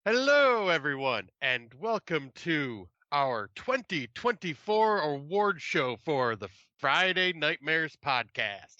Hello, everyone, and welcome to our 2024 award show for the Friday Nightmares podcast.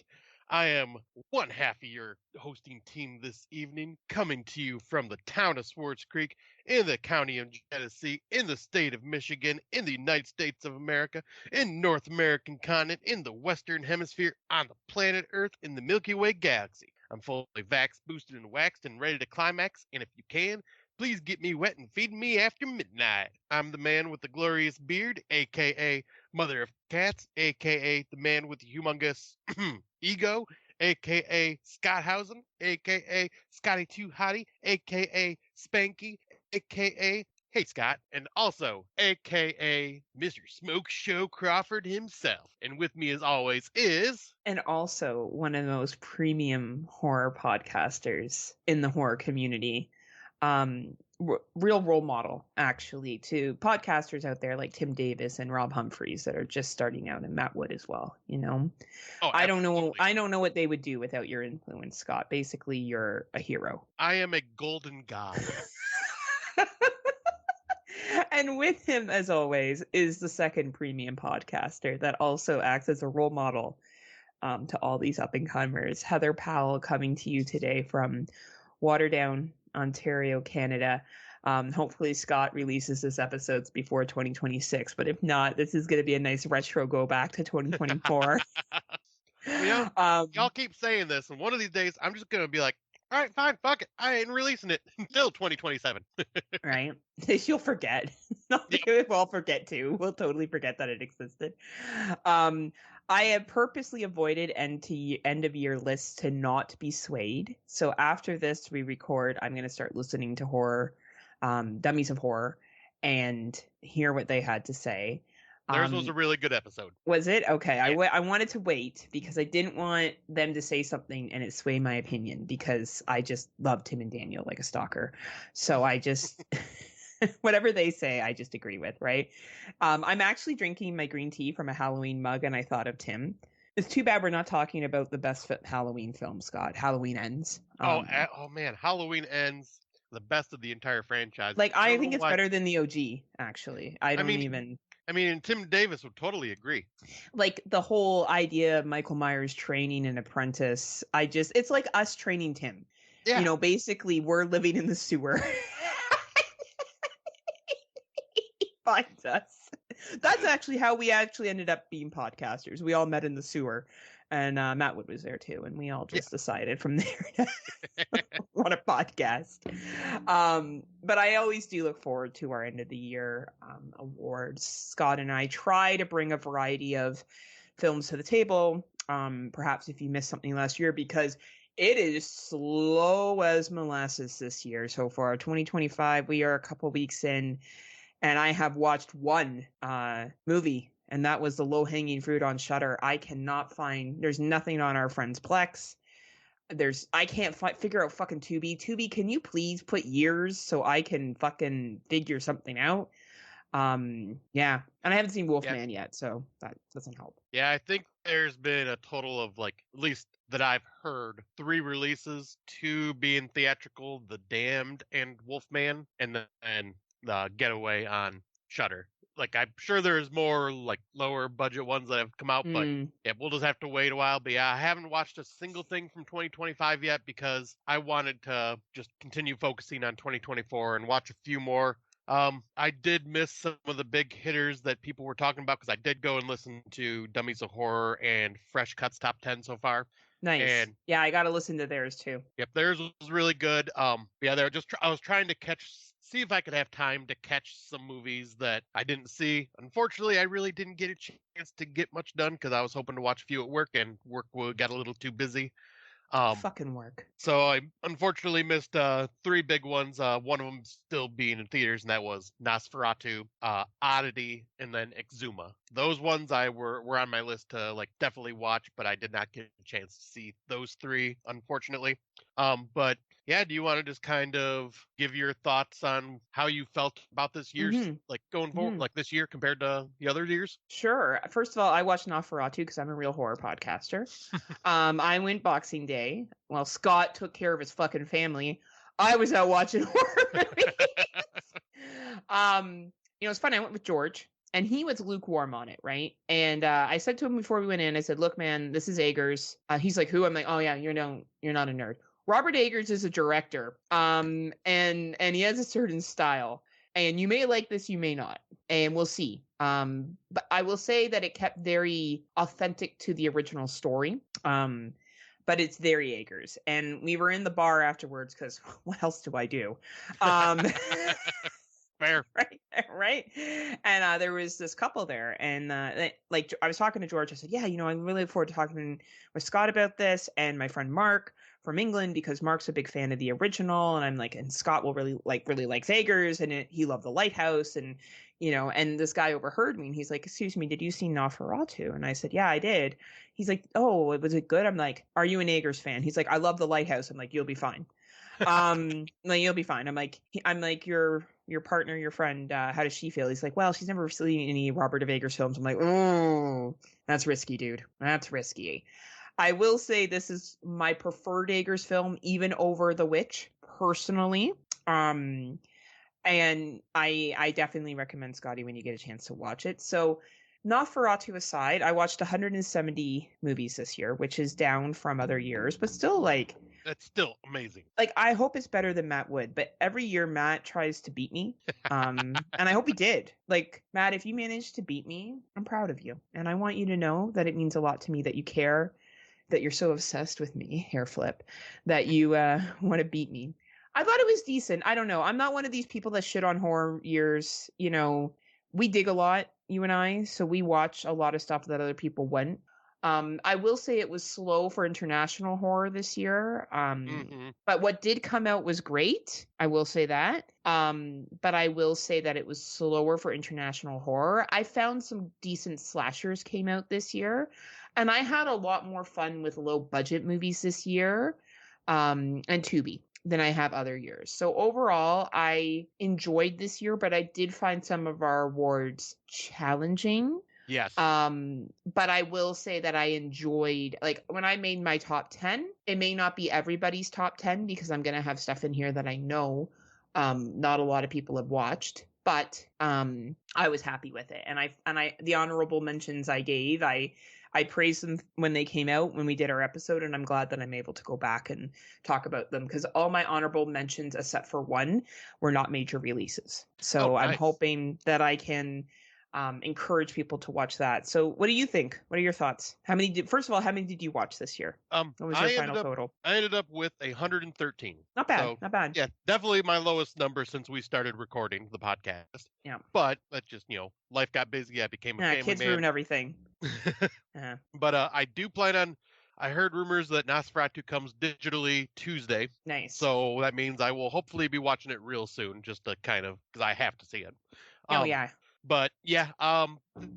I am one half of your hosting team this evening, coming to you from the town of Swartz Creek in the county of Genesee, in the state of Michigan, in the United States of America, in North American continent, in the Western Hemisphere, on the planet Earth, in the Milky Way galaxy. I'm fully vaxxed, boosted, and waxed, and ready to climax, and if you can, please get me wet and feed me after midnight. I'm the man with the glorious beard, aka Mother of Cats, aka the man with the humongous ego, aka Scott Housen, aka Scotty Too Hottie, aka Spanky, aka Hey Scott, and also aka Mr. Smoke Show Crawford himself. And with me as always is And also one of the most premium horror podcasters in the horror community. Real role model, actually, to podcasters out there like Tim Davis and Rob Humphreys that are just starting out, and Matt Wood as well. oh, I don't know. absolutely. I don't know what they would do without your influence, Scott. Basically, you're a hero. I am a golden god. And with him, as always, is the second premium podcaster that also acts as a role model to all these up and comers. Heather Powell coming to you today from Waterdown, Ontario, Canada. Hopefully Scott releases this episodes before 2026, but if not, this is going to be a nice retro go back to 2024. Y'all keep saying this, and one of these days I'm just gonna be like, all right, fine, fuck it. I ain't releasing it until 2027. Right? You'll forget. We'll forget too. We'll totally forget that it existed. I have purposely avoided end of year lists to not be swayed. So after this we record, I'm going to start listening to horror, Dummies of Horror, and hear what they had to say. Theirs was a really good episode. Was it? Okay. Yeah. I wanted to wait because I didn't want them to say something and it sway my opinion because I just love Tim and Daniel like a stalker. So I just, whatever they say, I just agree with, right? I'm actually drinking my green tea from a Halloween mug and I thought of Tim. It's too bad we're not talking about the best Halloween film, Scott. Halloween Ends. Oh man, Halloween Ends, the best of the entire franchise. Like, I think it's better than the OG, actually. I mean, and Tim Davis would totally agree. Like the whole idea of Michael Myers training an apprentice, it's like us training Tim. Yeah. Basically we're living in the sewer. He finds us. That's actually how we actually ended up being podcasters. We all met in the sewer, and Matt Wood was there too, and we all just decided from there to run a podcast. But I always do look forward to our end of the year awards. Scott and I try to bring a variety of films to the table. Perhaps if you missed something last year, because it is slow as molasses this year so far. 2025, we are a couple weeks in, and I have watched one movie, and that was the low-hanging fruit on Shudder. I cannot find, there's nothing on our friend's Plex. I can't figure out fucking Tubi. Tubi, can you please put years so I can fucking figure something out? Yeah. And I haven't seen Wolfman yet, so that doesn't help. Yeah, I think there's been a total of, like, at least that I've heard, 3 releases, 2 being theatrical, The Damned and Wolfman, and then the Getaway on Shudder. Like, I'm sure there's more, like, lower budget ones that have come out, but yeah, we'll just have to wait a while. But yeah, I haven't watched a single thing from 2025 yet because I wanted to just continue focusing on 2024 and watch a few more. I did miss some of the big hitters that people were talking about because I did go and listen to Dummies of Horror and Fresh Cuts Top 10 so far. Nice. And yeah, I got to listen to theirs too. Yep, theirs was really good. Yeah, they're just I was trying to see if I could have time to catch some movies that I didn't see. Unfortunately, I really didn't get a chance to get much done because I was hoping to watch a few at work, and work got a little too busy. Fucking work. So I unfortunately missed 3 big ones. One of them still being in theaters, and that was Nosferatu, Oddity, and then Exuma. Those ones were on my list to like definitely watch, but I did not get a chance to see those 3, unfortunately. But yeah, do you want to just kind of give your thoughts on how you felt about this year's like going forward, like this year compared to the other years? Sure. First of all, I watched Nosferatu because I'm a real horror podcaster. I went Boxing Day while Scott took care of his fucking family. I was out watching horror movies. It's funny. I went with George, and he was lukewarm on it, right? And I said to him before we went in, I said, "Look, man, this is Eggers." He's like, "Who?" I'm like, "Oh yeah, you're not a nerd." Robert Eggers is a director, and he has a certain style, and you may like this, you may not, and we'll see. But I will say that it kept very authentic to the original story. But it's very Eggers, and we were in the bar afterwards because what else do I do? Fair. Right. And there was this couple there, and like I was talking to George. I said, "Yeah, I really look forward to talking with Scott about this, and my friend Mark from England, because Mark's a big fan of the original, and I'm like, and Scott will really likes Eggers, and he loved The Lighthouse, and and this guy overheard me, and he's like, "Excuse me, did you see Nosferatu?" And I said, "Yeah, I did." He's like, "Oh, was it good?" I'm like, "Are you an Eggers fan?" He's like, "I love The Lighthouse." I'm like, "You'll be fine." Like, you'll be fine. I'm like your partner, your friend, how does she feel? He's like, "Well, she's never seen any Robert Eggers films." I'm like, "Oh, that's risky, dude. That's risky." I will say this is my preferred Eggers film, even over The Witch, personally. And I definitely recommend, Scotty, when you get a chance to watch it. So, Nosferatu aside, I watched 170 movies this year, which is down from other years, but still That's still amazing. I hope it's better than Matt would, but every year Matt tries to beat me. And I hope he did. Like, Matt, if you managed to beat me, I'm proud of you. And I want you to know that it means a lot to me that you care, that you're so obsessed with me, hair flip, that you want to beat me. I thought it was decent. I don't know. I'm not one of these people that shit on horror years. We dig a lot, you and I, so we watch a lot of stuff that other people wouldn't. I will say it was slow for international horror this year. But what did come out was great. I will say that. But I will say that it was slower for international horror. I found some decent slashers came out this year, and I had a lot more fun with low budget movies this year, and Tubi than I have other years. So overall, I enjoyed this year, but I did find some of our awards challenging. Yes. But I will say that I enjoyed, like, when I made my top 10, it may not be everybody's top 10 because I'm going to have stuff in here that I know not a lot of people have watched, but I was happy with it. And I the honorable mentions I gave, I praised them when they came out, when we did our episode, and I'm glad that I'm able to go back and talk about them, because all my honorable mentions, except for one, were not major releases. So nice. I'm hoping that I can encourage people to watch that. So what do you think? What are your thoughts? First of all, how many did you watch this year? What was your final total? I ended up with 113. Not bad. So, not bad. Yeah, definitely my lowest number since we started recording the podcast. Yeah. But that's just, life got busy. I became a family kids man. ruin everything. But I do plan on. I heard rumors that Nosferatu comes digitally Tuesday. Nice. So that means I will hopefully be watching it real soon, just to kind of, because I have to see it. Oh yeah. But yeah,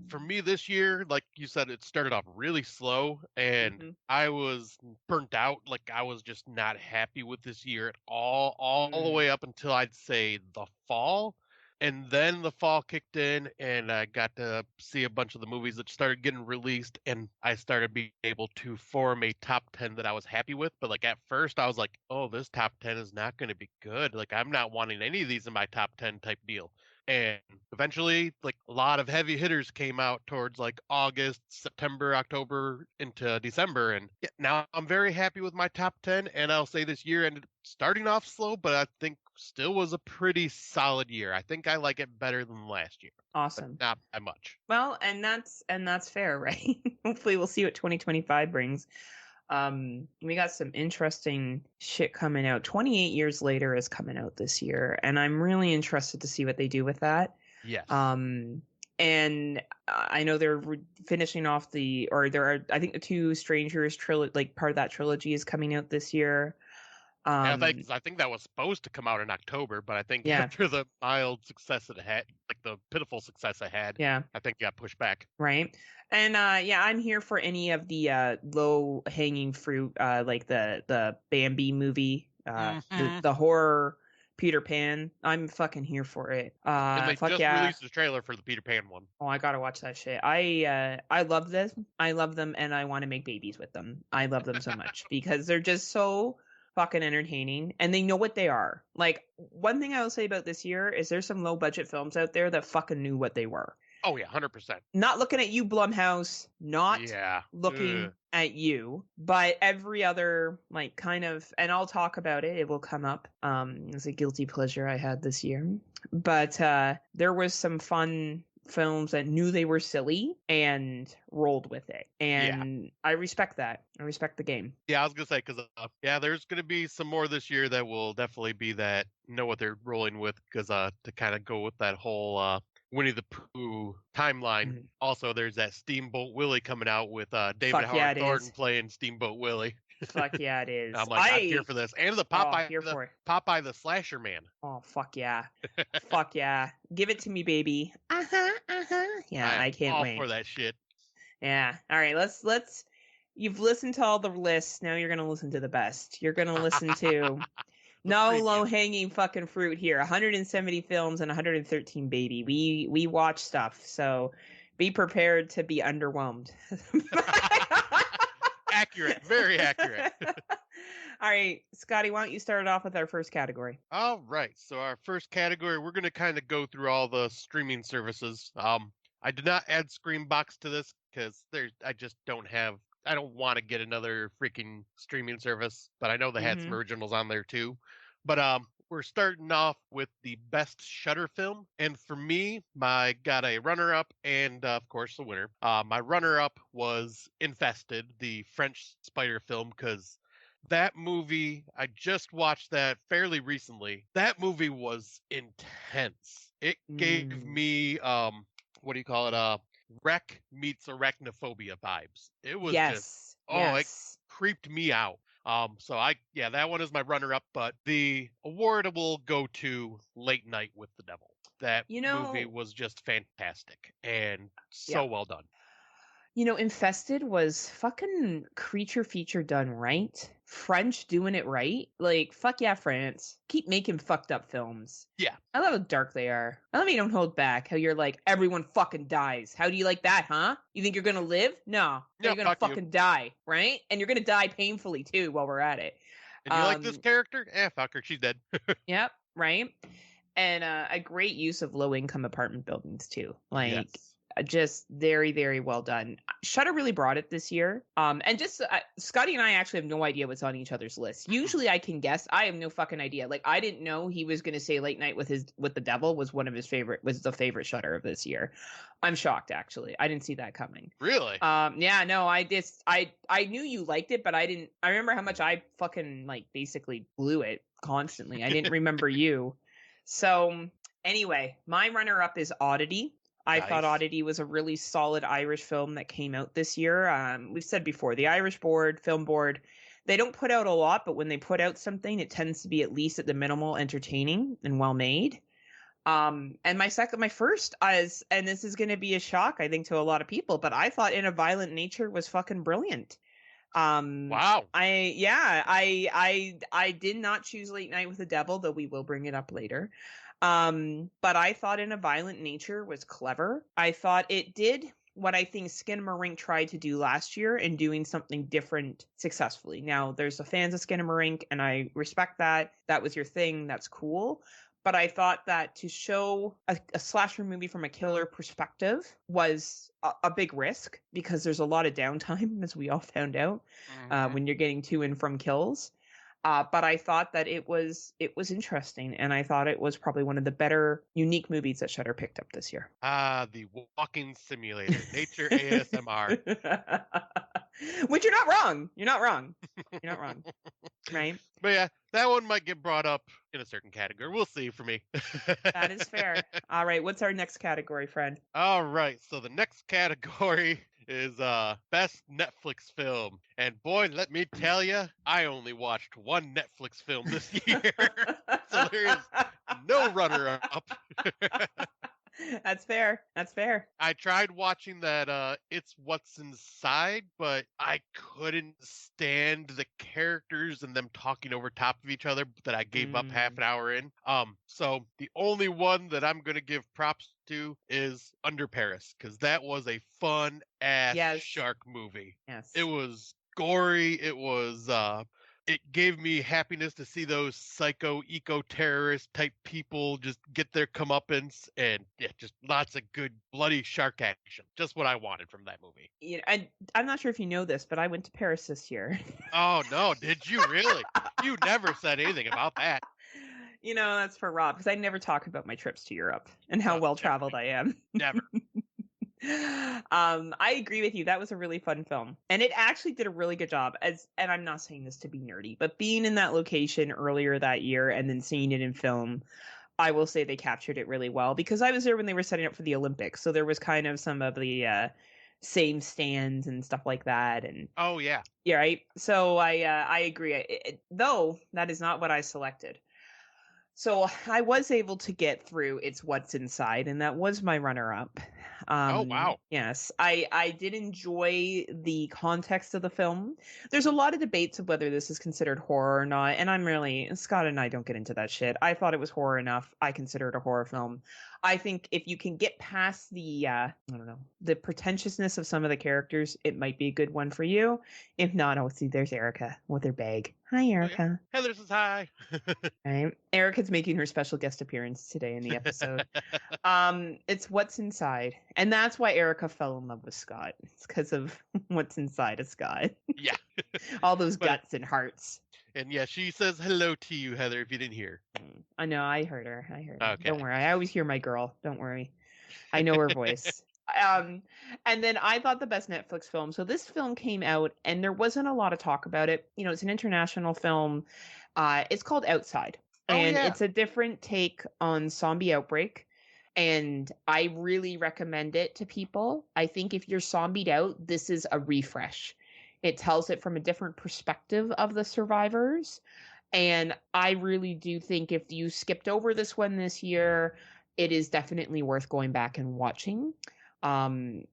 for me this year, like you said, it started off really slow, and I was burnt out. Like, I was just not happy with this year at all the way up until I'd say the fall. And then the fall kicked in, and I got to see a bunch of the movies that started getting released, and I started being able to form a top 10 that I was happy with. But like at first, I was like, oh, this top 10 is not going to be good. Like, I'm not wanting any of these in my top 10 type deal. And eventually, like, a lot of heavy hitters came out towards like August, September, October into December. And yeah, now I'm very happy with my top 10. And I'll say this year ended starting off slow, but I think still was a pretty solid year. I think I like it better than last year. Awesome. Not by much. Well, and that's fair, right? Hopefully we'll see what 2025 brings. We got some interesting shit coming out. 28 Years Later is coming out this year, and I'm really interested to see what they do with that. Yes. And I know they're finishing off I think the two Strangers trilogy, like part of that trilogy, is coming out this year. I think that was supposed to come out in October, but I think after the mild success it had, like the pitiful success it had, I think it got pushed back. Right. And I'm here for any of the low hanging fruit, like the Bambi movie, the horror Peter Pan. I'm fucking here for it. And they just released a trailer for the Peter Pan one. Oh, I gotta watch that shit. I love this. I love them, and I want to make babies with them. I love them so much because they're just so fucking entertaining, and they know what they are. Like, one thing I will say about this year is there's some low budget films out there that fucking knew what they were. Oh yeah, 100%. Not looking at you, Blumhouse, not Yeah. looking at you, but every other, like, kind of, and I'll talk about it, it will come up as a guilty pleasure I had this year. But there was some fun films that knew they were silly and rolled with it, and I respect that. I respect the game. Yeah, I was gonna say because yeah, there's gonna be some more this year that will definitely be that know what they're rolling with because to kind of go with that whole Winnie the Pooh timeline. Also, there's that Steamboat Willie coming out with David Fuck yeah, Howard it Thornton is. playing Steamboat Willie. Fuck yeah, it is. I'm like, I'm here for this, and the Popeye, here for it. Popeye the Slasher Man. Oh, fuck yeah. Fuck yeah. Give it to me, baby. Yeah, I can't all wait. for that shit. Yeah. All right, let's you've listened to all the lists. Now you're going to listen to the best. You're going to listen to no low-hanging fucking fruit here. 170 films and 113 baby. We watch stuff. So be prepared to be underwhelmed. Accurate, very accurate. All right, Scotty, why don't you start off with our first category? All right, so our first category, we're going to kind of go through all the streaming services. I did not add Screambox to this because I just don't have. I don't want to get another freaking streaming service, but I know they had some originals on there too. But we're starting off with the best Shudder film, and for me, I got a runner-up and of course the winner. My runner-up was Infested, the French spider film, because that movie, I just watched that fairly recently. That movie was intense. It gave me what do you call it? Wreck meets arachnophobia vibes. It was just it creeped me out. So that one is my runner-up, but the award will go to Late Night with the Devil. That movie was just fantastic and so well done. Infested was fucking creature feature done right. French doing it right. Like, fuck yeah, France. Keep making fucked up films. Yeah. I love how dark they are. I love how you don't hold back. How you're like, everyone fucking dies. How do you like that, huh? You think you're gonna live? No. You're gonna fucking die, right? And you're gonna die painfully, too, while we're at it. And you like this character? Fuck her. She's dead. Yep, right? And a great use of low-income apartment buildings, too. Like... Yes. Just very, very well done. Shudder really brought it this year. And just Scotty and I actually have no idea what's on each other's list. Usually I can guess. I have no fucking idea. Like, I didn't know he was going to say Late Night with the Devil was the favorite Shudder of this year. I'm shocked, actually. I didn't see that coming. Really? Yeah, no, I knew you liked it, but I remember how much I fucking basically blew it constantly. I didn't remember you. So anyway, my runner up is Oddity. I thought Oddity was a really solid Irish film that came out this year. We've said before, the Irish film board, they don't put out a lot, but when they put out something, it tends to be at least at the minimal entertaining and well made. And my first is, and this is going to be a shock, I think, to a lot of people, but I thought In a Violent Nature was fucking brilliant. Wow. I did not choose Late Night with the Devil, though we will bring it up later. But I thought In a Violent Nature was clever. I thought it did what I think Skinamarink tried to do last year in doing something different successfully. Now, there's the fans of Skinamarink, and I respect that. That was your thing. That's cool. But I thought that to show a slasher movie from a killer perspective was a big risk because there's a lot of downtime, as we all found out, when you're getting to and from kills. But I thought that it was interesting, and I thought it was probably one of the better unique movies that Shudder picked up this year. The walking simulator, nature ASMR. Which you're not wrong. You're not wrong. You're not wrong. Right? But yeah, that one might get brought up in a certain category. We'll see for me. That is fair. All right, what's our next category, friend? All right, so the next category is best Netflix film. And boy, let me tell you, I only watched one Netflix film this year. So there is no runner-up. That's fair. That's fair. I tried watching that It's What's Inside, but I couldn't stand the characters and them talking over top of each other that I gave up half an hour in. So the only one that I'm going to give props to is Under Paris, because that was a fun ass shark movie. Yes. It was gory. It was it gave me happiness to see those psycho eco-terrorist type people just get their comeuppance, and yeah, just lots of good bloody shark action. Just what I wanted from that movie. I'm not sure if you know this, but I went to Paris this year. Oh no, did you really? You never said anything about that. That's for Rob, because I never talk about my trips to Europe and how No, well never, traveled I am. never. I agree with you. That was a really fun film, and it actually did a really good job. And I'm not saying this to be nerdy, but being in that location earlier that year and then seeing it in film, I will say they captured it really well, because I was there when they were setting up for the Olympics, so there was kind of some of the same stands and stuff like that, and Oh yeah. yeah, right. So I agree. Though that is not what I selected. So I was able to get through It's What's Inside, and that was my runner-up. Oh wow. Yes, I did enjoy the context of the film. There's a lot of debates of whether this is considered horror or not, and Scott and I don't get into that shit. I thought it was horror enough. I consider it a horror film. I think if you can get past the I don't know, the pretentiousness of some of the characters, it might be a good one for you. If not, oh, see, there's Erica with her bag. Hi, Oh yeah. Erica. Heather says hi. Right. Erica's making her special guest appearance today in the episode. It's What's Inside. And that's why Erica fell in love with Scott. It's because of what's inside of Scott. Yeah. All those But guts and hearts. and yeah, she says hello to you, Heather, if you didn't hear. I know, I heard her. I heard her. Okay. Don't worry. I always hear my girl. Don't worry. I know her voice. And then I thought the best Netflix film. So this film came out and there wasn't a lot of talk about it. It's an international film. It's called Outside. Oh And yeah. it's a different take on zombie outbreak. And I really recommend it to people. I think if you're zombied out, this is a refresh. It tells it from a different perspective of the survivors. And I really do think if you skipped over this one this year, it is definitely worth going back and watching. And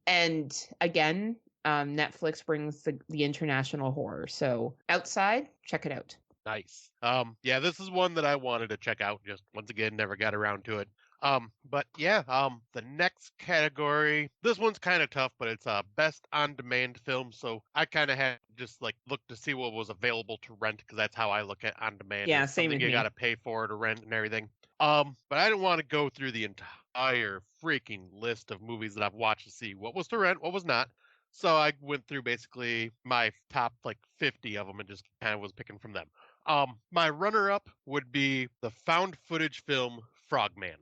again, Netflix brings the international horror. So Outside, check it out. Nice. Yeah, this is one that I wanted to check out. Just once again, never got around to it. But yeah, the next category, this one's kind of tough, but it's a best on demand film. So I kind of had to just like look to see what was available to rent, because that's how I look at on demand. Yeah, It's same something with you me. got to pay for to rent and everything. But I didn't want to go through the entire freaking list of movies that I've watched to see what was to rent, what was not. So I went through basically my top like 50 of them and just kind of was picking from them. My runner-up would be the found footage film Frogman.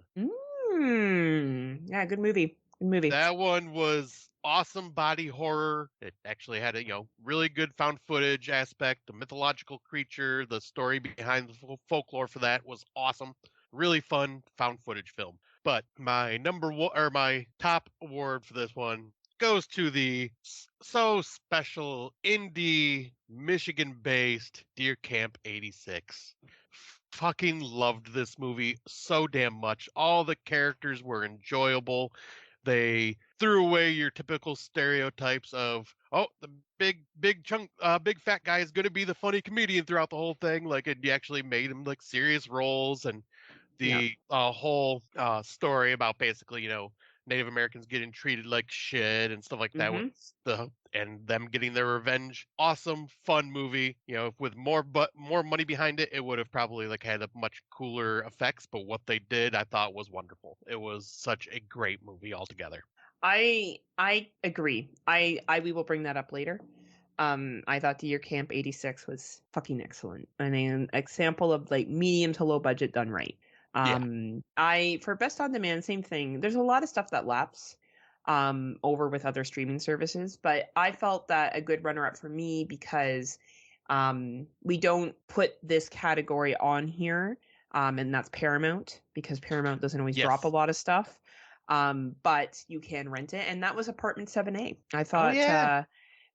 Yeah, good movie. Good movie. That one was awesome body horror. It actually had a really good found footage aspect. The mythological creature, the story behind the folklore for that was awesome. Really fun found footage film. But my number one or my top award for this one goes to the so special indie Michigan based Deer Camp 86. Fucking loved this movie so damn much. All the characters were enjoyable. They threw away your typical stereotypes of, oh, the big fat guy is going to be the funny comedian throughout the whole thing. Like, it actually made him like serious roles, and Yeah. the whole story about basically, Native Americans getting treated like shit and stuff like that was Mm-hmm. and them getting their revenge. Awesome, fun movie. With more money behind it, it would have probably like had a much cooler effects. But what they did, I thought was wonderful. It was such a great movie altogether. I agree. We will bring that up later. I thought Deer Camp 86 was fucking excellent. I mean, example of like medium to low budget done right. Yeah. I for best on demand, same thing. There's a lot of stuff that laps over with other streaming services, but I felt that a good runner up for me because we don't put this category on here, and that's Paramount, because Paramount doesn't always drop a Yes. lot of stuff. But you can rent it, and that was Apartment 7A. I Oh thought yeah.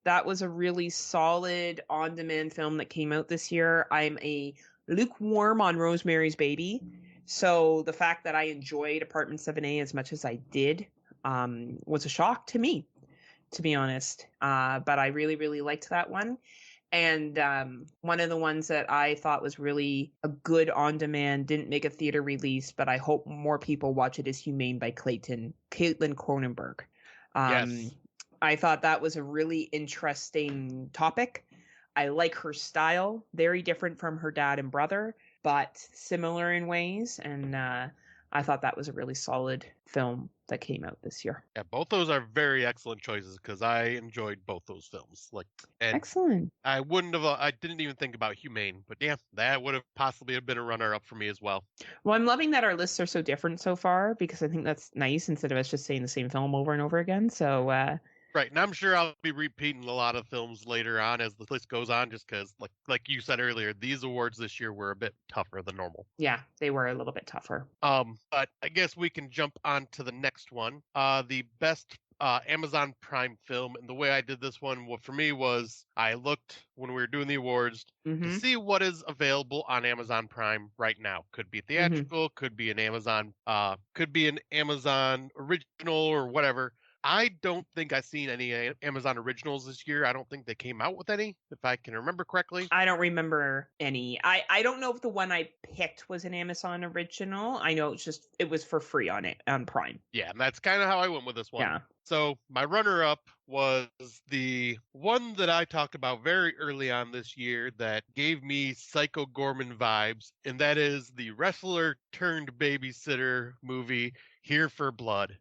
that was a really solid on-demand film that came out this year. I'm a lukewarm on Rosemary's Baby, so the fact that I enjoyed Apartment 7A as much as I did was a shock to me, to be honest. But I really, really liked that one. And one of the ones that I thought was really a good on-demand, didn't make a theater release, but I hope more people watch it, is Humane by Caitlin Cronenberg. Yes. I thought that was a really interesting topic. I like her style, very different from her dad and brother, but similar in ways. And I thought that was a really solid film that came out this year. Yeah, both those are very excellent choices because I enjoyed both those films. And Excellent. I wouldn't have, I didn't even think about Humane, but yeah, that would have possibly been a runner-up for me as well. Well, I'm loving that our lists are so different so far because I think that's nice instead of us just saying the same film over and over again. So, Right, and I'm sure I'll be repeating a lot of films later on as the list goes on, just because, like you said earlier, these awards this year were a bit tougher than normal. yeah, they were a little bit tougher. But I guess we can jump on to the next one. The best Amazon Prime film, and the way I did this one, for me was I looked when we were doing the awards to see what is available on Amazon Prime right now. Could be theatrical, could be an Amazon original or whatever. I don't think I've seen any Amazon originals this year. I don't think they came out with any, if I can remember correctly. I don't remember any. I don't know if the one I picked was an Amazon original. I know it was for free on Prime. Yeah, and that's kind of how I went with this one. Yeah. So my runner-up was the one that I talked about very early on this year that gave me Psycho Gorman vibes, and that is the wrestler turned babysitter movie, Here for Blood.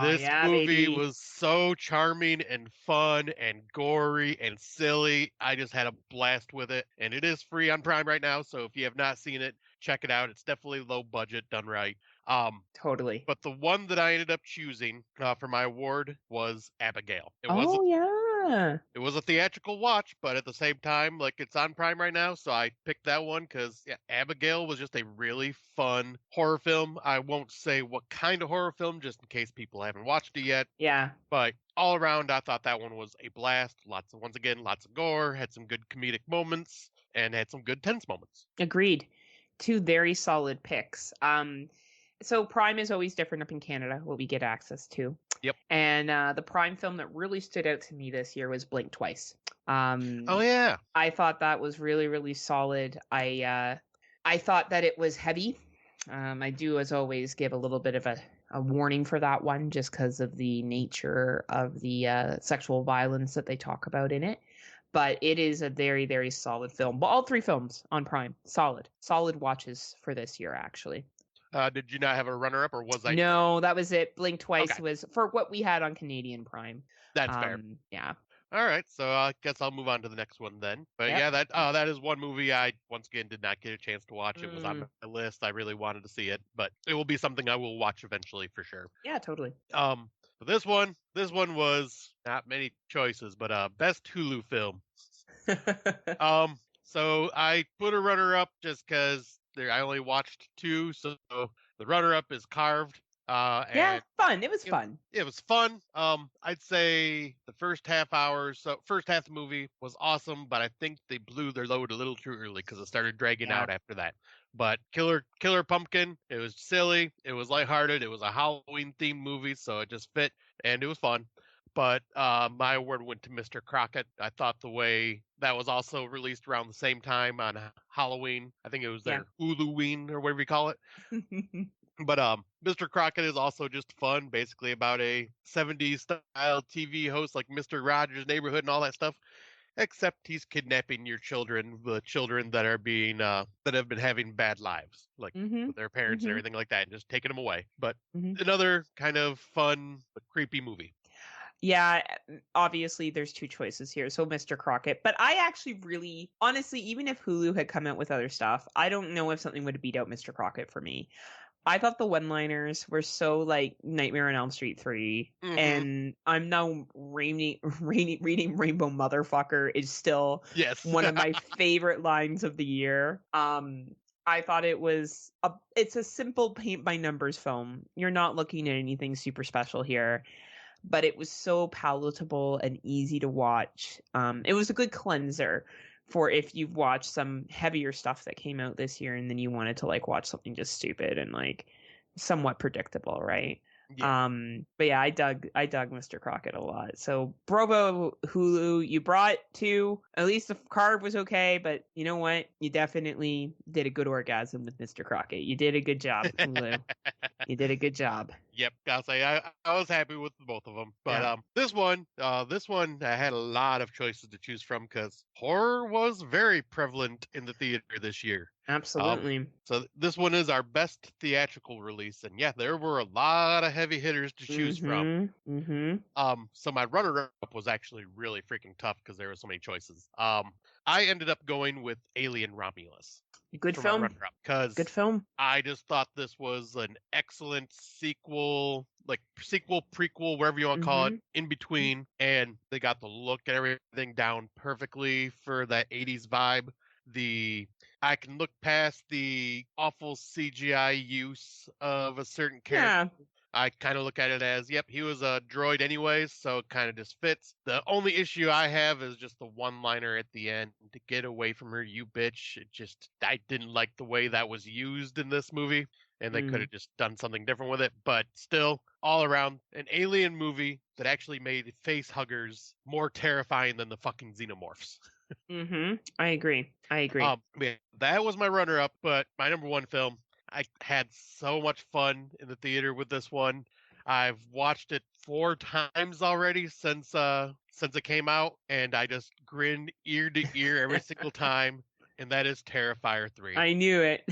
This movie was so charming and fun and gory and silly. I just had a blast with it. And it is free on Prime right now. So if you have not seen it, check it out. It's definitely low budget, done right. Totally. But the one that I ended up choosing for my award was Abigail. Yeah. It was a theatrical watch, but at the same time, it's on Prime right now, so I picked that one because Abigail was just a really fun horror film. I won't say what kind of horror film, just in case people haven't watched it yet. Yeah. But all around, I thought that one was a blast. Lots of gore, had some good comedic moments, and had some good tense moments. Agreed. Two very solid picks. So Prime is always different up in Canada, what we get access to. Yep. And the Prime film that really stood out to me this year was Blink Twice. Oh yeah. I thought that was really, really solid. I thought that it was heavy. I do, as always, give a little bit of a warning for that one, just because of the nature of the sexual violence that they talk about in it. But it is a very, very solid film. But all three films on Prime, solid watches for this year, actually. Did you not have a runner-up, or was that? No, that was it. Blink Twice was for what we had on Canadian Prime. That's fair. Yeah. All right, so I guess I'll move on to the next one then. But yeah, that is one movie I once again did not get a chance to watch. It was on my list. I really wanted to see it, but it will be something I will watch eventually for sure. Yeah, totally. But this one was not many choices, but best Hulu film. So I put a runner-up just because I only watched two, so the runner-up is Carved. Yeah, fun. It was fun. It was fun. I'd say the first half of the movie was awesome, but I think they blew their load a little too early because it started dragging out after that. But Killer Pumpkin, it was silly, it was lighthearted, it was a Halloween themed movie, so it just fit and it was fun. But my award went to Mr. Crockett. I thought the way that was also released around the same time on Halloween. I think it was their Huluween or whatever you call it. But Mr. Crockett is also just fun, basically about a 70s style TV host like Mr. Rogers' Neighborhood and all that stuff. Except he's kidnapping the children that are being that have been having bad lives, like with their parents and everything like that, and just taking them away. But another kind of fun but creepy movie. Yeah, obviously there's two choices here. So Mr. Crockett. But I actually really, honestly, even if Hulu had come out with other stuff, I don't know if something would have beat out Mr. Crockett for me. I thought the one-liners were so like Nightmare on Elm Street 3. And I'm now reading Rainbow Motherfucker is still one of my favorite lines of the year. I thought it's a simple paint by numbers film. You're not looking at anything super special here. But it was so palatable and easy to watch. It was a good cleanser for if you've watched some heavier stuff that came out this year and then you wanted to like watch something just stupid and like somewhat predictable, right? Yeah. But yeah, I dug Mr. Crockett a lot. So bravo Hulu, you brought two. At least the carb was okay, but you know what? You definitely did a good orgasm with Mr. Crockett. You did a good job, Hulu. You did a good job. Yep, gotta say I was happy with both of them, but Yeah. this one I had a lot of choices to choose from because horror was very prevalent in the theater this year. Absolutely. So this one is our best theatrical release, and yeah, there were a lot of heavy hitters to choose from. So my runner-up was actually really freaking tough because there were so many choices. I ended up going with Alien Romulus Good for my film. runner-up Good because film. I just thought this was an excellent sequel, prequel, whatever you want to call it, Mm-hmm. in between, and they got the look and everything down perfectly for that 80s vibe. The I can look past the awful CGI use of a certain character. Yeah. I kind of look at it as, yep, he was a droid anyways, so it kind of just fits. The only issue I have is just the one-liner at the end, to get away from her, you bitch. I didn't like the way that was used in this movie, and they could Mm. have just done something different with it. But still, all around, an alien movie that actually made face huggers more terrifying than the fucking xenomorphs. Mm-hmm. I agree. I agree. Yeah, that was my runner-up, but my number one film. I had so much fun in the theater with this one. I've watched it 4 times already since it came out, and I just grinned ear to ear every single time, and that is Terrifier 3. I knew it.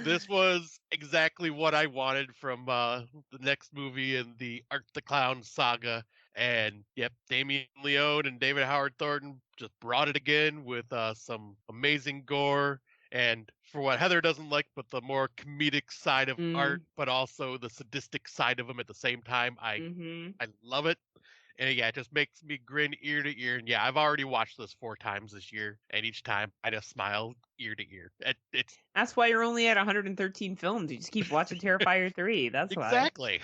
This was exactly what I wanted from the next movie in the Art the Clown saga. And yep, Damien Leone and David Howard Thornton just brought it again with some amazing gore. And for what Heather doesn't like, but the more comedic side of art, Mm. but also the sadistic side of them at the same time, Mm-hmm. I love it. And yeah, it just makes me grin ear to ear. And yeah, I've already watched this 4 times this year, and each time I just smile ear to ear. It's That's why you're only at 113 films. You just keep watching Terrifier 3. That's why. exactly.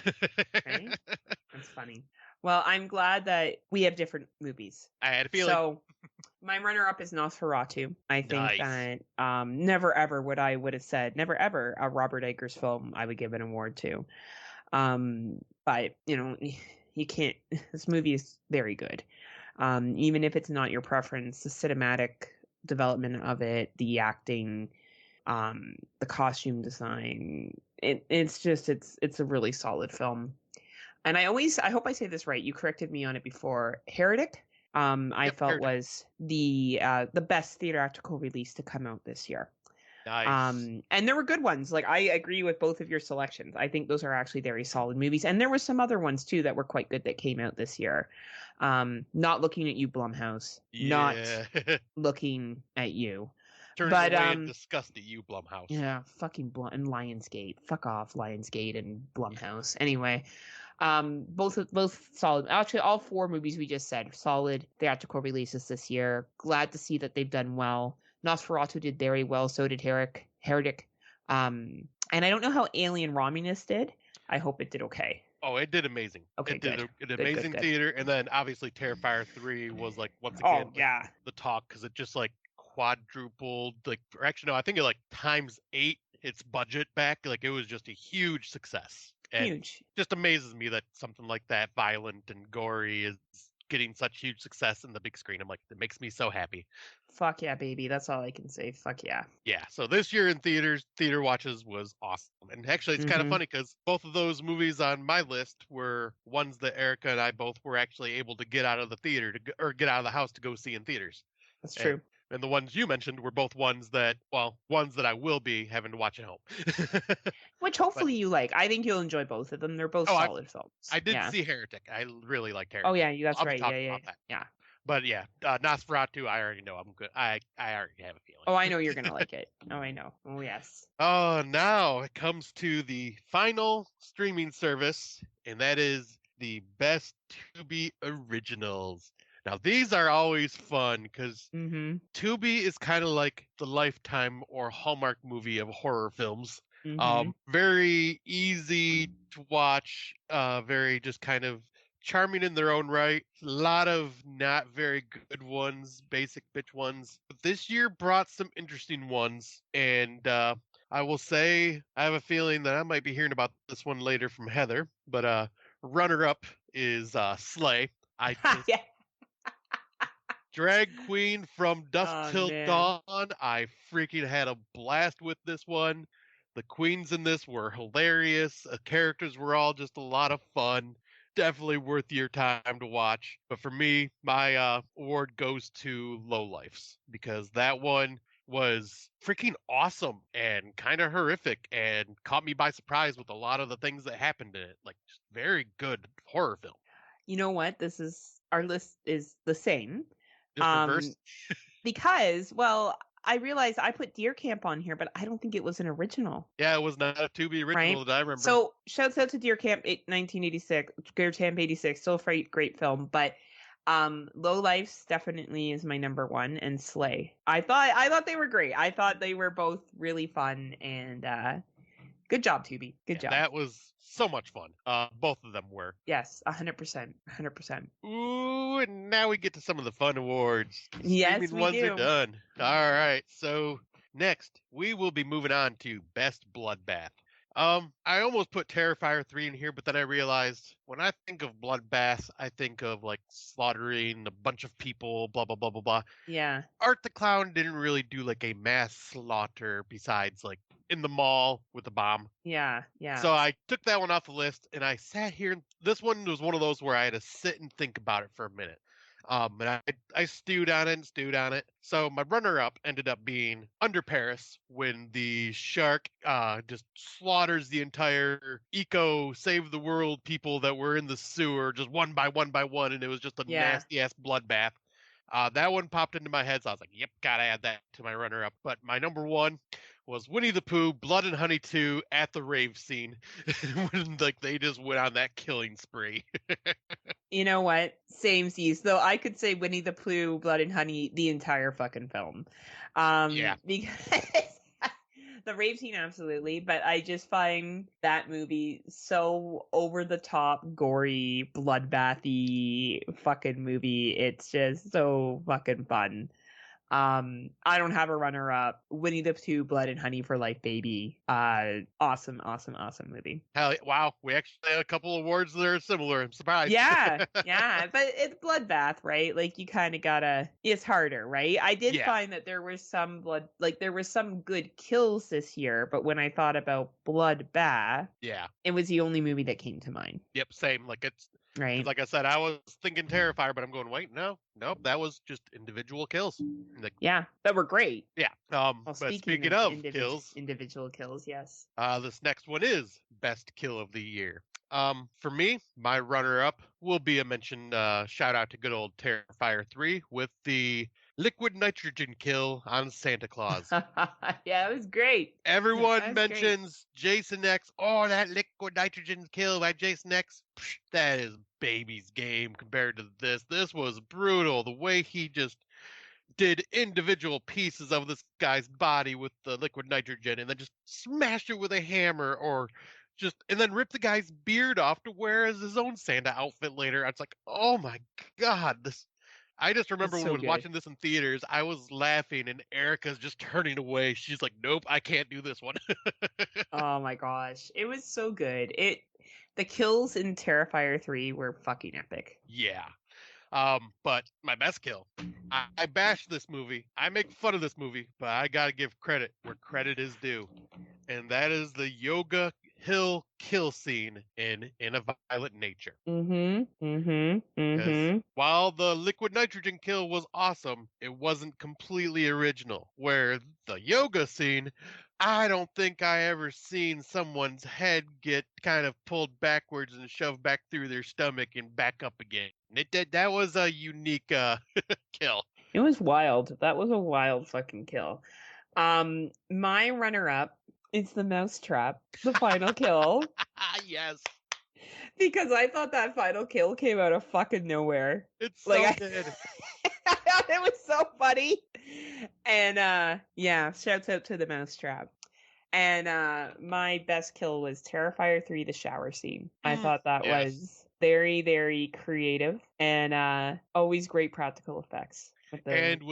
Right? That's funny. Well, I'm glad that we have different movies. I had a feeling. So my runner-up is Nosferatu. I think Nice. that never ever would have said never ever a Robert Eggers film I would give an award to. But you can't. This movie is very good. Even if it's not your preference, the cinematic development of it, the acting, the costume design, it's a really solid film. And I hope I say this right. You corrected me on it before. Heretic, I Yep, felt heard it. was the best theatrical release to come out this year. Nice. And there were good ones. Like I agree with both of your selections. I think those are actually very solid movies. And there were some other ones too that were quite good that came out this year. Not looking at you, Blumhouse. Not Yeah. looking at you. Turning But away in disgust at you, Blumhouse. yeah, fucking and Lionsgate. Fuck off, Lionsgate and Blumhouse. Anyway, both solid. Actually, all four movies we just said solid theatrical releases this year. Glad to see that they've done well. Nosferatu did very well. So did Heretic. And I don't know how Alien Romulus did. I hope it did okay. Oh, it did amazing. Okay, It did good. an Good, good, amazing good. theater, and then obviously Terrifier 3 was like once again Oh yeah. the talk because it just like quadrupled, like, or actually no, I think it like times 8 its budget back. Like it was just a huge success, and Huge. just amazes me that something like that, violent and gory, is getting such huge success in the big screen. I'm like, it makes me so happy. Fuck yeah, baby. That's all I can say. Fuck yeah. Yeah, so this year in theater watches was awesome. And actually, it's kind of Mm-hmm. funny because both of those movies on my list were ones that Erica and I both were actually able to get out of the theater or get out of the house to go see in theaters. That's And true. and the ones you mentioned were both ones that I will be having to watch at home. Which But hopefully you like. I think you'll enjoy both of them. They're both oh, solid films. I did Yeah. see Heretic. I really liked Oh Heretic. yeah, that's I'll be right. Yeah, talking yeah, about that. yeah. But yeah, Nosferatu, I already know I'm good. I already have a feeling. Oh, I know you're gonna like it. Oh, I know. Oh yes. Oh, now it comes to the final streaming service, and that is the best Tubi originals. Now, these are always fun because Mm-hmm. Tubi is kind of like the Lifetime or Hallmark movie of horror films. Mm-hmm. Very easy to watch, very just kind of charming in their own right. A lot of not very good ones, basic bitch ones. But this year brought some interesting ones, and I will say I have a feeling that I might be hearing about this one later from Heather. But runner up is Slay. I just Yeah. Drag Queen from Dusk Oh Till man. Dawn. I freaking had a blast with this one. The queens in this were hilarious. The characters were all just a lot of fun. Definitely worth your time to watch. But for me, my award goes to Lowlifes because that one was freaking awesome and kind of horrific and caught me by surprise with a lot of the things that happened in it. Like, just very good horror film. You know what? Our list is the same. Just Um, reversed. because, well, I realized I put Deer Camp on here, but I don't think it was an original, Yeah, it was not a Tubi right? original that I remember. So, shouts out to Deer Camp 1986, Deer Camp 86, still a great film, but Low Lifes definitely is my number one, and Slay. I thought they were great. I thought they were both really fun, and good job, Tubi. Good job. That was so much fun. Both of them were. Yes, 100%, 100%. Ooh, and now we get to some of the fun awards. Yes, Streaming we ones are do. done. All right, so next we will be moving on to Best Bloodbath. I almost put Terrifier 3 in here, but then I realized when I think of bloodbath, I think of like slaughtering a bunch of people, blah blah blah blah blah. Yeah, Art the Clown didn't really do like a mass slaughter besides like in the mall with a bomb. yeah. So I took that one off the list and I sat here. This one was one of those where I had to sit and think about it for a minute. And I stewed on it and stewed on it. So my runner up ended up being Under Paris when the shark just slaughters the entire eco save the world people that were in the sewer just one by one by one. And it was just a Yeah. nasty ass bloodbath. That one popped into my head. So I was like, yep, gotta add that to my runner up. But my number one was Winnie the Pooh, Blood and Honey 2 at the rave scene when like they just went on that killing spree. You know what? Same seas. Though I could say Winnie the Pooh, Blood and Honey, the entire fucking film. Yeah. Because the rave scene, absolutely. But I just find that movie so over the top, gory, bloodbathy fucking movie. It's just so fucking fun. I don't have a runner up. Winnie the Pooh, Blood and Honey for Life, baby. Awesome movie. Hell, wow, we actually had a couple awards that are similar. I'm surprised. Yeah, but it's bloodbath, right? Like you kind of gotta. It's harder, right? I did Yeah. find that there was some there was some good kills this year, but when I thought about bloodbath, Yeah. it was the only movie that came to mind. Yep. Same. Like it's right. like I said, I was thinking Terrifier, but I'm going, wait, nope. That was just individual kills. Like, yeah, that were great. Yeah. Well, but speaking of kills, individual kills, yes. This next one is best kill of the year. For me, my runner-up will be a mention. Shout out to good old Terrifier 3 with the liquid nitrogen kill on Santa Claus. Yeah, it was great. Everyone mentions great. Jason X. Oh, that liquid nitrogen kill by Jason X. Psh, that is baby's game compared to this. This was brutal. The way he just did individual pieces of this guy's body with the liquid nitrogen and then just smashed it with a hammer or just and then ripped the guy's beard off to wear as his own Santa outfit later. It's like, oh my god, this I just remember when I was watching this in theaters, I was laughing and Erica's just turning away. She's like, nope, I can't do this one. Oh my gosh. It was so good. The kills in Terrifier 3 were fucking epic. Yeah. But my best kill, I bash this movie. I make fun of this movie, but I gotta give credit where credit is due. And that is the Yoga Hill kill scene in A Violent Nature. While the liquid nitrogen kill was awesome, it wasn't completely original. Where the yoga scene, I don't think I ever seen someone's head get kind of pulled backwards and shoved back through their stomach and back up again. That was a unique kill. It was wild. That was a wild fucking kill. My runner-up is the mousetrap, the final kill. Yes. Because I thought that final kill came out of fucking nowhere. It's so good. I thought it was so funny. And yeah, shouts out to the mousetrap. And my best kill was Terrifier 3, the shower scene. I thought that was very, very creative and always great practical effects. And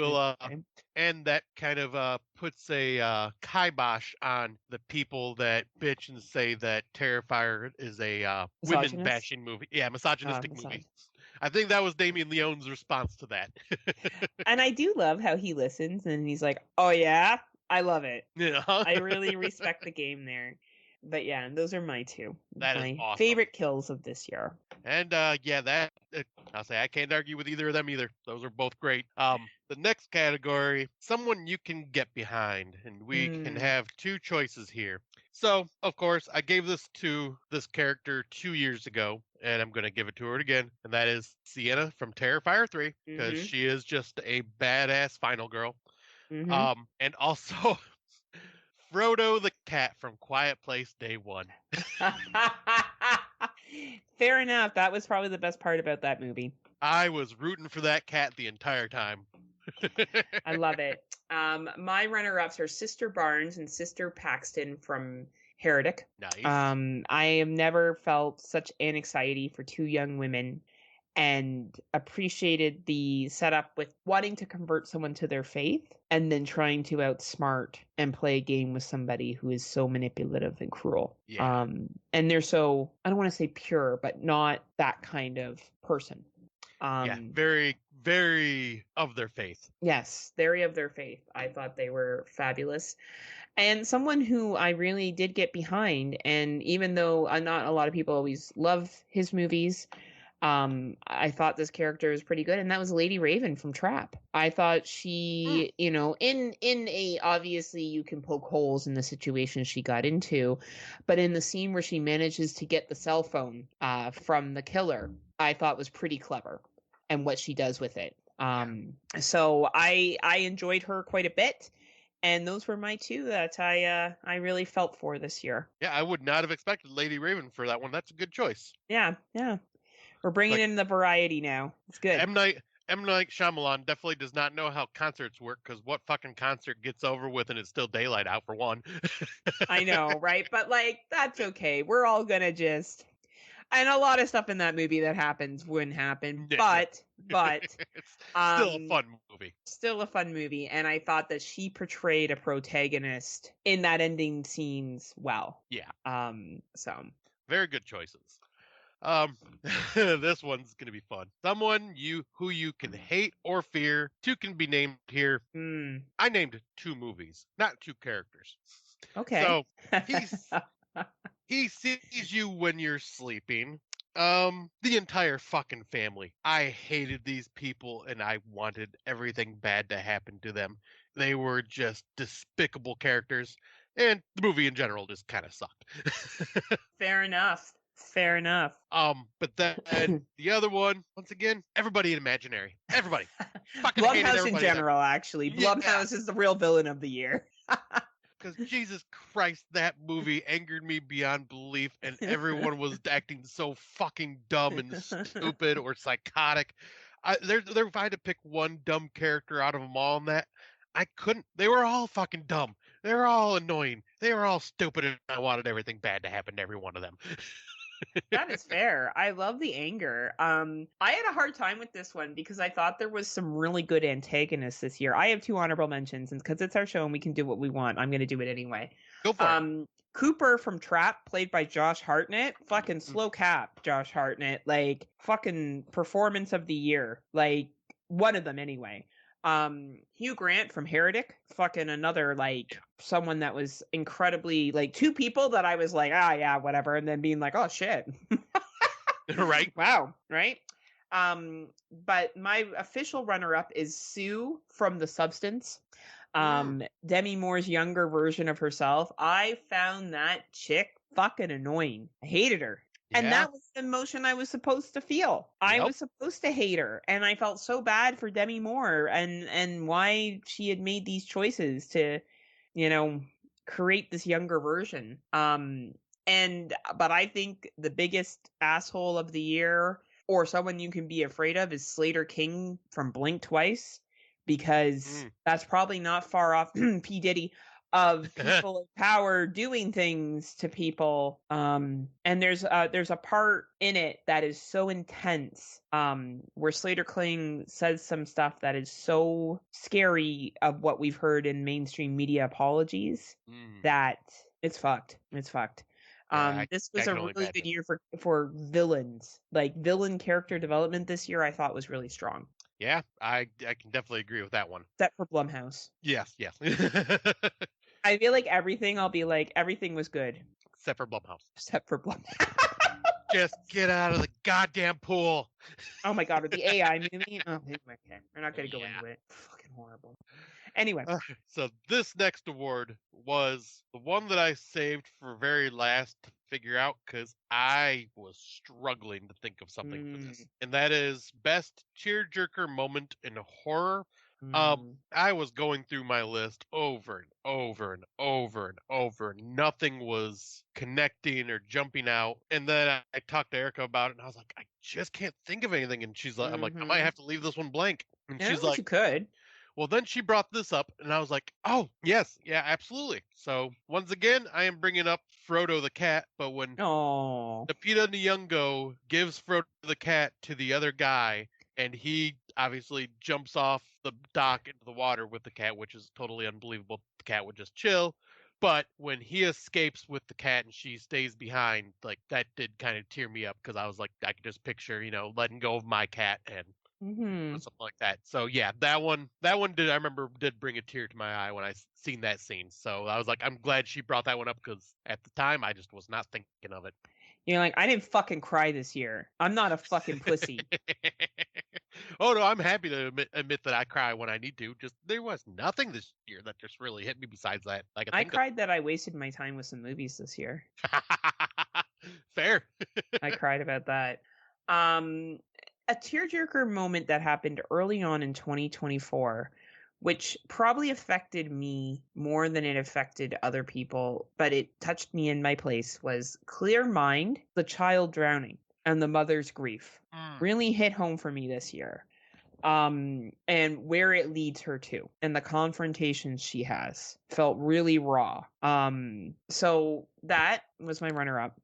and that kind of puts a kibosh on the people that bitch and say that Terrifier is a women bashing movie. Yeah, misogynistic movie. I think that was Damien Leone's response to that. And I do love how he listens and he's like, "Oh yeah, I love it. You know, I really respect the game there. But yeah, those are my two. that is My awesome. favorite kills of this year. And yeah, I'll say I can't argue with either of them either. Those are both great. The next category, someone you can get behind, and we can have two choices here. So, of course, I gave this to this character 2 years ago, and I'm going to give it to her again, and that is Sienna from Terrifier 3, because she is just a badass final girl. And also Frodo the cat from Quiet Place Day One. Fair enough. That was probably the best part about that movie. I was rooting for that cat the entire time. I love it. My runner-ups are Sister Barnes and Sister Paxton from Heretic. Nice. I have never felt such anxiety for two young women and appreciated the setup with wanting to convert someone to their faith and then trying to outsmart and play a game with somebody who is so manipulative and cruel. Yeah. And they're so, I don't want to say pure, but not that kind of person. Yeah, very, very of their faith. Yes, very of their faith. I thought they were fabulous. And someone who I really did get behind, and even though not a lot of people always love his movies, I thought this character was pretty good, and that was Lady Raven from Trap. I thought she, you know, in a obviously you can poke holes in the situation she got into, but in the scene where she manages to get the cell phone from the killer, I thought was pretty clever, and what she does with it. So I enjoyed her quite a bit. And those were my two that I really felt for this year. Yeah, I would not have expected Lady Raven for that one. That's a good choice. Yeah. We're bringing in the variety now. It's good. M. Night Shyamalan definitely does not know how concerts work, because what fucking concert gets over with and it's still daylight out for one? I know, right? But like, that's okay. We're all gonna just... And a lot of stuff in that movie that happens wouldn't happen, but it's still a fun movie. Still a fun movie, and I thought that she portrayed a protagonist in that ending scenes well. Yeah. So very good choices. This one's gonna be fun. Someone who you can hate or fear. Two can be named here. I named two movies, not two characters. Okay. So he sees you when you're sleeping. The entire fucking family. I hated these people and I wanted everything bad to happen to them. They were just despicable characters, and the movie in general just kind of sucked. Fair enough. But then the other one, once again, everybody in Imaginary. Everybody. Fucking Blumhouse in general, actually. Blumhouse is the real villain of the year. Because Jesus Christ, that movie angered me beyond belief, and everyone was acting so fucking dumb and stupid or psychotic. If I had to pick one dumb character out of them all in that, I couldn't. They were all fucking dumb. They were all annoying. They were all stupid, and I wanted everything bad to happen to every one of them. That is fair. I love the anger. I had a hard time with this one because I thought there was some really good antagonists this year. I have two honorable mentions, and because it's our show and we can do what we want, I'm going to do it anyway. Go for it. Cooper from Trap, played by Josh Hartnett. Fucking slow cap, Josh Hartnett. Like, fucking performance of the year. Like, one of them anyway. Hugh Grant from Heretic, fucking another, like, someone that was incredibly, like, two people that I was like, yeah, whatever, and then being like, oh shit. Right. Wow. Right. But my official runner-up is Sue from The Substance. Demi Moore's younger version of herself. I found that chick fucking annoying. I hated her. And that was the emotion I was supposed to feel. I was supposed to hate her. And I felt so bad for Demi Moore and why she had made these choices to, you know, create this younger version. But I think the biggest asshole of the year, or someone you can be afraid of, is Slater King from Blink Twice, because that's probably not far off P. Diddy, of people in power doing things to people. And there's a part in it that is so intense, where Slater King says some stuff that is so scary of what we've heard in mainstream media apologies that it's fucked. It's fucked. This was a really good year for villains. Like, villain character development this year I thought was really strong. Yeah, I can definitely agree with that one. except for Blumhouse. Yes, yes. I feel like everything, I'll be like, everything was good Except for Blumhouse. except for Blumhouse. Just get out of the goddamn pool. Oh my god, with the AI movie. Oh, okay, we're not gonna go Yeah. into it. Fucking horrible. Anyway. So this next award was the one that I saved for very last to figure out because I was struggling to think of something for this, Mm, and that is best tearjerker moment in horror. mm, I was going through my list over and over and over and over, and nothing was connecting or jumping out. And then I talked to Erica about it, and I was like, I just can't think of anything. And she's like, I'm like, I might mm-hmm. have to leave this one blank. And Yeah, she's but you like, could. well, then she brought this up, and I was like, oh, yes, yeah, absolutely. So, once again, I am bringing up Frodo the cat, but when Oh. Lupita Nyong'o gives Frodo the cat to the other guy, and he obviously jumps off the dock into the water with the cat, which is totally unbelievable. The cat would just chill. But when he escapes with the cat and she stays behind, like that did kind of tear me up because I was like, I could just picture, letting go of my cat and Mm-hmm. something like that. So yeah, that one did I remember did bring a tear to my eye when I seen that scene. So I was like, I'm glad she brought that one up because at the time I just was not thinking of it. You're like, I didn't fucking cry this year. I'm not a fucking pussy. Oh no, I'm happy to admit that I cry when I need to. Just there was nothing this year that just really hit me besides that I could I think of. cried that I wasted my time with some movies this year. Fair. I cried about that. Um, a tearjerker moment that happened early on in 2024, which probably affected me more than it affected other people, but it touched me in my place, was Clear Mind, the child drowning, and the mother's grief. Mm, Really hit home for me this year. And where it leads her to and the confrontations she has felt really raw. So that was my runner up,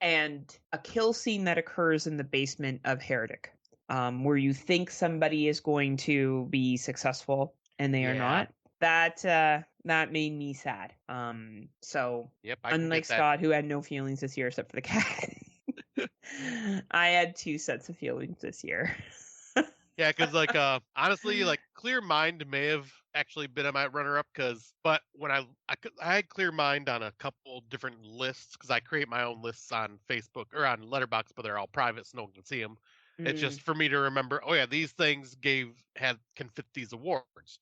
and a kill scene that occurs in the basement of Heretic, where you think somebody is going to be successful and they are yeah. not. That made me sad. So Yep, I can unlike get that. Scott, who had no feelings this year except for the cat, I had two sets of feelings this year. Yeah, because like honestly, like Clear Mind may have actually been on my runner up but when I had Clear Mind on a couple different lists because I create my own lists on Facebook or on Letterboxd, but they're all private, so no one can see them. It's Mm, just for me to remember. Oh yeah, these things can fit these awards.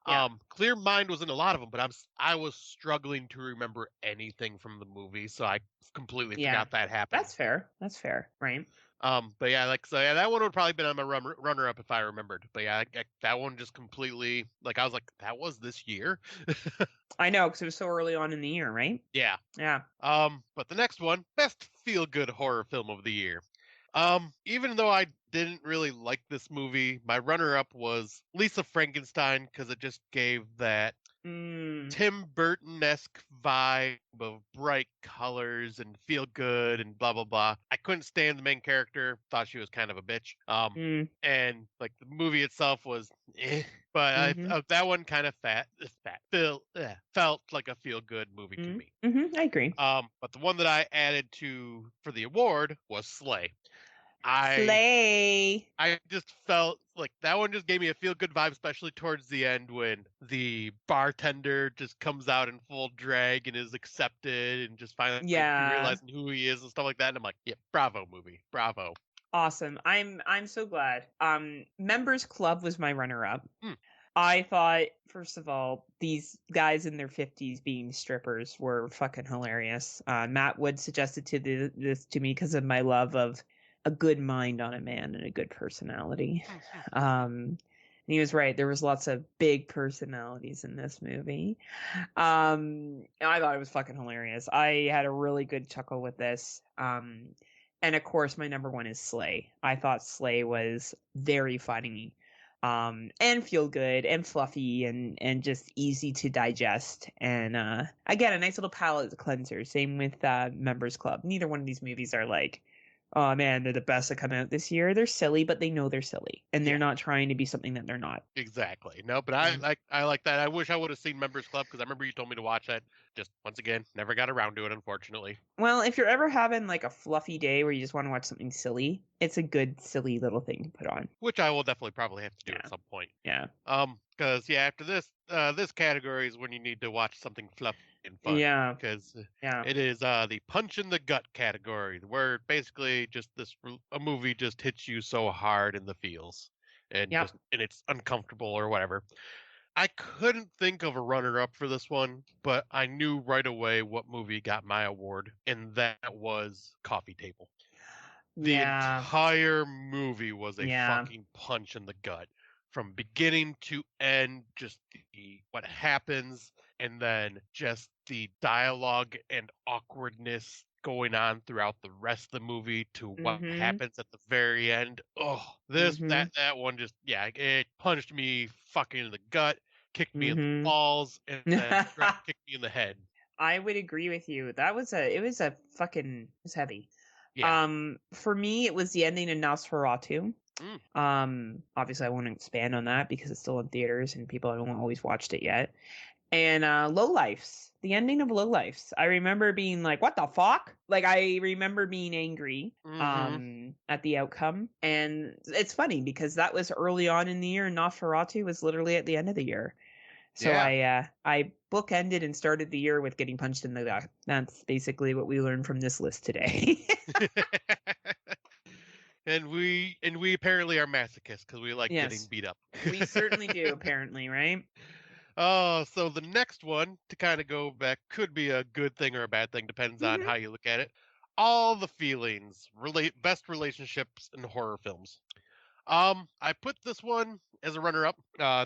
yeah, Clear Mind was in a lot of them, but I was struggling to remember anything from the movie, so I completely yeah, forgot that happened. that's fair. That's fair, right? But yeah, like so, yeah, that one would probably been on my runner up if I remembered. But yeah, that one just completely like I was like, that was this year. I know because it was so early on in the year, right? Yeah. Yeah. But the next one, best feel good horror film of the year. Even though I didn't really like this movie, my runner up was Lisa Frankenstein because it just gave that Mm, Tim Burton-esque vibe of bright colors and feel good and blah blah blah. I couldn't stand the main character; thought she was kind of a bitch. mm, And like the movie itself was, but mm-hmm, that one kind of felt like a feel good movie to me. mm-hmm. I agree. But the one that I added to for the award was Slay. I Slay. I just felt like that one just gave me a feel good vibe, especially towards the end when the bartender just comes out in full drag and is accepted and just finally Yeah. realizing who he is and stuff like that. And I'm like, yeah, bravo movie, bravo. Awesome. I'm so glad. Members Club was my runner up. Hmm. I thought, first of all, these guys in their 50s being strippers were fucking hilarious. Matt Wood suggested this to me because of my love of a good mind on a man and a good personality. And he was right. There was lots of big personalities in this movie. I thought it was fucking hilarious. I had a really good chuckle with this. And of course, my number one is Slay. I thought Slay was very funny, and feel good and fluffy and just easy to digest. And again, a nice little palate cleanser. Same with Members Club. Neither one of these movies are like Oh man, they're the best that come out this year. They're silly, but they know they're silly, and they're Yeah, not trying to be something that they're not. exactly. No, but Yeah. I like that. I wish I would have seen Members Club because I remember you told me to watch that. Just once again, never got around to it, unfortunately. Well, if you're ever having like a fluffy day where you just want to watch something silly, it's a good silly little thing to put on. Which I will definitely probably have to do at Yeah. some point. Yeah. Because yeah, after this category is when you need to watch something fluffy and fun. Yeah. Because Yeah. it is the punch in the gut category, where basically just a movie just hits you so hard in the feels, and Yep. it's uncomfortable or whatever. I couldn't think of a runner up for this one, but I knew right away what movie got my award, and that was Coffee Table. The Yeah. entire movie was a Yeah. fucking punch in the gut from beginning to end. Just what happens, and then just the dialogue and awkwardness going on throughout the rest of the movie to what Mm-hmm. happens at the very end. Oh, Mm-hmm. that one just, yeah, it punched me fucking in the gut, kicked me in the Mm-hmm. balls, and then drop kicked me in the head. I would agree with you. It was a fucking, it was heavy. Yeah. For me, it was the ending of Nosferatu. Mm, Obviously I won't expand on that because it's still in theaters and people haven't always watched it yet. And Lowlifes, the ending of Lowlifes. I remember being like, what the fuck? Like I remember being angry mm-hmm. at the outcome. And it's funny because that was early on in the year and Nosferatu was literally at the end of the year. So Yeah. I bookended and started the year with getting punched in the gut. That's basically what we learned from this list today. And we apparently are masochists because we like getting Yes, beat up. we certainly do, apparently, right? Oh, so the next one to kind of go back could be a good thing or a bad thing, depends on Hmm. how you look at it. All the feelings, best relationships in horror films. I put this one as a runner-up.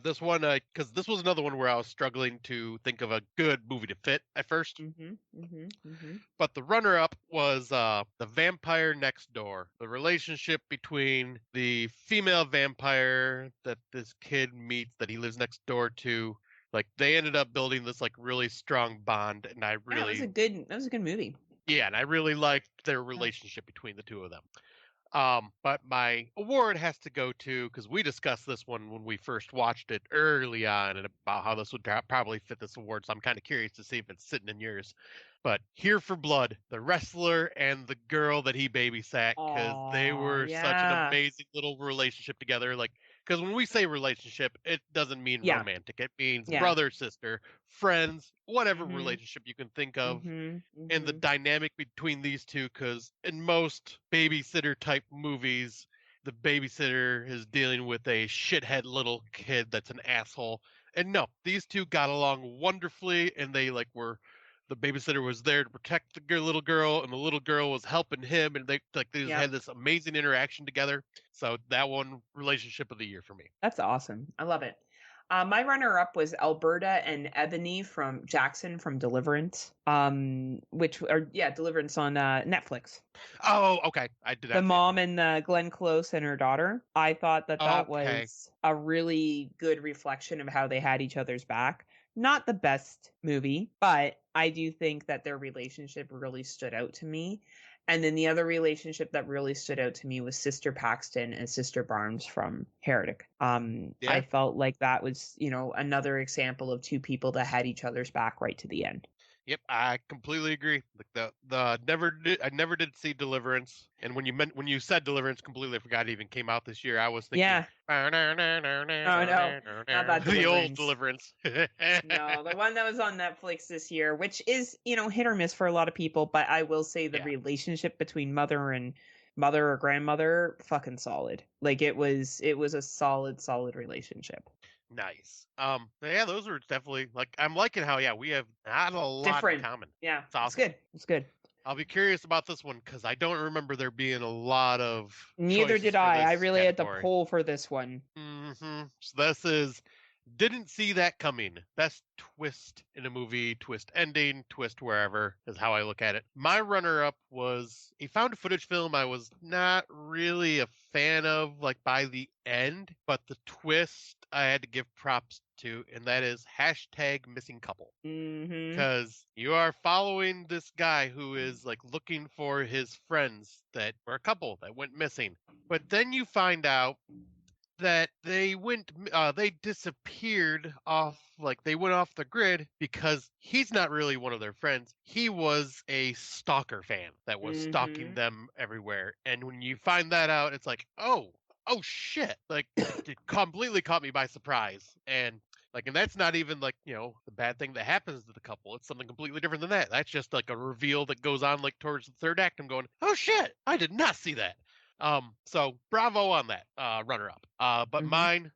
This one, because this was another one where I was struggling to think of a good movie to fit at first. Mhm. Mhm. Mhm. But the runner-up was The Vampire Next Door, the relationship between the female vampire that this kid meets that he lives next door to. Like they ended up building this like really strong bond, and Yeah, that was a good movie. I really liked their Yeah. relationship between the two of them. But my award has to go to, because we discussed this one when we first watched it early on and about how this would probably fit this award. So I'm kind of curious to see if it's sitting in yours. But Here for Blood, the wrestler and the girl that he babysat, because they Oh, were such an yeah. amazing little relationship together. Like, because when we say relationship, it doesn't mean Yeah. romantic. It means Yeah. brother, sister, friends, whatever Mhm. relationship you can think of, Mhm. and the Mhm. dynamic between these two, because in most babysitter type movies the babysitter is dealing with a shithead little kid that's an asshole, and no, these two got along wonderfully, and they like were, the babysitter was there to protect the little girl, and the little girl was helping him, and they just Yep. had this amazing interaction together. So that one, relationship of the year for me. That's awesome. I love it. My runner-up was Alberta and Ebony from Jackson from Deliverance. Which are yeah, Deliverance on Netflix. Oh, okay, I did The not see it. mom and Glenn Close and her daughter. I thought that that Okay. was a really good reflection of how they had each other's back. Not the best movie, but I do think that their relationship really stood out to me. And then the other relationship that really stood out to me was Sister Paxton and Sister Barnes from Heretic. I Yeah. felt like that was, another example of two people that had each other's back right to the end. Yep, I completely agree. Like I never did see Deliverance, and when you said Deliverance, completely forgot it even came out this year. I was thinking Yeah. Oh no, not that the old Deliverance. Deliverance. No, the one that was on Netflix this year, which is, hit or miss for a lot of people, but I will say the Yeah, relationship between mother or grandmother, fucking solid. Like it was a solid relationship. nice. Yeah, those were definitely like I'm liking how, yeah, we have not a lot in Different. common. Yeah, It's it's awesome. good. It's good. I'll be curious about this one because I don't remember there being a lot of Neither choices did for I. I this really had to category. pull for this one. So this is didn't see that coming. Best twist in a movie, twist ending, twist wherever is how I look at it. My runner up was a found footage film I was not really a fan of like by the end, but the twist I had to give props to, and that is hashtag missing couple. Mm-hmm. Because you are following this guy who is like looking for his friends that were a couple that went missing. But then you find out that they disappeared off, like they went off the grid because he's not really one of their friends. He was a stalker fan that was stalking Mm-hmm. them everywhere. And when you find that out, it's like, oh shit. Like it completely caught me by surprise. And that's not even like, the bad thing that happens to the couple. It's something completely different than that. That's just like a reveal that goes on like towards the third act. I'm going, oh shit, I did not see that. So bravo on that, runner up. But Mm-hmm. mine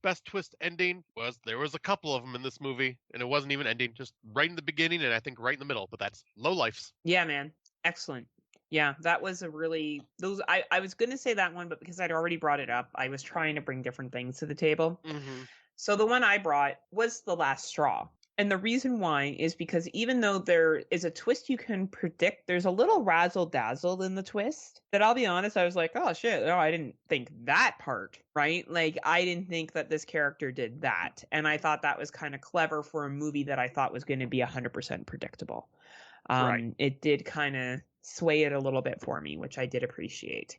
best twist ending was there was a couple of them in this movie, and it wasn't even ending, just right in the beginning, and I think right in the middle. But that's Low Lifes. Yeah, man. Excellent. Yeah, that was a really I was gonna say that one, but because I'd already brought it up, I was trying to bring different things to the table. Mm-hmm. So the one I brought was The Last Straw. And the reason why is because even though there is a twist you can predict, there's a little razzle dazzle in the twist that I'll be honest, I was like, oh shit, no, I didn't think that part, right? Like, I didn't think that this character did that. And I thought that was kind of clever for a movie that I thought was going to be 100% predictable. Right. It did kind of sway it a little bit for me, which I did appreciate.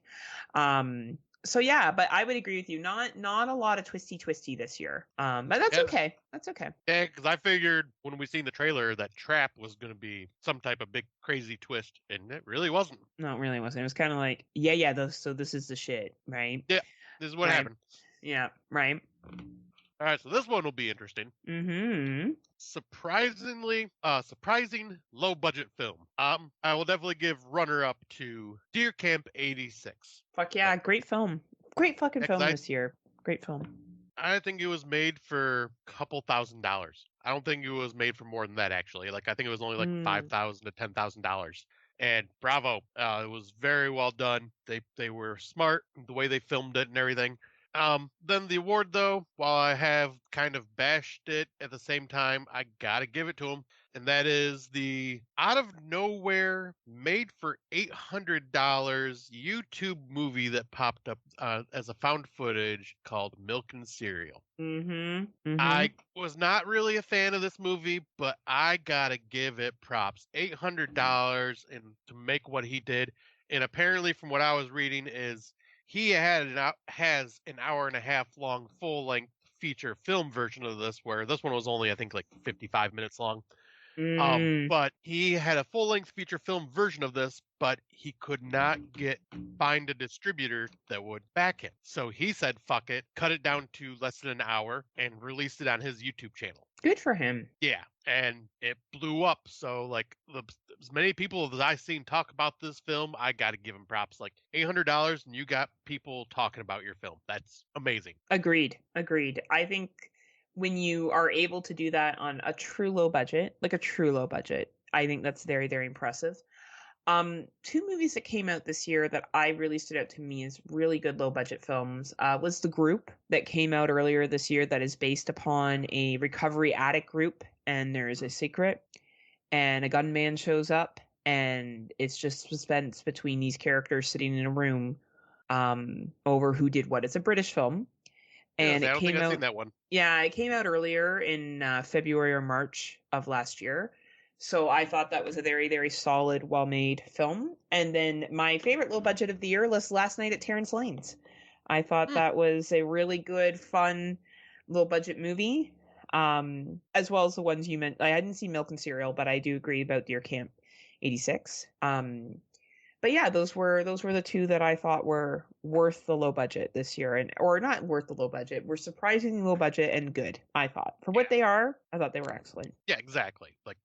So yeah, but I would agree with you. Not a lot of twisty this year. But that's Yeah. okay. That's okay. Yeah, because I figured when we seen the trailer that Trap was going to be some type of big crazy twist, and it really wasn't. No, it really wasn't. It was kind of like, yeah. So this is the shit, right? Yeah, this is what Right. happened. Yeah, right. All right, so this one will be interesting. Mm-hmm. Surprising low budget film. I will definitely give runner up to Deer Camp '86. Fuck yeah, great film. Great fucking film I, this year. Great film. I think it was made for a couple $1,000s. I don't think it was made for more than that actually. Like I think it was only like $5,000 to $10,000. And bravo, it was very well done. They were smart the way they filmed it and everything. Then the award, though, while I have kind of bashed it at the same time, I gotta give it to him. And that is the out of nowhere, made for $800 YouTube movie that popped up as a found footage called Milk and Cereal. Mm-hmm. Mm-hmm. I was not really a fan of this movie, but I gotta give it props. $800 and to make what he did. And apparently, from what I was reading, is he has an hour and a half long full length feature film version of this, where this one was only I think like 55 minutes long. But he had a full length feature film version of this, but he could not find a distributor that would back him. So he said, fuck it, cut it down to less than an hour and released it on his YouTube channel. Good for him. Yeah, and it blew up. So like as many people as I've seen talk about this film, I got to give him props. Like $800 and you got people talking about your film. That's amazing. Agreed. I think when you are able to do that on a true low budget, I think that's very, very impressive. Two movies that came out this year that I really stood out to me as really good low budget films was The Group that came out earlier this year that is based upon a recovery addict group, and there is a secret, and a gunman shows up, and it's just suspense between these characters sitting in a room over who did what. It's a British film. And I it don't came think I've out. seen that one. Yeah, it came out earlier in February or March of last year. So I thought that was a very, very solid, well-made film. And then my favorite low budget of the year was Last Night at Terrence Lane's. I thought that was a really good, fun, low budget movie. As well as the ones you meant. I hadn't seen Milk and Cereal, but I do agree about Deer Camp '86. But yeah, those were the two that I thought were worth the low budget this year, or not worth the low budget, were surprisingly low budget and good. I thought for what they are, I thought they were excellent. Yeah, exactly. Like,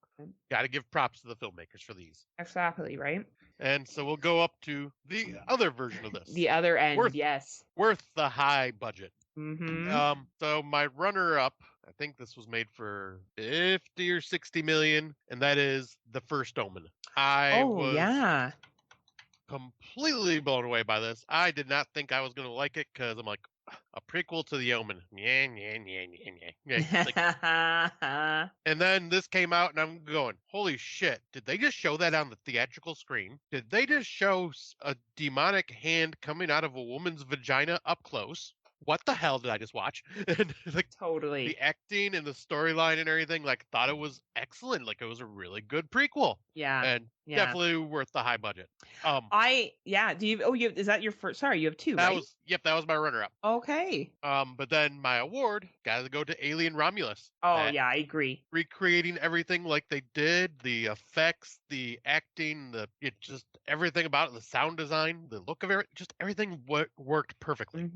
got to give props to the filmmakers for these. Exactly, right? And so we'll go up to the other version of this. The other end, yes. Worth the high budget. Mm-hmm. So my runner-up, I think this was made for 50 or 60 million, and that is The First Omen. I was completely blown away by this. I did not think I was going to like it because I'm like, a prequel to The Omen. And then this came out, and I'm going, holy shit, did they just show that on the theatrical screen? Did they just show a demonic hand coming out of a woman's vagina up close? what the hell did I just watch? And like Totally. the acting and the storyline and everything, like thought it was excellent. Like it was a really good prequel, Yeah. and Yeah. definitely worth the high budget. Do you, is that your first, sorry, you have two, That right? was yep, that was my runner up. Okay. But then my award got to go to Alien Romulus. Oh, That yeah, I agree. recreating everything like they did, the effects, the acting, just everything about it, the sound design, the look of it, just everything worked perfectly.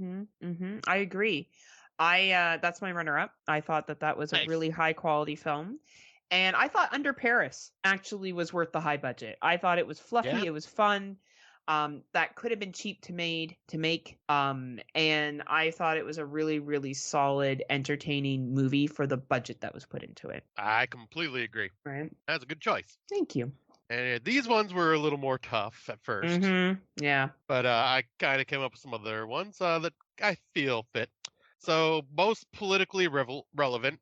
I agree. That's my runner up. I thought that that was a Nice. really high quality film. And I thought Under Paris actually was worth the high budget. I thought it was Yeah, fluffy, it was fun. That could have been cheap to make. And I thought it was a really, really solid, entertaining movie for the budget that was put into it. I completely agree. Right. That's a good choice. Thank you. And these ones were a little more tough at first, Yeah. but I kind of came up with some other ones that I feel fit. So most politically relevant.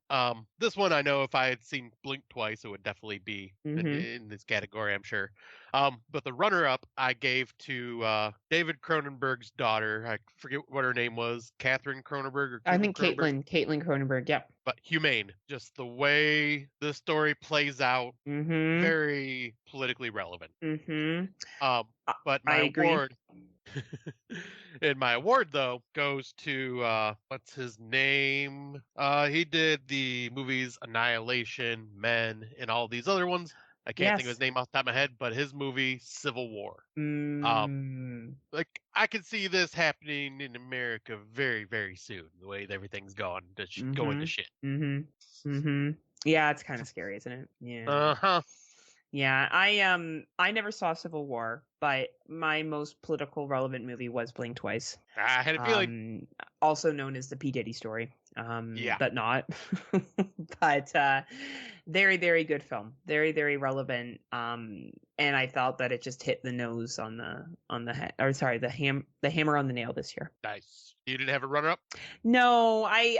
This one I know if I had seen Blink twice, it would definitely be in this category, I'm sure. But the runner-up I gave to David Cronenberg's daughter. I forget what her name was, Catherine Cronenberg or I Caitlin think Cronenberg. Caitlin Cronenberg. Yep. But Humane, just the way the story plays out, very politically relevant. But I my agree. award, and my award though goes to what's his name? He did the movies Annihilation, Men, and all these other ones. I can't think of his name off the top of my head, but his movie Civil War. Like I could see this happening in America very, very soon. The way everything's going, going to shit. Yeah, it's kind of scary, isn't it? Yeah. Uh-huh. Yeah, I never saw Civil War, but my most political relevant movie was Blink Twice. I had a feeling. Also known as the P. Diddy story. Yeah. But not. But very, very good film. Very, very relevant. And I felt that it just hit the nose on the head, or sorry, the hammer on the nail this year. Nice. You didn't have a runner up? No, I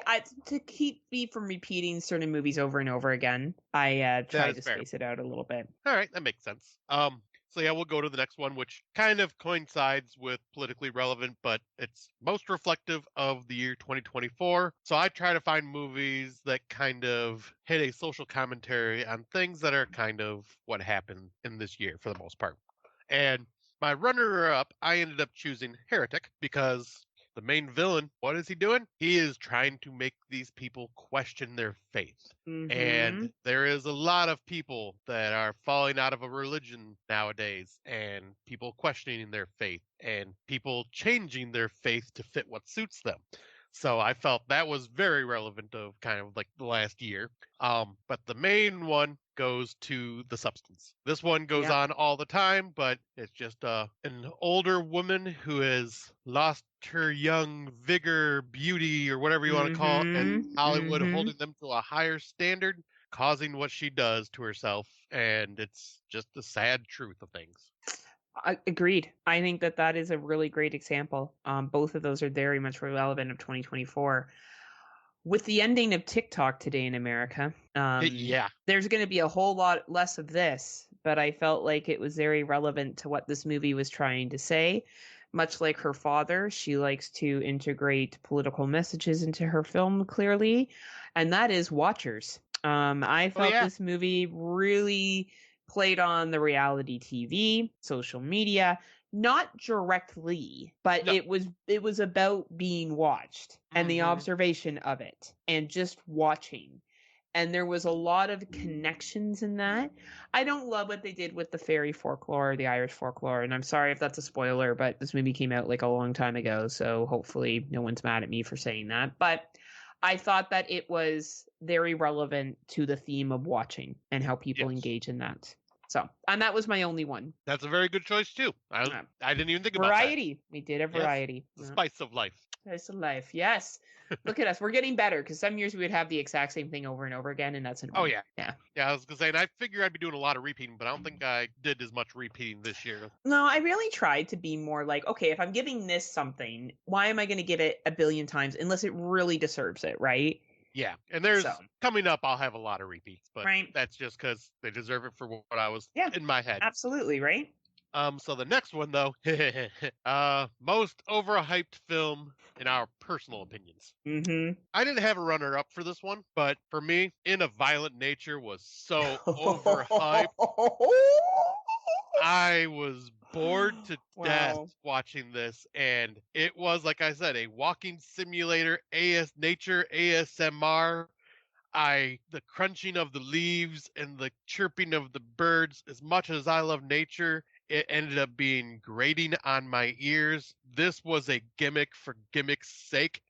to keep me from repeating certain movies over and over again, I tried to space it out a little bit. All right, that makes sense. So yeah, we'll go to the next one, which kind of coincides with politically relevant, but it's most reflective of the year 2024. So I try to find movies that kind of hit a social commentary on things that are kind of what happened in this year for the most part. And my runner-up, I ended up choosing Heretic because the main villain, what is he doing? He is trying to make these people question their faith. And there is a lot of people that are falling out of a religion nowadays, and people questioning their faith, and people changing their faith to fit what suits them. So I felt that was very relevant of kind of like the last year. But the main one goes to The Substance. This one goes on all the time, but it's just an older woman who has lost her young vigor, beauty, or whatever you want to call it, and Hollywood holding them to a higher standard, causing what she does to herself. And it's just the sad truth of things. Agreed. I think that is a really great example. Both of those are very much relevant of 2024. With the ending of TikTok today in America, there's going to be a whole lot less of this, but I felt like it was very relevant to what this movie was trying to say. Much like her father, she likes to integrate political messages into her film clearly, and that is Watchers. I felt this movie really played on the reality TV, social media, not directly, but it was about being watched and the observation of it and just watching. And there was a lot of connections in that. I don't love what they did with the fairy folklore, the Irish folklore, and I'm sorry if that's a spoiler, but this movie came out like a long time ago, so hopefully no one's mad at me for saying that. But I thought that it was very relevant to the theme of watching and how people engage in that. So, and that was my only one. That's a very good choice too. I didn't even think about variety. We did a variety. Yes, the spice of life. Spice of life. Yes. Look at us. We're getting better because some years we would have the exact same thing over and over again, and that's annoying. Oh yeah. I was gonna say, and I figure I'd be doing a lot of repeating, but I don't think I did as much repeating this year. No, I really tried to be more like, okay, if I'm giving this something, why am I going to give it a billion times unless it really deserves it, right? Yeah, and there's coming up, I'll have a lot of repeats, but that's just because they deserve it for what I was in my head. Absolutely, right? So the next one though, most overhyped film in our personal opinions. Mm-hmm. I didn't have a runner up for this one, but for me, In a Violent Nature was so overhyped. I was bored to death Wow. watching this, and it was, like I said, a walking simulator, nature ASMR. The crunching of the leaves and the chirping of the birds, as much as I love nature, it ended up being grating on my ears. This was a gimmick for gimmick's sake,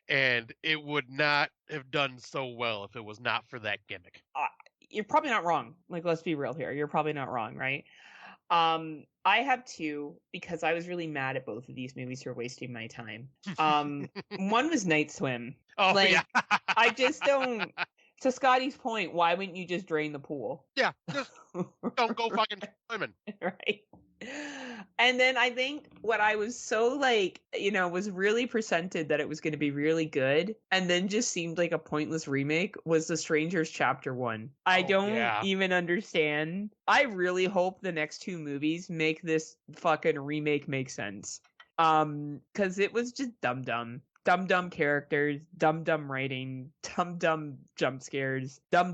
and it would not have done so well if it was not for that gimmick. Uh, you're probably not wrong. Like, let's be real here. You're probably not wrong, right? I have two because I was really mad at both of these movies for wasting my time. One was Night Swim. Oh yeah, Like, I just don't. To Scotty's point, why wouldn't you just drain the pool? yeah. Just don't go fucking swimming. Right. And then I think what I was so like, was really presented that it was going to be really good and then just seemed like a pointless remake was The Strangers Chapter 1. I Oh don't yeah. even understand. I really hope the next two movies make this fucking remake make sense. Cuz it was just dumb. Dumb characters, dumb writing, dumb jump scares, dumb.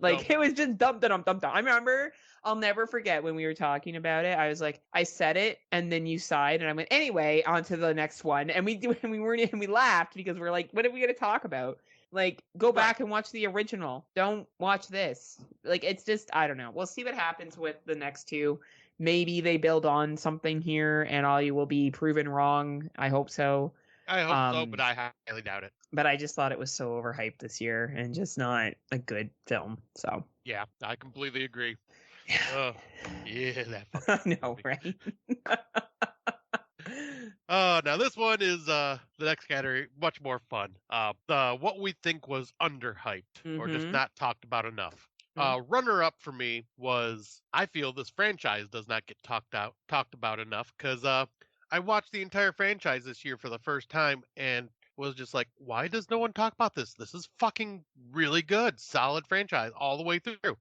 Like it was just dumb. I remember, I'll never forget when we were talking about it. I was like, I said it, and then you sighed, and I went, anyway, on to the next one. And we laughed because we're like, what are we gonna talk about? Like, go back and watch the original. Don't watch this. Like, it's just, I don't know. We'll see what happens with the next two. Maybe they build on something here and all you will be proven wrong. I hope so. I hope so, but I highly doubt it. But I just thought it was so overhyped this year and just not a good film. So yeah, I completely agree. Yeah, that I know, right? Now this one is the next category, much more fun. The what we think was underhyped or just not talked about enough. Runner up for me was I feel this franchise does not get talked about enough because I watched the entire franchise this year for the first time and was just like, why does no one talk about this? This is fucking really good, solid franchise all the way through.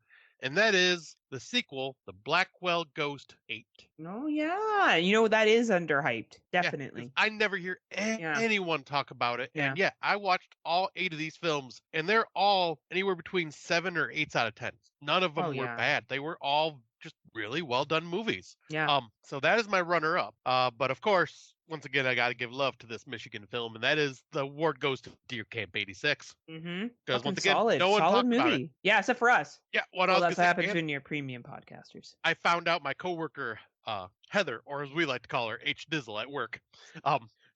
And that is the sequel, The Blackwell Ghost 8. Oh, yeah. That is underhyped. Definitely. Yeah, I never hear anyone talk about it. And yeah, I watched all 8 of these films, and they're all anywhere between 7 or 8 out of 10. None of them were bad. They were all just really well done movies. Yeah. So that is my runner up. But of course, once again, I got to give love to this Michigan film, and that is the award goes to Deer Camp 86. Because once again, no one talked movie. about it. Yeah, except for us. Yeah, that's what happens when you're premium podcasters. I found out my coworker Heather, or as we like to call her, H Dizzle at work.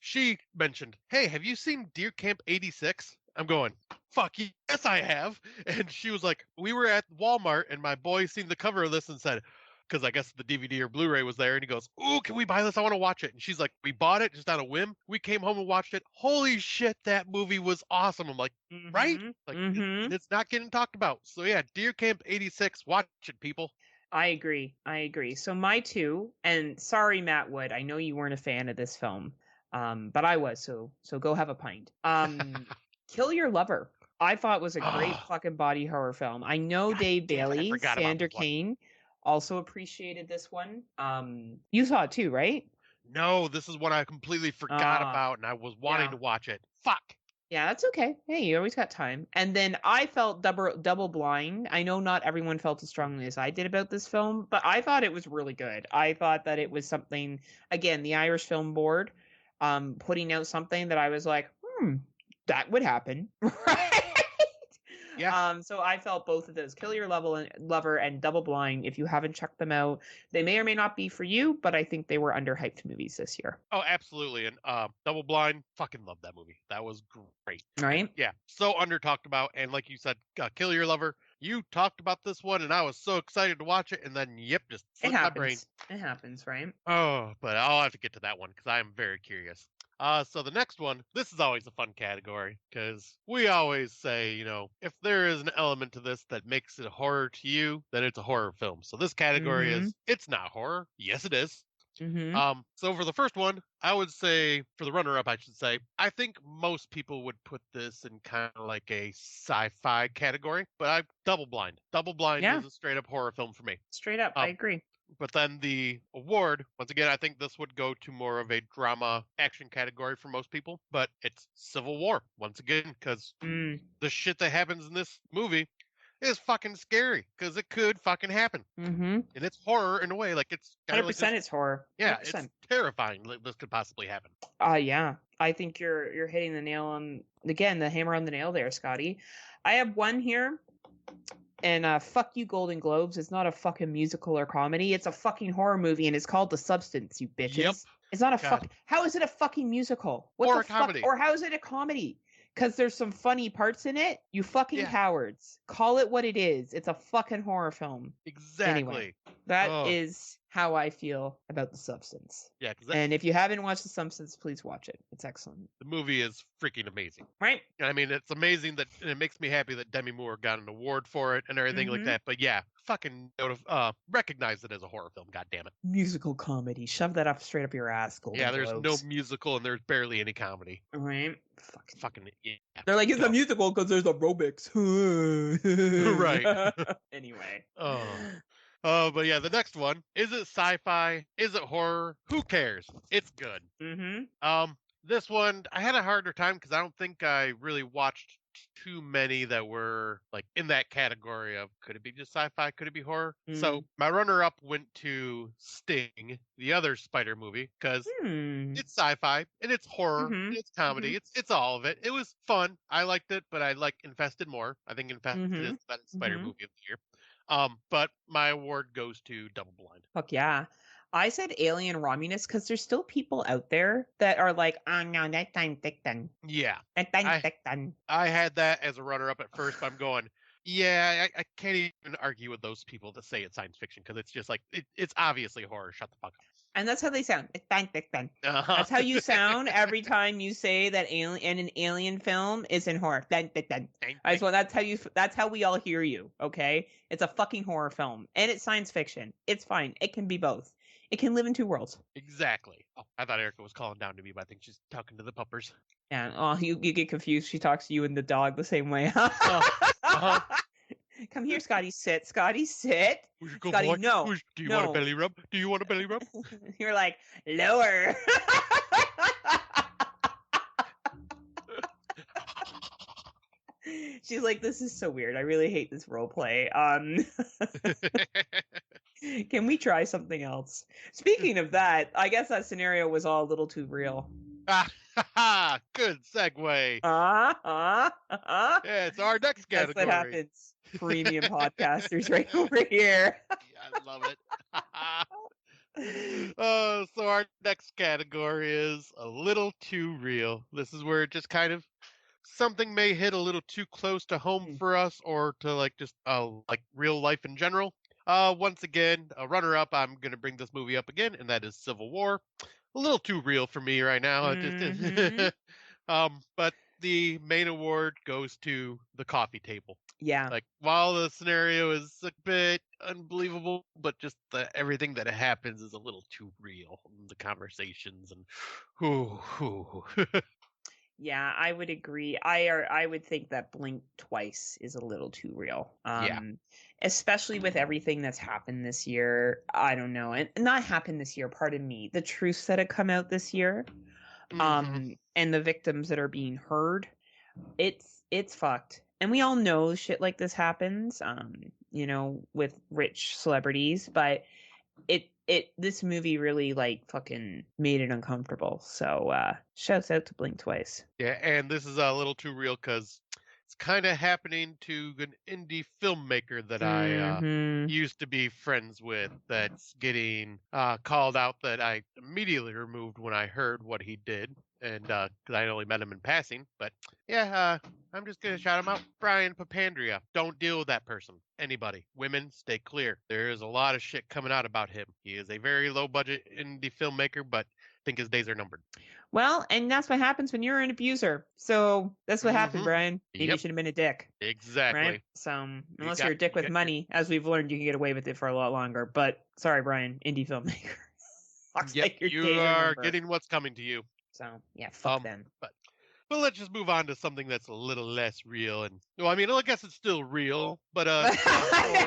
She mentioned, "Hey, have you seen Deer Camp 86?" I'm going, "Fuck yes, I have." And she was like, "We were at Walmart, and my boy seen the cover of this and said." Because I guess the DVD or Blu-ray was there, and he goes, "Ooh, can we buy this? I want to watch it." And she's like, "We bought it just on a whim. We came home and watched it. Holy shit, that movie was awesome!" I'm like, "Right? Like, it's not getting talked about." So yeah, Deer Camp 86, watch it, people. I agree. So my two, and sorry, Matt Wood, I know you weren't a fan of this film, but I was. So go have a pint. Kill Your Lover. I thought was a great fucking body horror film. I know Dave Bailey, Sandra Kane also appreciated this one. You saw it too, right? No, this is one I completely forgot about, and I was wanting to watch it. Fuck. Yeah, that's okay. Hey, you always got time. And then I felt double blind. I know not everyone felt as strongly as I did about this film, but I thought it was really good. I thought that it was something, again, the Irish Film Board putting out something that I was like, that would happen. Right? Yeah. So I felt both of those, Kill Your Lover and Double Blind. If you haven't checked them out, they may or may not be for you, but I think they were underhyped movies this year. Oh, absolutely. And Double Blind, fucking love that movie. That was great. Right? And, yeah, so under talked about. And like you said, Kill Your Lover, you talked about this one, and I was so excited to watch it. And then, just slipped my brain. It happens, right? Oh, but I'll have to get to that one because I am very curious. So the next one, this is always a fun category because we always say, if there is an element to this that makes it horror to you, then it's a horror film. So this category is, it's not horror. Yes, it is. Mm-hmm. So for the first one, I would say, for the runner-up, I should say, I think most people would put this in kind of like a sci-fi category, but I Double Blind. Double Blind Yeah, is a straight-up horror film for me. straight up. I Um, agree. but then the award, once again, I think this would go to more of a drama action category for most people, but it's Civil War, once again, because Mm. the shit that happens in this movie is fucking scary, because it could fucking happen. Mm-hmm. And it's horror in a way, like it's kind of like this. 100% it's horror. Yeah, it's 100%. terrifying that this could possibly happen. Yeah. I think you're hitting the nail on, again, the hammer on the nail there, Scotty. I have one here. And fuck you, Golden Globes. It's not a fucking musical or comedy. It's a fucking horror movie, and it's called The Substance, you bitches. Yep. It's not a God. fuck. How is it a fucking musical? What Or the a fuck? comedy. Or how is it a comedy? Because there's some funny parts in it. You fucking Yeah. cowards. Call it what it is. It's a fucking horror film. Exactly. Anyway, that is how I feel about The Substance. Yeah, because And if you haven't watched The Substance, please watch it. It's excellent. the movie is freaking amazing. Right? I mean, it's amazing that, and it makes me happy that Demi Moore got an award for it and everything like Mhm. that. But yeah, fucking recognize it as a horror film. God damn it. Musical comedy. Shove that up straight up your ass, Golden Yeah, there's no Globes. musical and there's barely any comedy. Right? Fucking yeah. They're like, it's a dumb. musical because there's aerobics. Right. Anyway. But yeah, the next one, is it sci-fi? Is it horror? Who cares? It's good. Mm-hmm. This one I had a harder time because I don't think I really watched too many that were like in that category of could it be just sci-fi, could it be horror? So my runner-up went to Sting, the other Spider movie, because it's sci-fi and it's horror and it's comedy. It's all of it. It was fun. I liked it, but I like Infested more. I think Infested is the best Spider movie of the year. But my award goes to Double Blind. Fuck yeah. I said Alien Romulus because there's still people out there that are like, oh no, that time thick then. Yeah. That time thick then. I had that as a runner-up at first, but I'm going, yeah, I can't even argue with those people that say it's science fiction because it's just like, it's obviously horror. Shut the fuck up. And that's how they sound. It's bang, thick, bang. Uh-huh. That's how you sound every time you say that an alien film is in horror. Bang, thick, bang. That's how we all hear you. Okay, it's a fucking horror film and it's science fiction. It's fine. It can be both. It can live in two worlds. Exactly. Oh, I thought Erica was calling down to me, but I think she's talking to the puppers. Yeah. Oh, you get confused. She talks to you and the dog the same way. Come here, Scotty. Sit. Scotty, sit. Scotty, no. Do you want a belly rub? Do you want a belly rub? You're like, lower. She's like, this is so weird. I really hate this role play. Can we try something else? Speaking of that, I guess that scenario was all a little too real. Good segue. Yeah, it's our next category. That's what happens. Premium podcasters right over here. I love it. So our next category is a little too real. This is where it just kind of something may hit a little too close to home for us, or to like just like real life in general. Once again, a runner-up. I'm gonna bring this movie up again, and that is Civil War. A little too real for me right now. But the main award goes to The Coffee Table. Yeah. Like, while the scenario is a bit unbelievable, but just everything that happens is a little too real. The conversations and Yeah, I would agree. I would think that Blink Twice is a little too real. Yeah. Especially with everything that's happened this year. I don't know. And not happened this year, pardon me. The truths that have come out this year. And the victims that are being heard. It's fucked. And we all know shit like this happens, with rich celebrities, but this movie really like fucking made it uncomfortable. So shouts out to Blink Twice. Yeah, and this is a little too real because it's kind of happening to an indie filmmaker that I used to be friends with that's getting called out, that I immediately removed when I heard what he did. And because I only met him in passing. But yeah, I'm just going to shout him out. Brian Papandrea. Don't deal with that person. Anybody. Women, stay clear. There is a lot of shit coming out about him. He is a very low budget indie filmmaker, but I think his days are numbered. Well, and that's what happens when you're an abuser. So that's what happened, Brian. Maybe you should have been a dick. Exactly. Right? So unless you're a dick with money, as we've learned, you can get away with it for a lot longer. But sorry, Brian, indie filmmaker. Looks Yep, like your you days are are numbered. getting what's coming to you. So yeah, fuck them. But let's just move on to something that's a little less real. And well, I mean, I guess it's still real, but I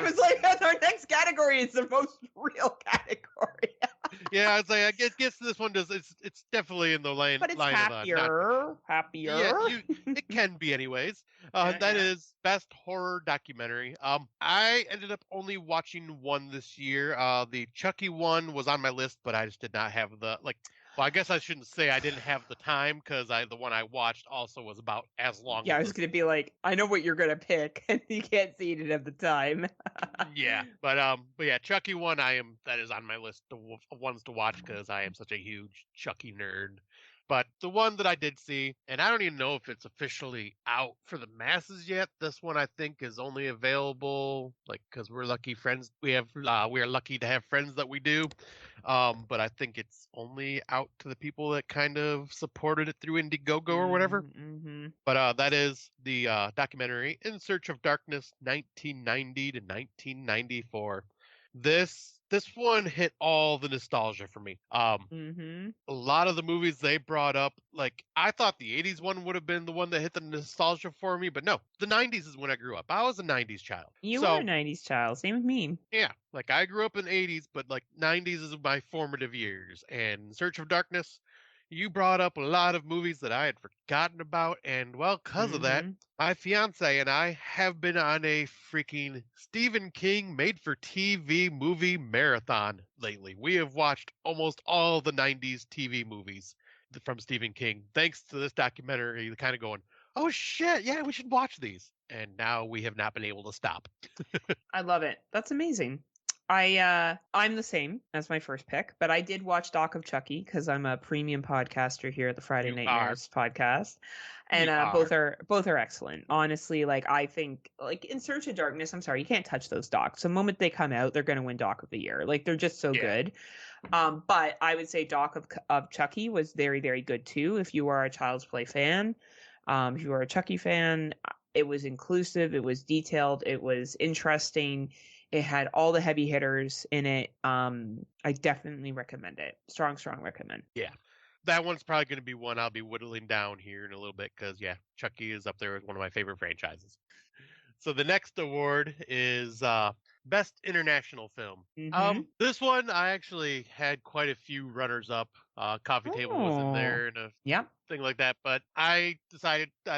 was like, our next category is the most real category. yeah, I'd say I guess this one does. It's definitely in the line But it's line of not. happier. Yeah, it can be anyways. That Yeah. is best horror documentary. I ended up only watching one this year. The Chucky one was on my list, but I just did not have the like. Well, I guess I shouldn't say I didn't have the time because the one I watched also was about as long Yeah, as I was gonna be like, I know what you're gonna pick, and you can't see it at the time. yeah, but yeah, Chucky one that is on my list of ones to watch because I am such a huge Chucky nerd. But the one that I did see, and I don't even know if it's officially out for the masses yet. This one I think is only available like because we're lucky friends. We are lucky to have friends that we do. But I think it's only out to the people that kind of supported it through Indiegogo or whatever. Mm-hmm. But that is the documentary In Search of Darkness, 1990 to 1994. This one hit all the nostalgia for me. Mm-hmm. A lot of the movies they brought up, like I thought the 80s one would have been the one that hit the nostalgia for me, but no, the 90s is when I grew up. I was a 90s child. You were a So, '90s child, same with me. yeah, like I grew up in the 80s, but like 90s is my formative years. And In Search of Darkness, you brought up a lot of movies that I had forgotten about, and well, because of that, Mm-hmm. my fiance and I have been on a freaking Stephen King made for TV movie marathon lately. We have watched almost all the 90s TV movies from Stephen King, thanks to this documentary, kind of going, oh shit, yeah, we should watch these. And now we have not been able to stop. I love it. That's amazing. I'm the same as my first pick, but I did watch Doc of Chucky because I'm a premium podcaster here at the Friday You are. Nightmares podcast, and You both are. are excellent. Honestly, like I think like In Search of Darkness, I'm sorry, you can't touch those docs. The moment they come out, they're gonna win Doc of the Year. Like they're just so Yeah. good. But I would say Doc of Chucky was very very good too. If you are a Child's Play fan, if you are a Chucky fan, it was inclusive, it was detailed, it was interesting. It had all the heavy hitters in it. I definitely recommend it. Strong recommend. Yeah. That one's probably going to be one I'll be whittling down here in a little bit because, yeah, Chucky is up there as one of my favorite franchises. So the next award is Best International Film. Mm-hmm. This one I actually had quite a few runners up. Coffee Table was in there and a Yep. thing like that, but I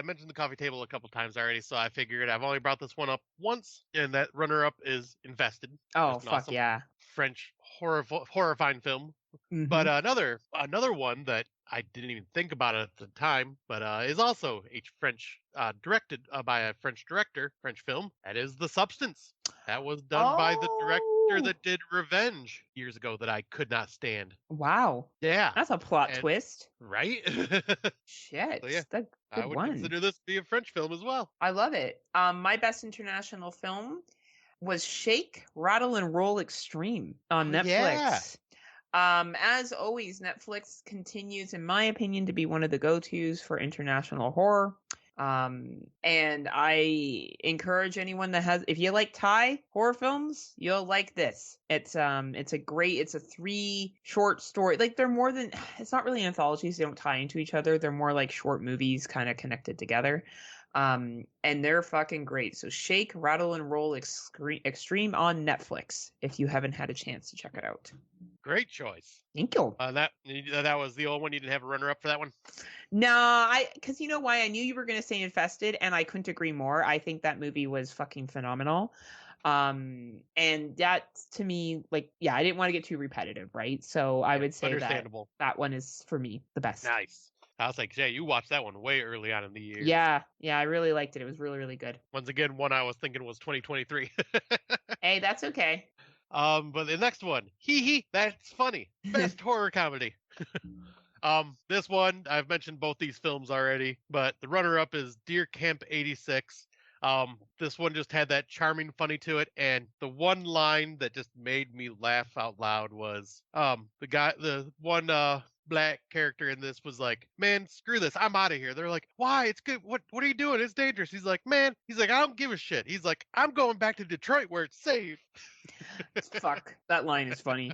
mentioned the Coffee Table a couple times already, so I figured I've only brought this one up once, and that runner up is Infested. Oh, Just an fuck awesome yeah. French horrifying film. But Mm-hmm. another one that I didn't even think about at the time, but is also a French directed by a French director, French film. That is The Substance. That was done by the director Oh, that did Revenge years ago that I could not stand. wow. Yeah, That's a plot and twist. right. Shit. So yeah, That I good would one. consider this to be a French film as well. I love it. My best international film was Shake, Rattle and Roll Extreme on Oh yeah, Netflix. As always, Netflix continues, in my opinion, to be one of the go-tos for international horror. And I encourage anyone that has, if you like Thai horror films, you'll like this. It's a 3 short story. Like they're more than, it's not really anthologies. They don't tie into each other. They're more like short movies kind of connected together. And they're fucking great. So Shake, Rattle and Roll Extreme on Netflix if you haven't had a chance to check it out. great choice. Thank you. That was the old one. You didn't have a runner up for that one. No, because you know why? I knew you were going to say Infested, and I couldn't agree more. I think that movie was fucking phenomenal. And that to me, like, yeah, I didn't want to get too repetitive, right? So I would say Understandable. that one is for me the best. Nice. I was like, Jay, you watched that one way early on in the year. Yeah, I really liked it. It was really, really good. Once again, one I was thinking was 2023. Hey, that's okay. But the next one, that's funny. Best horror comedy. This one, I've mentioned both these films already, but the runner-up is Deer Camp 86. This one just had that charming funny to it, and the one line that just made me laugh out loud was, the one black character in this was like, man, screw this, I'm out of here. They're like, why? It's good. What are you doing? It's dangerous. He's like, I don't give a shit. He's like, I'm going back to Detroit where it's safe. Fuck, that line is funny.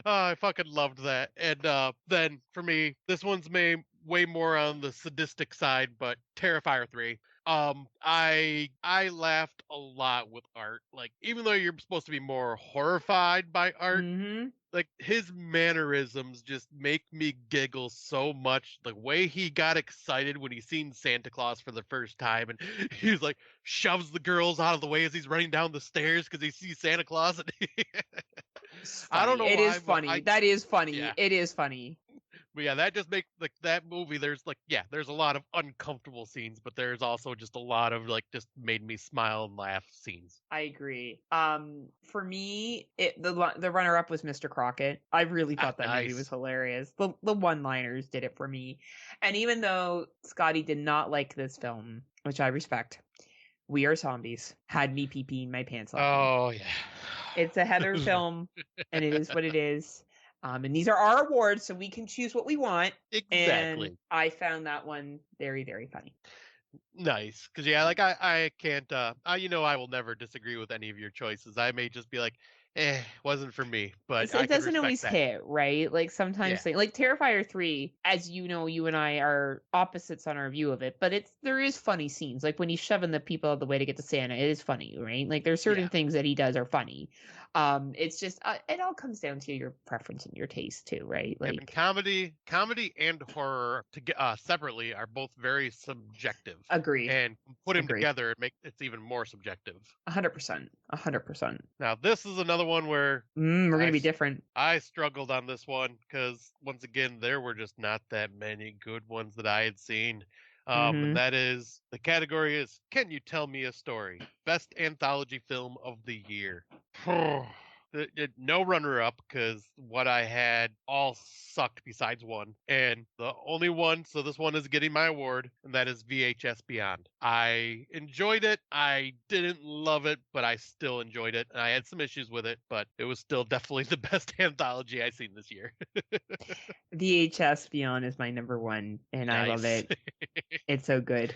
I fucking loved that. And then for me, this one's way more on the sadistic side, but Terrifier 3. I laughed a lot with art. Like, even though you're supposed to be more horrified by art, Mm-hmm. like his mannerisms just make me giggle so much. The way he got excited when he seen Santa Claus for the first time, and he's like shoves the girls out of the way as he's running down the stairs because he sees Santa Claus. And It's I don't funny. know It is why, but funny. That is funny. yeah, It is funny. but yeah, that just makes like that movie. There's like there's a lot of uncomfortable scenes, but there's also just a lot of like just made me smile and laugh scenes. I agree. For me, the runner up was Mr. Crockett. I really Ah, thought that movie was nice. hilarious. The one liners did it for me, and even though Scotty did not like this film, which I respect, We Are Zombies had me pee peeing my pants laughing. Oh yeah. It's a Heather film, and it is what it is. And these are our awards, so we can choose what we want. And Exactly. I found that one very, very funny. Nice, because yeah, like I can't, I will never disagree with any of your choices. I may just be like, wasn't for me, but I It can doesn't respect always that. hit, right? Like sometimes Yeah, like Terrifier 3, as you know, you and I are opposites on our view of it, but there is funny scenes. Like when he's shoving the people out of the way to get to Santa, it is funny, right? Like there's certain yeah, things that he does are funny. It's just it all comes down to your preference and your taste too, right? yeah. And Like comedy and horror to get separately are both very subjective, agree. and put them Agree. together, it's even more subjective. 100%. 100%. Now, this is another one where We're going I to be different. I struggled on this one because once again there were just not that many good ones that I had seen. And Mhm. that is the category is Can You Tell Me a Story? Best Anthology Film of the Year. No runner up because what I had all sucked besides one. And the only one, so this one is getting my award, and that is VHS Beyond. I enjoyed it. I didn't love it, but I still enjoyed it. And I had some issues with it, but it was still definitely the best anthology I've seen this year. VHS Beyond is my number one, and I love Nice. it. It's so good.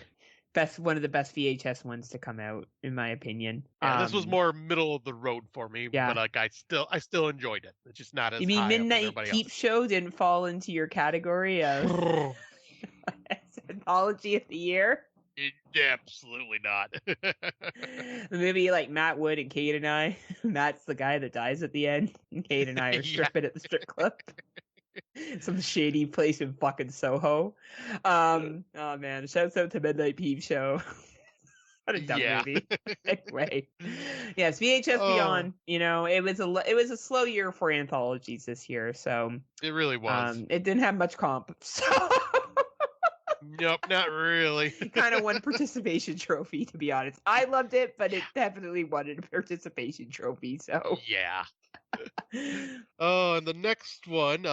One of the best VHS ones to come out, in my opinion. Yeah, this was more middle of the road for me, but Yeah. like I still enjoyed it. It's just not You as mean high up as Midnight everybody Peep else. Show didn't fall into your category of anthology of the year? Absolutely not. Maybe like Matt Wood and Kate and I. Matt's the guy that dies at the end. And Kate and I are Yeah. stripping at the strip club. Some shady place in fucking Soho. Oh man, shouts out to Midnight Peep Show. What a dumb Yeah. movie. Anyway, yes, VHS Oh, Beyond. It was a slow year for anthologies this year, so it really was. it didn't have much comp. So Nope, not really. kind of won participation trophy, to be honest. I loved it, but it definitely wanted a participation trophy. So Yeah. Oh, and the next one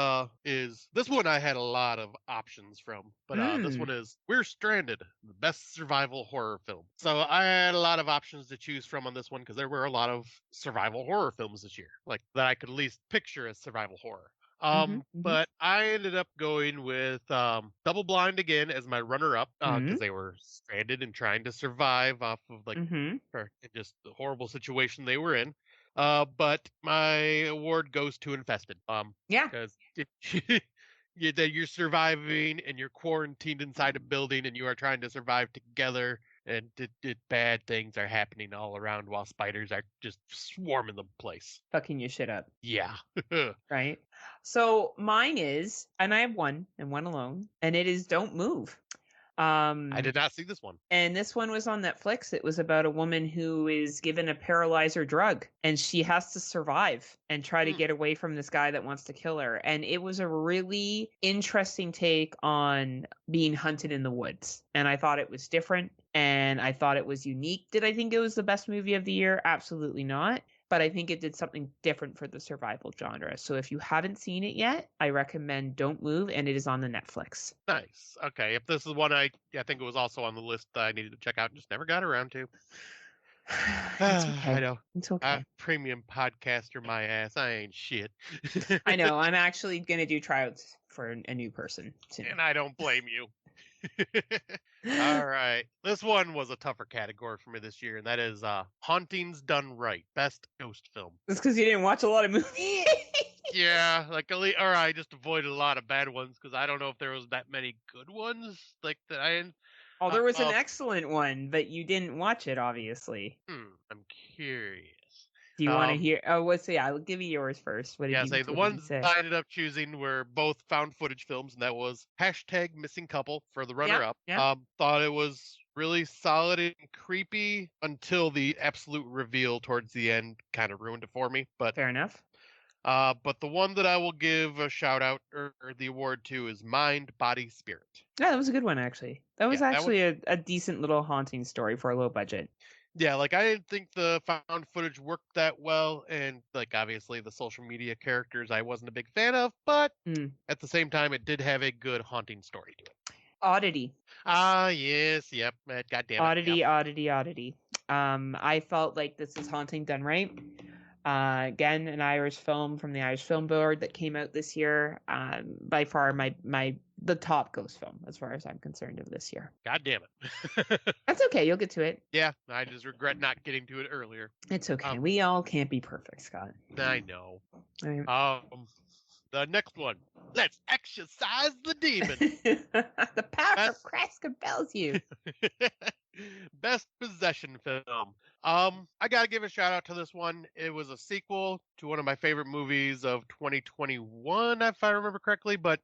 is this one I had a lot of options from, but this mm, one is We're Stranded, the best survival horror film. So I had a lot of options to choose from on this one because there were a lot of survival horror films this year, like that I could at least picture as survival horror. hmm hmm But I ended up going with Double Blind again as my runner-up hmm because they were stranded and trying to survive off of like hmm just the horrible situation they were in. But my award goes to Infested. Yeah, Because that you're surviving and you're quarantined inside a building and you are trying to survive together, and bad things are happening all around while spiders are just swarming the place. fucking your shit up. Yeah. Right. So mine is, and I have one and one alone, and it is Don't Move. I Um, did not see this one. and this one was on Netflix. It was about a woman who is given a paralyzer drug and she has to survive and try to Hmm. get away from this guy that wants to kill her. And it was a really interesting take on being hunted in the woods. And I thought it was different and I thought it was unique. Did I think it was the best movie of the year? Absolutely not. But I think it did something different for the survival genre. So if you haven't seen it yet, I recommend Don't Move, and it is on the Netflix. Nice. Okay. If this is one I think it was also on the list that I needed to check out and just never got around to. It's I okay. know. It's I okay. premium podcaster my ass. I ain't shit. I know. I'm actually going to do tryouts for a new person soon. And I don't blame you. All right. This one was a tougher category for me this year, and that is Hauntings Done Right, Best Ghost Film. It's because you didn't watch a lot of movies. Yeah, like or I just avoided a lot of bad ones because I don't know if there was that many good ones like that I didn't. Oh, there was an Uh, excellent one, but you didn't watch it, obviously. I'm curious. Do you want to Um, hear? Oh, let's see. I'll give you yours first. yeah, say the What did you ones say? I ended up choosing were both found footage films, and that was hashtag missing couple for the runner Yep. up. Yep. Thought it was really solid and creepy until the absolute reveal towards the end kind of ruined it for me. Fair enough. But the one that I will give a shout out or the award to is Mind, Body, Spirit. Yeah, that was a good one, actually. That was Yeah, that one. actually a decent little haunting story for a low budget. Yeah, like I didn't think the found footage worked that well, and like obviously the social media characters I wasn't a big fan of, but Mm. at the same time it did have a good haunting story to it. Oddity. Ah, yes, yep. God damn it, yep. Oddity. I felt like this is haunting done right. Again, an Irish film from the Irish Film Board that came out this year. By far the top ghost film as far as I'm concerned of this year. God damn it. That's okay. You'll get to it. Yeah, I just regret not getting to it earlier. It's okay. We all can't be perfect, Scott. I know. Right. The next one. Let's exercise the demon. The power of Christ compels you. Best possession film. I gotta give a shout out to this one. It was a sequel to one of my favorite movies of 2021, if I remember correctly, but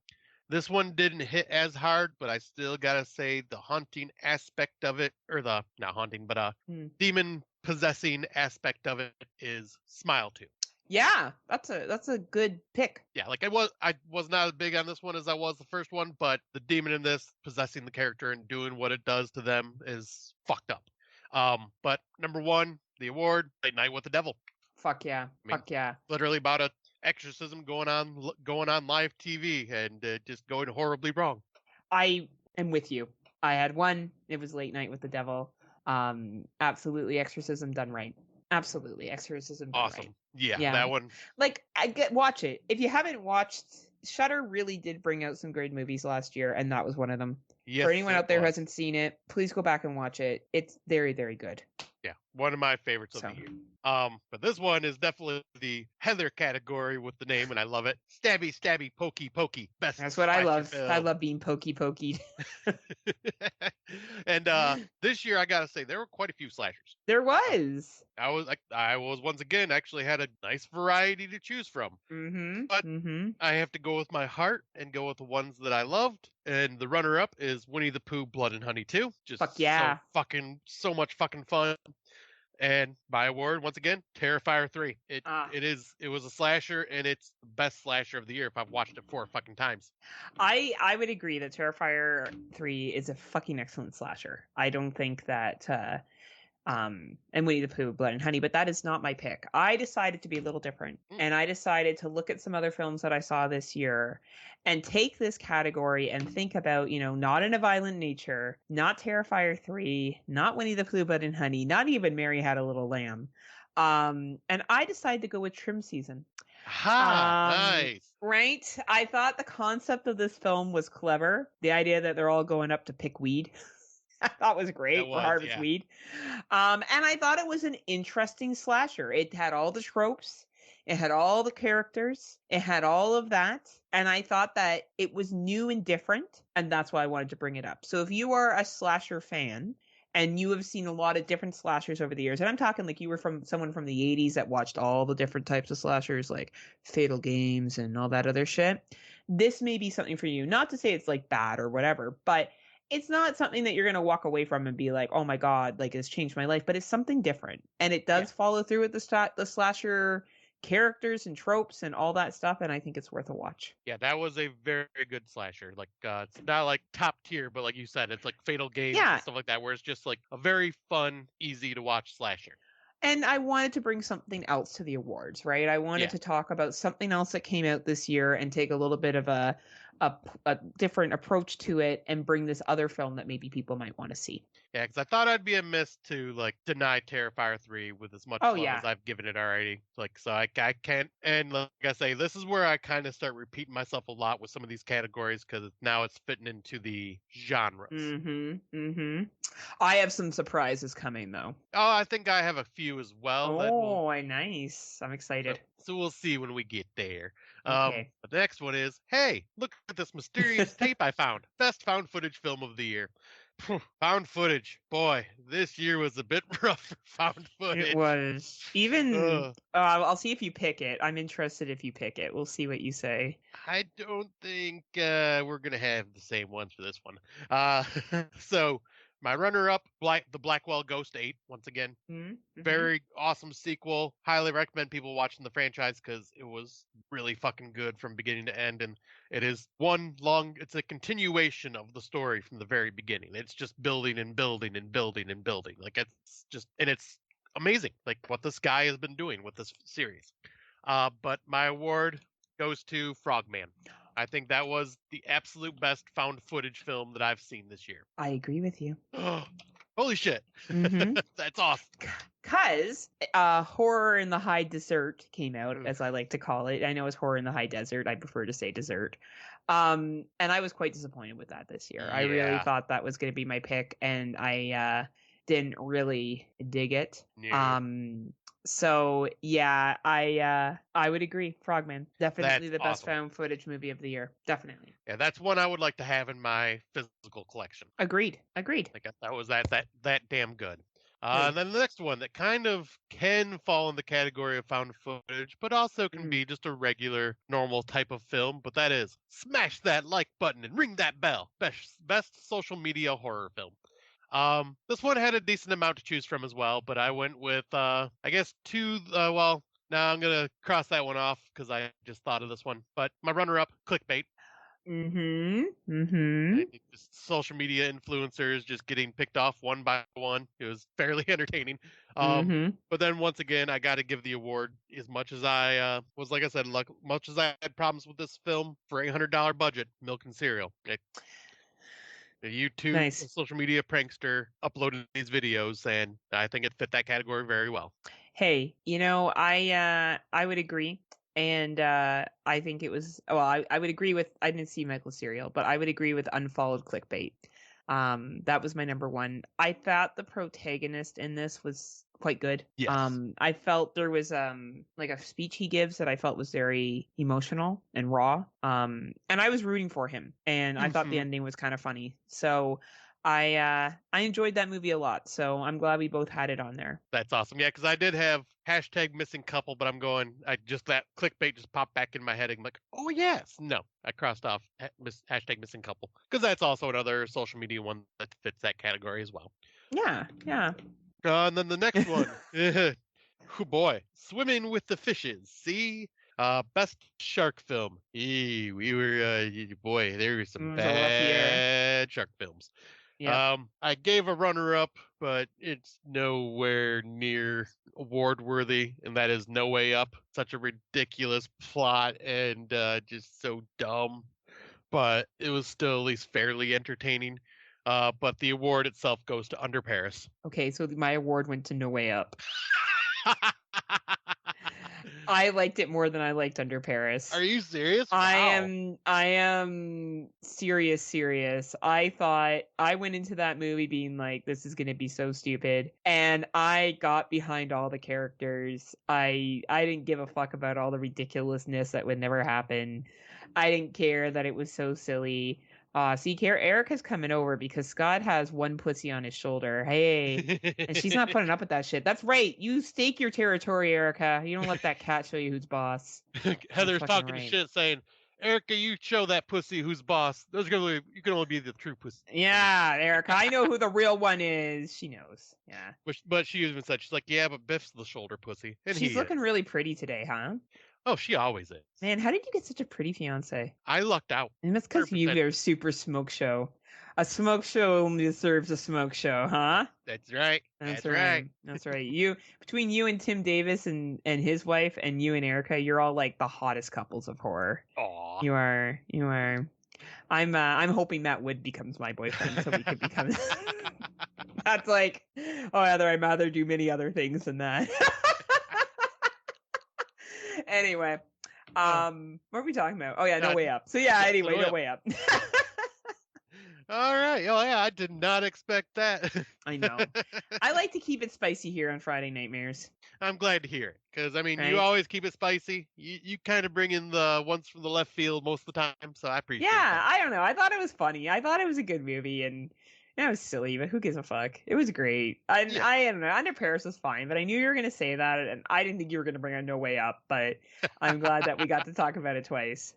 this one didn't hit as hard, but I still gotta say the haunting aspect of it, or the not haunting, but demon possessing aspect of it is Smile 2. Yeah, that's a good pick. Yeah, like I was not as big on this one as I was the first one, but the demon in this possessing the character and doing what it does to them is fucked up. But number one, the award, Late Night with the Devil. Fuck yeah. I mean, Fuck yeah. Literally about a exorcism going on live TV and just going horribly wrong. I am with you. I had one. It was Late Night with the Devil. Absolutely exorcism done right. Absolutely exorcism done Awesome. right. Yeah, that one. Like watch it. If you haven't watched, Shudder really did bring out some great movies last year, and that was one of them. Yes, for anyone out there who was. hasn't seen it, please go back and watch it. It's very, very good. Yeah, one of my favorites of the year. But this one is definitely the Heather category with the name, and I love it. Stabby, stabby, pokey, pokey. Best. That's what I love. film. I love being pokey. And this year, I gotta say, there were quite a few slashers. There was. I was once again actually had a nice variety to choose from. But I have to go with my heart and go with the ones that I loved. And the runner-up is Winnie the Pooh, Blood and Honey 2. Just Fuck yeah. so much fucking fun. And my award, once again, Terrifier 3. It was a slasher, and it's the best slasher of the year if I've watched it 4 fucking times. I would agree that Terrifier 3 is a fucking excellent slasher. I don't think that and Winnie the Pooh, Blood and Honey, but that is not my pick. I decided to be a little different, and I decided to look at some other films that I saw this year and take this category and think about, not in a violent nature, not Terrifier 3, not Winnie the Pooh, Blood and Honey, not even Mary Had a Little Lamb. And I decided to go with Trim Season. Nice. Right? I thought the concept of this film was clever. The idea that they're all going up to pick weed. I thought was great for Harvest Weed. And I thought it was an interesting slasher. It had all the tropes. It had all the characters. It had all of that. And I thought that it was new and different. And that's why I wanted to bring it up. So if you are a slasher fan and you have seen a lot of different slashers over the years, and I'm talking like you were someone from the 80s that watched all the different types of slashers like Fatal Games and all that other shit, this may be something for you. Not to say it's like bad or whatever, but it's not something that you're going to walk away from and be like, oh my God, like it's changed my life, but it's something different. And it does follow through with the slasher characters and tropes and all that stuff. And I think it's worth a watch. Yeah, that was a very good slasher. Like, it's not like top tier, but like you said, it's like Fatal Games and stuff like that, where it's just like a very fun, easy to watch slasher. And I wanted to bring something else to the awards, right? I wanted to talk about something else that came out this year and take a little bit of a different approach to it and bring this other film that maybe people might want to see. Yeah, because I thought I'd be amiss to like deny Terrifier 3 with as much love as I've given it already. Like, so I can't. And like I say, this is where I kind of start repeating myself a lot with some of these categories because now it's fitting into the genres. I have some surprises coming though. Oh, I think I have a few as well. Oh, nice! I'm excited. So we'll see when we get there. Okay. But the next one is, hey, look at this mysterious tape I found. Best found footage film of the year. Found footage. Boy, this year was a bit rough for found It footage. was. Even Uh, I'll see if you pick it. I'm interested if you pick it. We'll see what you say. I don't think we're gonna have the same ones for this one. So my runner-up, the Blackwell Ghost 8, once again. Mm-hmm. Very awesome sequel. Highly recommend people watching the franchise because it was really fucking good from beginning to end, and it's a continuation of the story from the very beginning. It's just building and building and building and building. Like it's amazing. Like what this guy has been doing with this series. But my award goes to Frogman. I think that was the absolute best found footage film that I've seen this year. I agree with you. Holy shit. Mm-hmm. That's awesome. Because Horror in the High Desert came out, as I like to call it. I know it's Horror in the High Desert. I prefer to say dessert. And I was quite disappointed with that this year. I really Yeah. thought that was going to be my pick, and I didn't really dig it. No. So yeah, I would agree. Frogman, definitely That's the best awesome. found footage movie of the year. Definitely. Yeah, that's one I would like to have in my physical collection. Agreed. Like that was that damn good. Good. And then the next one that kind of can fall in the category of found footage, but also can be just a regular, normal type of film. But that is smash that like button and ring that bell. Best social media horror film. This one had a decent amount to choose from as well, but I went with I guess two. Well, now I'm gonna cross that one off because I just thought of this one. But my runner-up, Clickbait. Mm-hmm. Mm-hmm. I think just social media influencers just getting picked off one by one. It was fairly entertaining. But then once again, I got to give the award as much as I was, like I said, much as I had problems with this film for $800 budget, Milk and Cereal. A YouTube Nice. social media prankster uploaded these videos, and I think it fit that category very well. Hey, I would agree. And I think it was I would agree with I didn't see Michael Serial, but I would agree with Unfollowed Clickbait. That was my number one. I thought the protagonist in this was quite good. Yes. I felt there was like a speech he gives that I felt was very emotional and raw. And I was rooting for him, and I thought the ending was kind of funny. So I enjoyed that movie a lot, so I'm glad we both had it on there. That's awesome. Yeah, because I did have #missing couple, but that clickbait just popped back in my head. I'm like, oh yes, no, I crossed off #missing couple because that's also another social media one that fits that category as well. Yeah. And then the next one, oh boy, Swimming with the Fishes. See, best shark film. There were some bad shark films. Yeah. I gave a runner-up, but it's nowhere near award-worthy, and that is No Way Up. Such a ridiculous plot and just so dumb, but it was still at least fairly entertaining. But the award itself goes to Under Paris. Okay, so my award went to No Way Up. I liked it more than I liked Under Paris. Are you serious? Wow. I am serious. I thought I went into that movie being like, this is gonna be so stupid, and I got behind all the characters. I didn't give a fuck about all the ridiculousness that would never happen. I didn't care that it was so silly. Erica's coming over because Scott has one pussy on his shoulder. Hey, and she's not putting up with that shit. That's right. You stake your territory, Erica. You don't let that cat show you who's boss. Heather's talking right. shit, saying, "Erica, you show that pussy who's boss. You can only be the true pussy." Yeah, Erica, I know who the real one is. She knows. Yeah. But she even said, she's like, "Yeah, but Biff's the shoulder pussy." And she's looking really pretty today, huh? Oh, she always is. Man, how did you get such a pretty fiance? I lucked out. And that's because you are super smoke show. A smoke show only deserves a smoke show, huh? That's right. That's right. That's right. Between you and Tim Davis and his wife, and you and Erica, you're all like the hottest couples of horror. Aw. You are. I'm hoping Matt Wood becomes my boyfriend so we could become. That's like, I'd rather do many other things than that. Anyway, what are we talking about? Oh yeah, No Way Up. So yeah, anyway, No Way Up. All right. Oh yeah, I did not expect that. I know. I like to keep it spicy here on Friday Nightmares, I'm glad to hear it because I mean, you right? always keep it spicy. You kind of bring in the ones from the left field most of the time, so I appreciate Yeah, that. I don't know. I thought it was funny. I thought it was a good movie, and it was silly, but who gives a fuck? It was great. And Yeah. I don't know. Under Paris was fine, but I knew you were gonna say that, and I didn't think you were gonna bring on No Way Up. But I'm glad that we got to talk about it twice.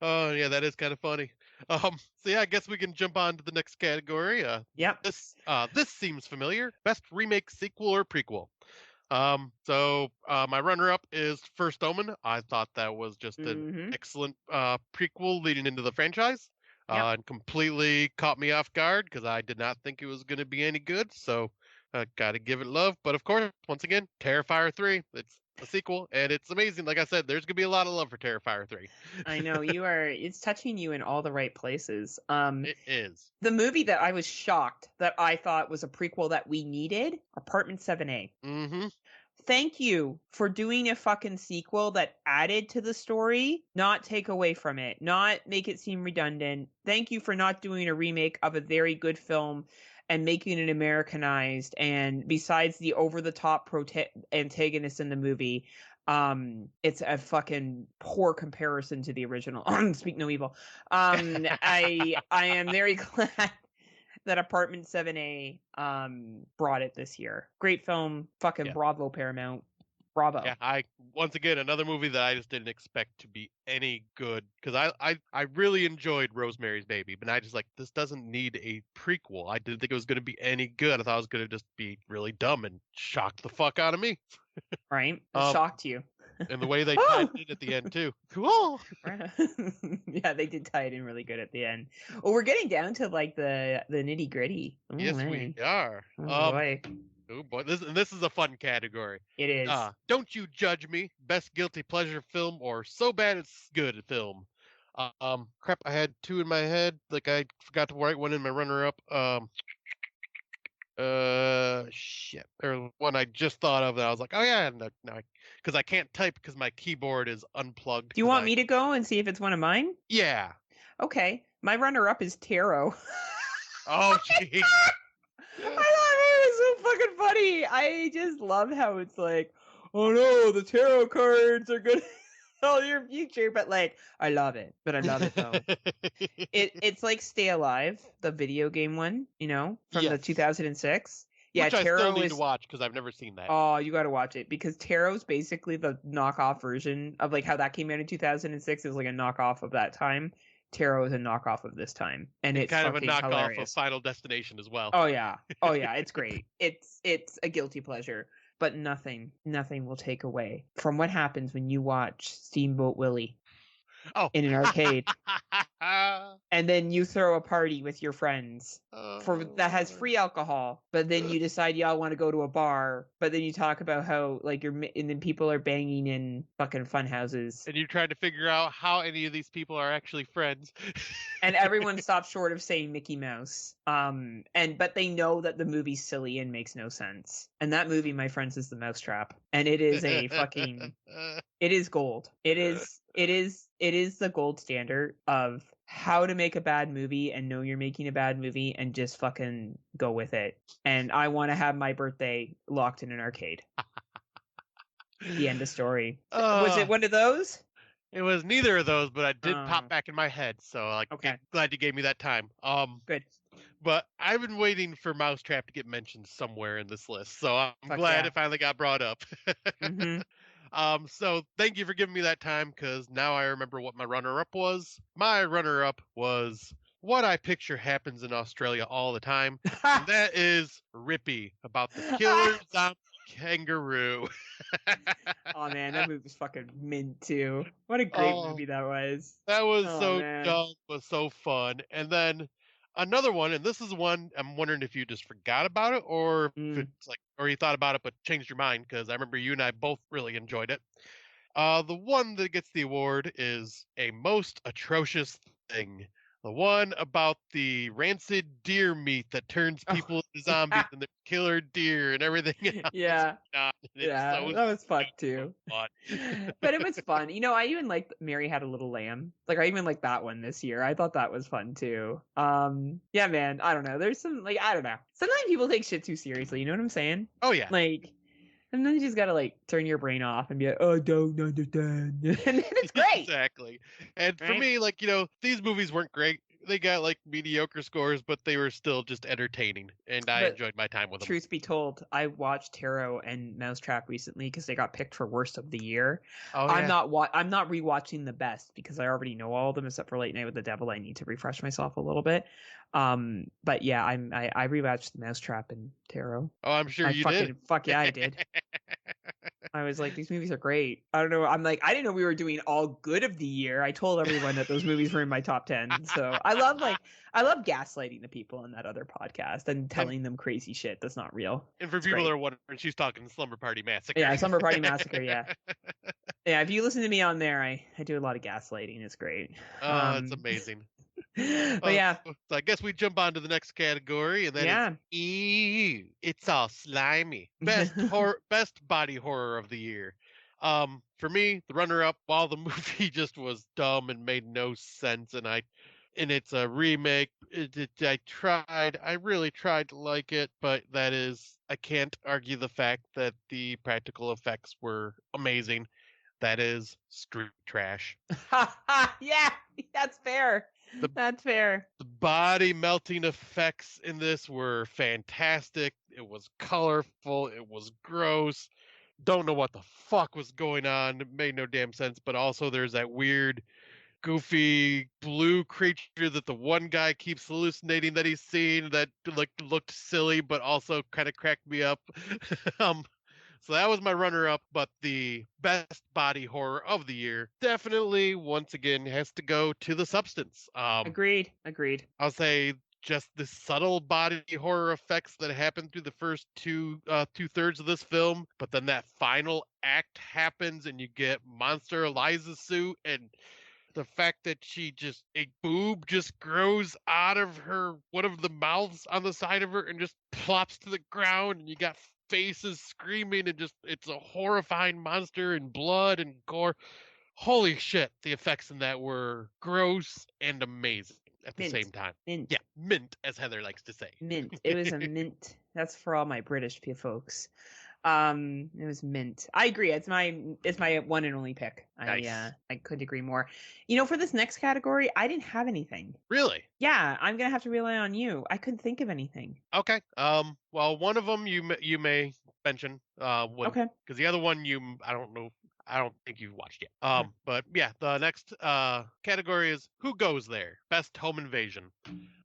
Oh yeah, that is kind of funny. So yeah, I guess we can jump on to the next category. Yep. This seems familiar. Best remake, sequel, or prequel. My runner-up is First Omen. I thought that was just an Mm-hmm. excellent prequel leading into the franchise, Yep. and completely caught me off guard because I did not think it was going to be any good. So, got to give it love. But of course, once again, Terrifier 3. It's a sequel, and it's amazing. Like I said, there's going to be a lot of love for Terrifier 3. I know you are. It's touching you in all the right places. It is. The movie that I was shocked that I thought was a prequel that we needed, Apartment 7A. Mm-hmm. Thank you for doing a fucking sequel that added to the story, not take away from it, not make it seem redundant. Thank you for not doing a remake of a very good film and making it Americanized. And besides the over the top antagonist in the movie, it's a fucking poor comparison to the original. Speak no evil. I am very glad that Apartment 7A brought it this year. Great film. Fucking Yeah. bravo, Paramount. Bravo. Yeah, I once again another movie that I just didn't expect to be any good because I really enjoyed Rosemary's Baby, but I just like this doesn't need a prequel. I didn't think it was going to be any good. I thought it was going to just be really dumb and shock the fuck out of me. Right? It Um, shocked you. and the way they tied it in at the end too. Cool. Yeah, they did tie it in really good at the end. Well, we're getting down to like the nitty gritty. Oh, Yes, we man. are. Oh boy, Oh boy, this is a fun category. it is. Don't You Judge Me, Best Guilty Pleasure Film, or So Bad It's Good Film. Crap, I had two in my head. Like I forgot to write one in my runner-up. Shit. There's one I just thought of that I was like, oh yeah, no, because I can't type because my keyboard is unplugged. Do you want me to go and see if it's one of mine? Yeah. Okay, my runner-up is Tarot. Oh jeez. I thought it was so fucking funny. I just love how it's like, oh no, the tarot cards are gonna tell your future, but like, I love it. But I love it though. It's like Stay Alive, the video game one, from the Yes. 2006. Yeah, Which I still Tarot need is. to watch because I've never seen that. Oh, you got to watch it because Tarot's basically the knockoff version of like how that came out in 2006. It was like a knockoff of that time. Tarot is a knockoff of this time, and it's Kind of a fucking knockoff of hilarious. Final Destination as well. Oh yeah, it's great. It's a guilty pleasure, but nothing will take away from what happens when you watch Steamboat Willie Oh. in an arcade, and then you throw a party with your friends that has free alcohol, but then you decide y'all want to go to a bar, but then you talk about how like and then people are banging in fucking fun houses, And you're trying to figure out how any of these people are actually friends. and everyone stops short of saying Mickey Mouse. But they know that the movie's silly and makes no sense. And that movie, my friends, is The Mousetrap, and it is a fucking it is gold. It is the gold standard of how to make a bad movie and know you're making a bad movie and just fucking go with it. And I want to have my birthday locked in an arcade. The end of story. Was it one of those? It was neither of those, but I did pop back in my head, so like Okay. glad you gave me that time. Good. But I've been waiting for Mousetrap to get mentioned somewhere in this list, so I'm Fuck glad yeah. it finally got brought up. Mm-hmm. So thank you for giving me that time because now I remember what my runner-up was. My runner-up was what I picture happens in Australia all the time, and that is Rippy about the killer zombie kangaroo. Oh man, that movie was fucking mint too. What a great movie that was. That was Oh, so man. dumb, but so fun. And then another one, and this is one I'm wondering if you just forgot about it or if it's like, or you thought about it but changed your mind because I remember you and I both really enjoyed it. The one that gets the award is A Most Atrocious Thing. The one about the rancid deer meat that turns Oh, people into zombies yeah. and the killer deer and everything else. Yeah. God, it's Yeah, so that was fun so too. fun. But it was fun. I even like Mary Had a Little Lamb. Like I even like that one this year. I thought that was fun too. Yeah, man. I don't know. There's some like I don't know. Sometimes people take shit too seriously. You know what I'm saying? Oh yeah, Like sometimes you just gotta like turn your brain off and be like, oh, I don't understand, and then it's great, exactly. And for right? me, like, these movies weren't great. They got like mediocre scores, but they were still just entertaining, and I But enjoyed my time with them. truth be told, I watched Tarot and Mousetrap recently because they got picked for worst of the year. Oh I'm yeah. not I'm not rewatching the best because I already know all of them except for Late Night with the Devil. I need to refresh myself a little bit. But yeah, I rewatched the Mousetrap and Tarot. Oh, I'm sure I you did. fucking fuck yeah, I did. I was like, these movies are great. I don't know. I'm like, I didn't know we were doing all good of the year. I told everyone that those movies were in my top 10. So I love gaslighting the people in that other podcast and and telling them crazy shit that's not real. and for It's people that great. are wondering, she's talking Slumber Party Massacre. Yeah, Summer Party Massacre. Yeah. Yeah. If you listen to me on there, I do a lot of gaslighting. It's great. Oh, that's amazing. But Oh, yeah. so I guess we jump on to the next category, and that is Yeah. ew, it's all slimy. Best body horror of the year. For me, the runner-up, while the movie just was dumb and made no sense, and it's a remake. I really tried to like it, but I can't argue the fact that the practical effects were amazing. That is Street Trash. Yeah, that's fair. The That's fair. The body melting effects in this were fantastic. It was colorful. It was gross. Don't know what the fuck was going on. It made no damn sense. But also, there's that weird, goofy blue creature that the one guy keeps hallucinating that he's seen that looked silly, but also kind of cracked me up. um, so that was my runner up, but the best body horror of the year definitely once again has to go to The Substance. Agreed. Agreed. I'll say just the subtle body horror effects that happen through the first two-thirds of this film, but then that final act happens and you get Monster Eliza's suit, and the fact that a boob just grows out of her one of the mouths on the side of her and just plops to the ground, and you got faces screaming, and just it's a horrifying monster and blood and gore. Holy shit, the effects in that were gross and amazing at the Mint. same time. Mint. Yeah, mint, as Heather likes to say. Mint. It was a mint. That's for all my British folks. It was mint. I agree. It's my one and only pick. Nice. I couldn't agree more. For this next category, I didn't have anything. Really? Yeah, I'm gonna have to rely on you. I couldn't think of anything. Okay. Well, one of them you may mention Okay. because the other one I don't know. I don't think you've watched yet. Okay. But yeah, the next category is Who Goes There? Best Home Invasion.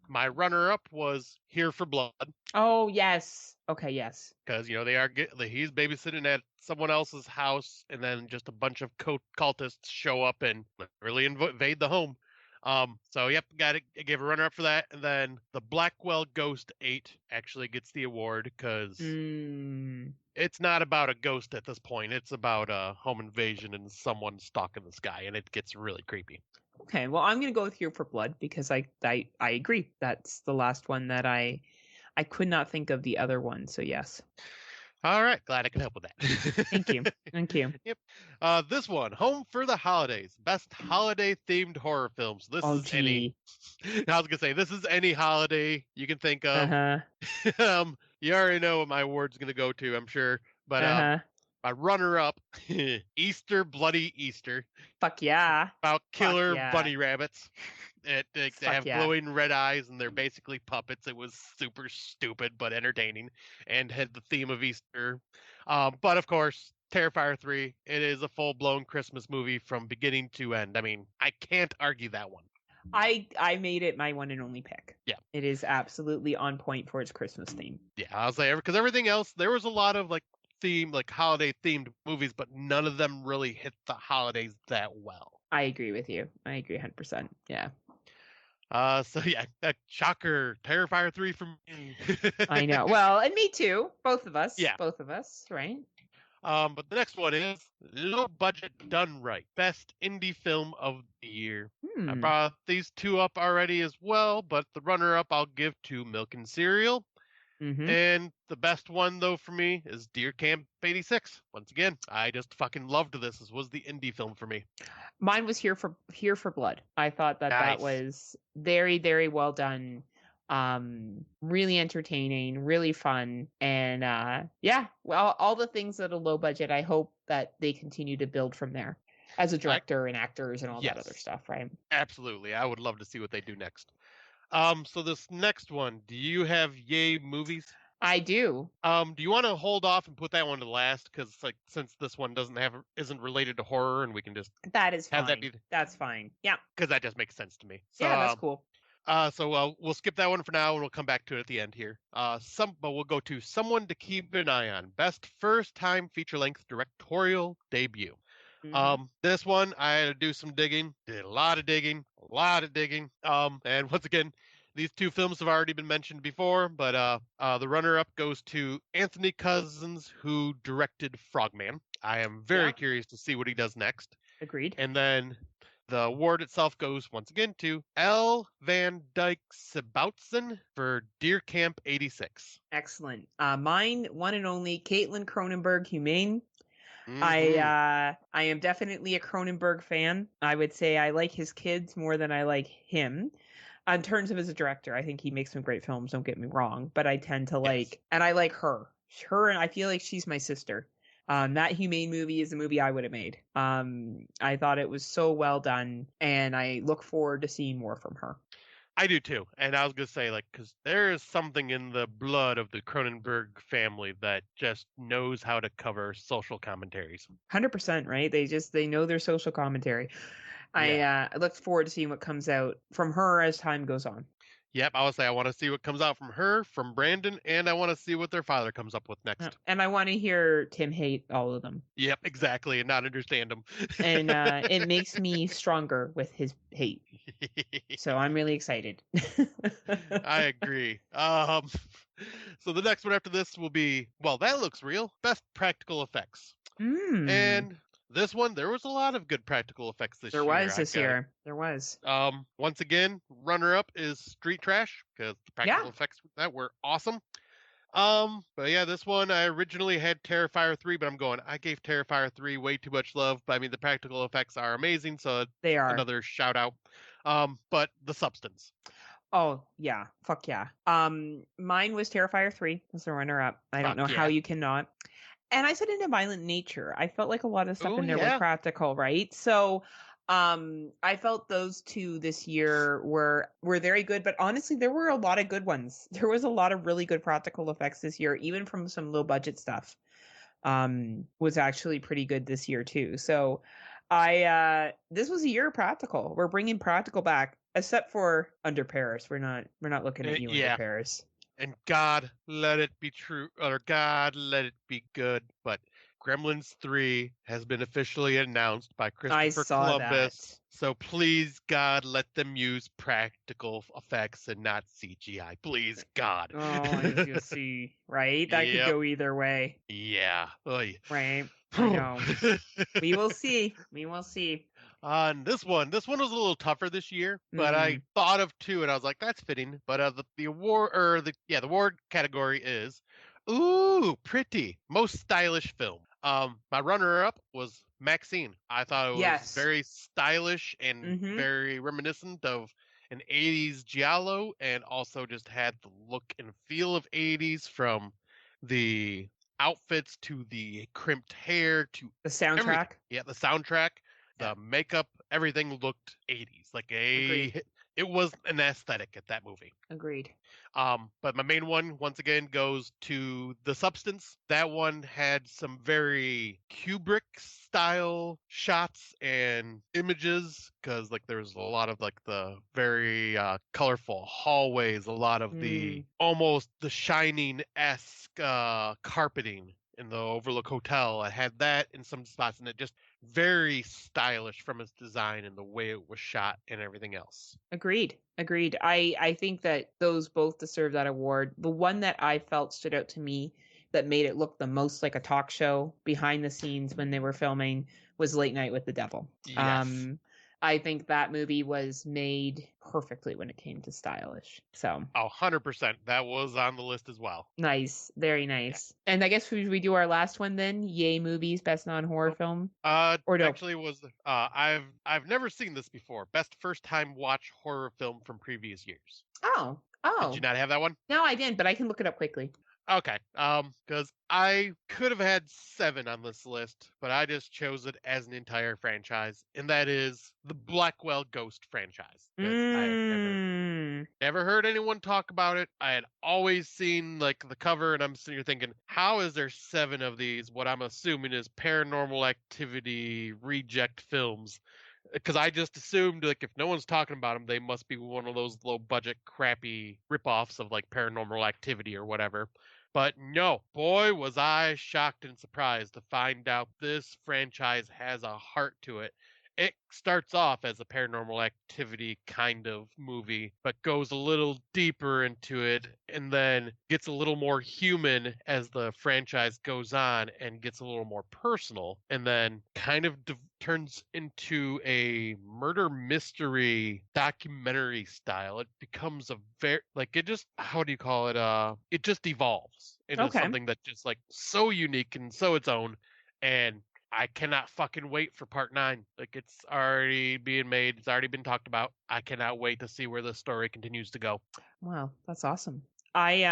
My runner-up was Here for Blood. Oh yes. Okay. Yes. Because he's babysitting at someone else's house, and then just a bunch of cultists show up and literally invade the home. So yep, got it. I gave a runner up for that, and then the Blackwell Ghost 8 actually gets the award because it's not about a ghost at this point. It's about a home invasion and someone stalking this guy, and it gets really creepy. Okay, well, I'm gonna go with Here for Blood because I agree. That's the last one that I could not think of the other one. So yes. All right, glad I could help with that. Thank you. Thank you. Yep. This one, Home for the Holidays, best holiday themed horror films. This is any. I was gonna say this is any holiday you can think of. You already know what my award's gonna go to, I'm sure. But my runner-up, Easter Bloody Easter. Fuck yeah. About killer bunny rabbits. They have glowing red eyes, and they're basically puppets. It was super stupid but entertaining, and had the theme of Easter. But of course, Terrifier 3. It is a full-blown Christmas movie from beginning to end. I mean, I can't argue that one. I made it my one and only pick. Yeah, it is absolutely on point for its Christmas theme. Yeah, I'll say because everything else, there was a lot of holiday themed movies, but none of them really hit the holidays that well. I agree with you. I agree 100%. Yeah. So yeah, shocker, Terrifier 3 from me. I know. Well, and me too. Both of us. Yeah. Both of us, right? But the next one is low budget done right. Best indie film of the year. I Hmm. brought these two up already as well, but the runner up I'll give to Milk and Cereal. Mm-hmm. And the best one though for me is Deer Camp 86. Once again, I just fucking loved this. This was the indie film for me. Mine was Here for Blood. I thought that Nice. was very, very well done. Really entertaining, really fun, and yeah, well, all the things that are low budget. I hope that they continue to build from there as a I director and actors and all that other yes, stuff, right? absolutely. I would love to see what they do next. So this next one, do you have Yay movies? I do. Do you want to hold off and put that one to last? Because like since this one isn't related to horror, and we can just That is have that fine. be That's fine. Yeah. because that just makes sense to me. So Yeah, that's cool. we'll skip that one for now, and we'll come back to it at the end here. But we'll go to someone to keep an eye on. Best first time feature length directorial debut. Hmm. This one I had to do some digging. Did a lot of digging, a lot of digging. And once again, these two films have already been mentioned before, but the runner-up goes to Anthony Cousins, who directed Frogman. I am very Yeah. curious to see what he does next. Agreed. And then the award itself goes once again to L. Van Dyke Sebautsen for Deer Camp 86. Excellent. Mine, one and only, Caitlin Cronenberg, Humane. Mm-hmm. I am definitely a Cronenberg fan. I would say I like his kids more than I like him. In terms of as a director, I think he makes some great films, don't get me wrong, but I tend to Yes. like, and I like her. Her, and I feel like she's my sister. That Humane movie is a movie I would have made. I thought it was so well done, and I look forward to seeing more from her. I do too. And I was going to say, like, because there is something in the blood of the Cronenberg family that just knows how to cover social commentaries. 100%, right? They know their social commentary. Yeah. I look forward to seeing what comes out from her as time goes on. Yep. I would say I want to see what comes out from her, from Brandon, and I want to see what their father comes up with next. And I want to hear Tim hate all of them. Yep, exactly, and not understand them. And it makes me stronger with his hate. So I'm really excited. I agree. So the next one after this will be, well, that looks real. Best practical effects. Mm. And this one, there was a lot of good practical effects this There year. was this year. There was. Once again, runner up is Street Trash because the practical Yeah. effects with that were awesome. But yeah, this one I originally had Terrifier 3, but I gave Terrifier 3 way too much love. But I mean, the practical effects are amazing, so it's They are. another shout out. But the substance. Oh, yeah. Fuck yeah. Mine was Terrifier 3 as the runner up. I don't know Fuck how yeah. you cannot. And I said in a violent nature. I felt like a lot of stuff Oh in there yeah. were practical, right? So I felt those two this year were very good, but honestly there were a lot of good ones. There was a lot of really good practical effects this year, even from some low budget stuff. Was actually pretty good this year too. So I this was a year of practical. We're bringing practical back, except for Under Paris. We're not looking at you, Under Yeah. Paris. And God let it be true, or God let it be good. But Gremlins 3 has been officially announced by I Christopher saw Columbus. that. So please, God, let them use practical effects and not CGI. Please, God. Oh, I you see, right? That could Yep. go either way, Yeah. Oy. right? I know. We will see. We will see. On this one was a little tougher this year, but I Mm. thought of two, and I was like, that's fitting. But the award or the award category is, ooh, pretty, most stylish film. My runner-up was Maxine. I thought it was Yes. very stylish and Mm-hmm. very reminiscent of an 80s giallo, and also just had the look and feel of 80s from the outfits to the crimped hair to The soundtrack. everything. Yeah, the soundtrack, the makeup, everything looked 80s. Like Agreed. it was an aesthetic at that movie. Agreed. But my main one, once again, goes to The Substance. That one had some very Kubrick style shots and images because like there was a lot of like the very colorful hallways, a lot of the almost the Shining-esque carpeting in the Overlook Hotel. I had that in some spots, and it just very stylish from its design and the way it was shot and everything else. Agreed. I think that those both deserve that award. The one that I felt stood out to me that made it look the most like a talk show behind the scenes when they were filming was Late Night with the Devil. Yes. I think that movie was made perfectly when it came to stylish. So 100%. That was on the list as well. nice, very Yeah. nice. And I guess we do our last one then. Yay movies, best non-horror Nope. film. Or no? Actually, was I've never seen this before. Best first time watch horror film from previous years. Oh, Did you oh. not have that one? No, I didn't, but I can look it up quickly. Okay. Because I could have had 7 on this list, but I just chose it as an entire franchise, and that is the Blackwell Ghost franchise. Because I had never heard anyone talk about it. I had always seen like the cover, and I'm sitting here thinking, how is there 7 of these? What I'm assuming is Paranormal Activity reject films. Because I just assumed like if no one's talking about them, they must be one of those low budget, crappy ripoffs of like Paranormal Activity or whatever. But no, boy, was I shocked and surprised to find out this franchise has a heart to it. It starts off as a Paranormal Activity kind of movie, but goes a little deeper into it and then gets a little more human as the franchise goes on and gets a little more personal, and then kind of turns into a murder mystery documentary style. It becomes a very like it just how do you call it? It just evolves into Okay. something that's just like so unique and so its own. And I cannot fucking wait for part 9. Like it's already being made. It's already been talked about. I cannot wait to see where the story continues to go. Wow, that's awesome. I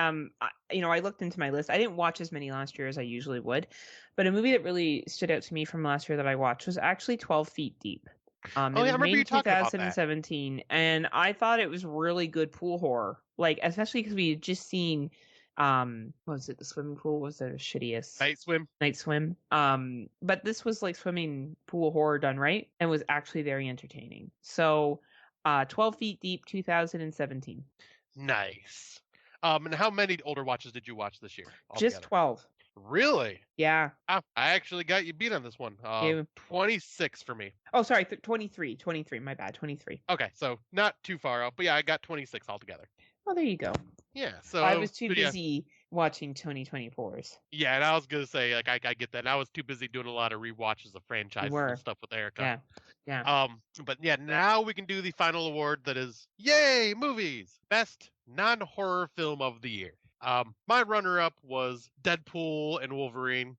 looked into my list. I didn't watch as many last year as I usually would, but a movie that really stood out to me from last year that I watched was actually 12 Feet Deep. Oh It yeah, I was remember made you in talking about that. 2017, and I thought it was really good pool horror. Like, especially because we had just seen, what was it, the swimming pool was the shittiest. Night Swim. Night Swim. But this was like swimming pool horror done right and was actually very entertaining. So, 12 Feet Deep, 2017. Nice. And how many older watches did you watch this year Just altogether? 12. Really? Yeah. I actually got you beat on this one. Yeah. 26 for me. Oh, sorry, 23. 23. My bad. 23. Okay, so not too far out, but yeah, I got 26 altogether. Oh, there you go. Yeah, so I was too but yeah. busy watching 2024s. Yeah, and I was gonna say like I get that. And I was too busy doing a lot of rewatches of franchises were. and stuff with Erica. Yeah. Yeah. But yeah, now we can do the final award that is yay movies best non-horror film of the year. My runner-up was Deadpool and Wolverine.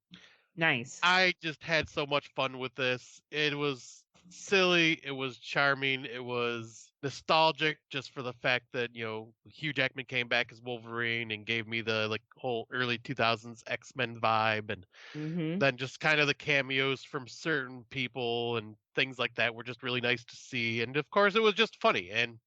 Nice. I just had so much fun with this. It was silly, it was charming, it was nostalgic just for the fact that, Hugh Jackman came back as Wolverine and gave me the like whole early 2000s X-Men vibe, and then just kind of the cameos from certain people and things like that were just really nice to see. And of course it was just funny, and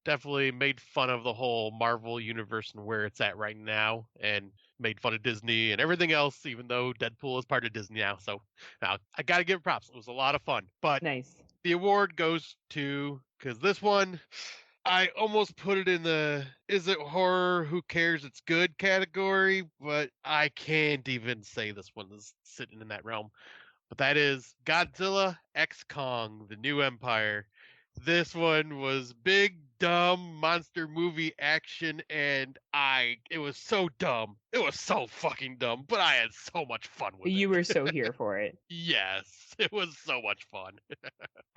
definitely made fun of the whole Marvel universe and where it's at right now, and made fun of Disney and everything else, even though Deadpool is part of Disney now. So now I got to give it props. It was a lot of fun. But nice. The award goes to, because this one, I almost put it in the is it horror, who cares, it's good category, but I can't even say this one is sitting in that realm. But that is Godzilla X Kong, The New Empire. This one was big, dumb monster movie action, and it was so dumb. It was so fucking dumb, but I had so much fun with it. You were so here for it. Yes, it was so much fun.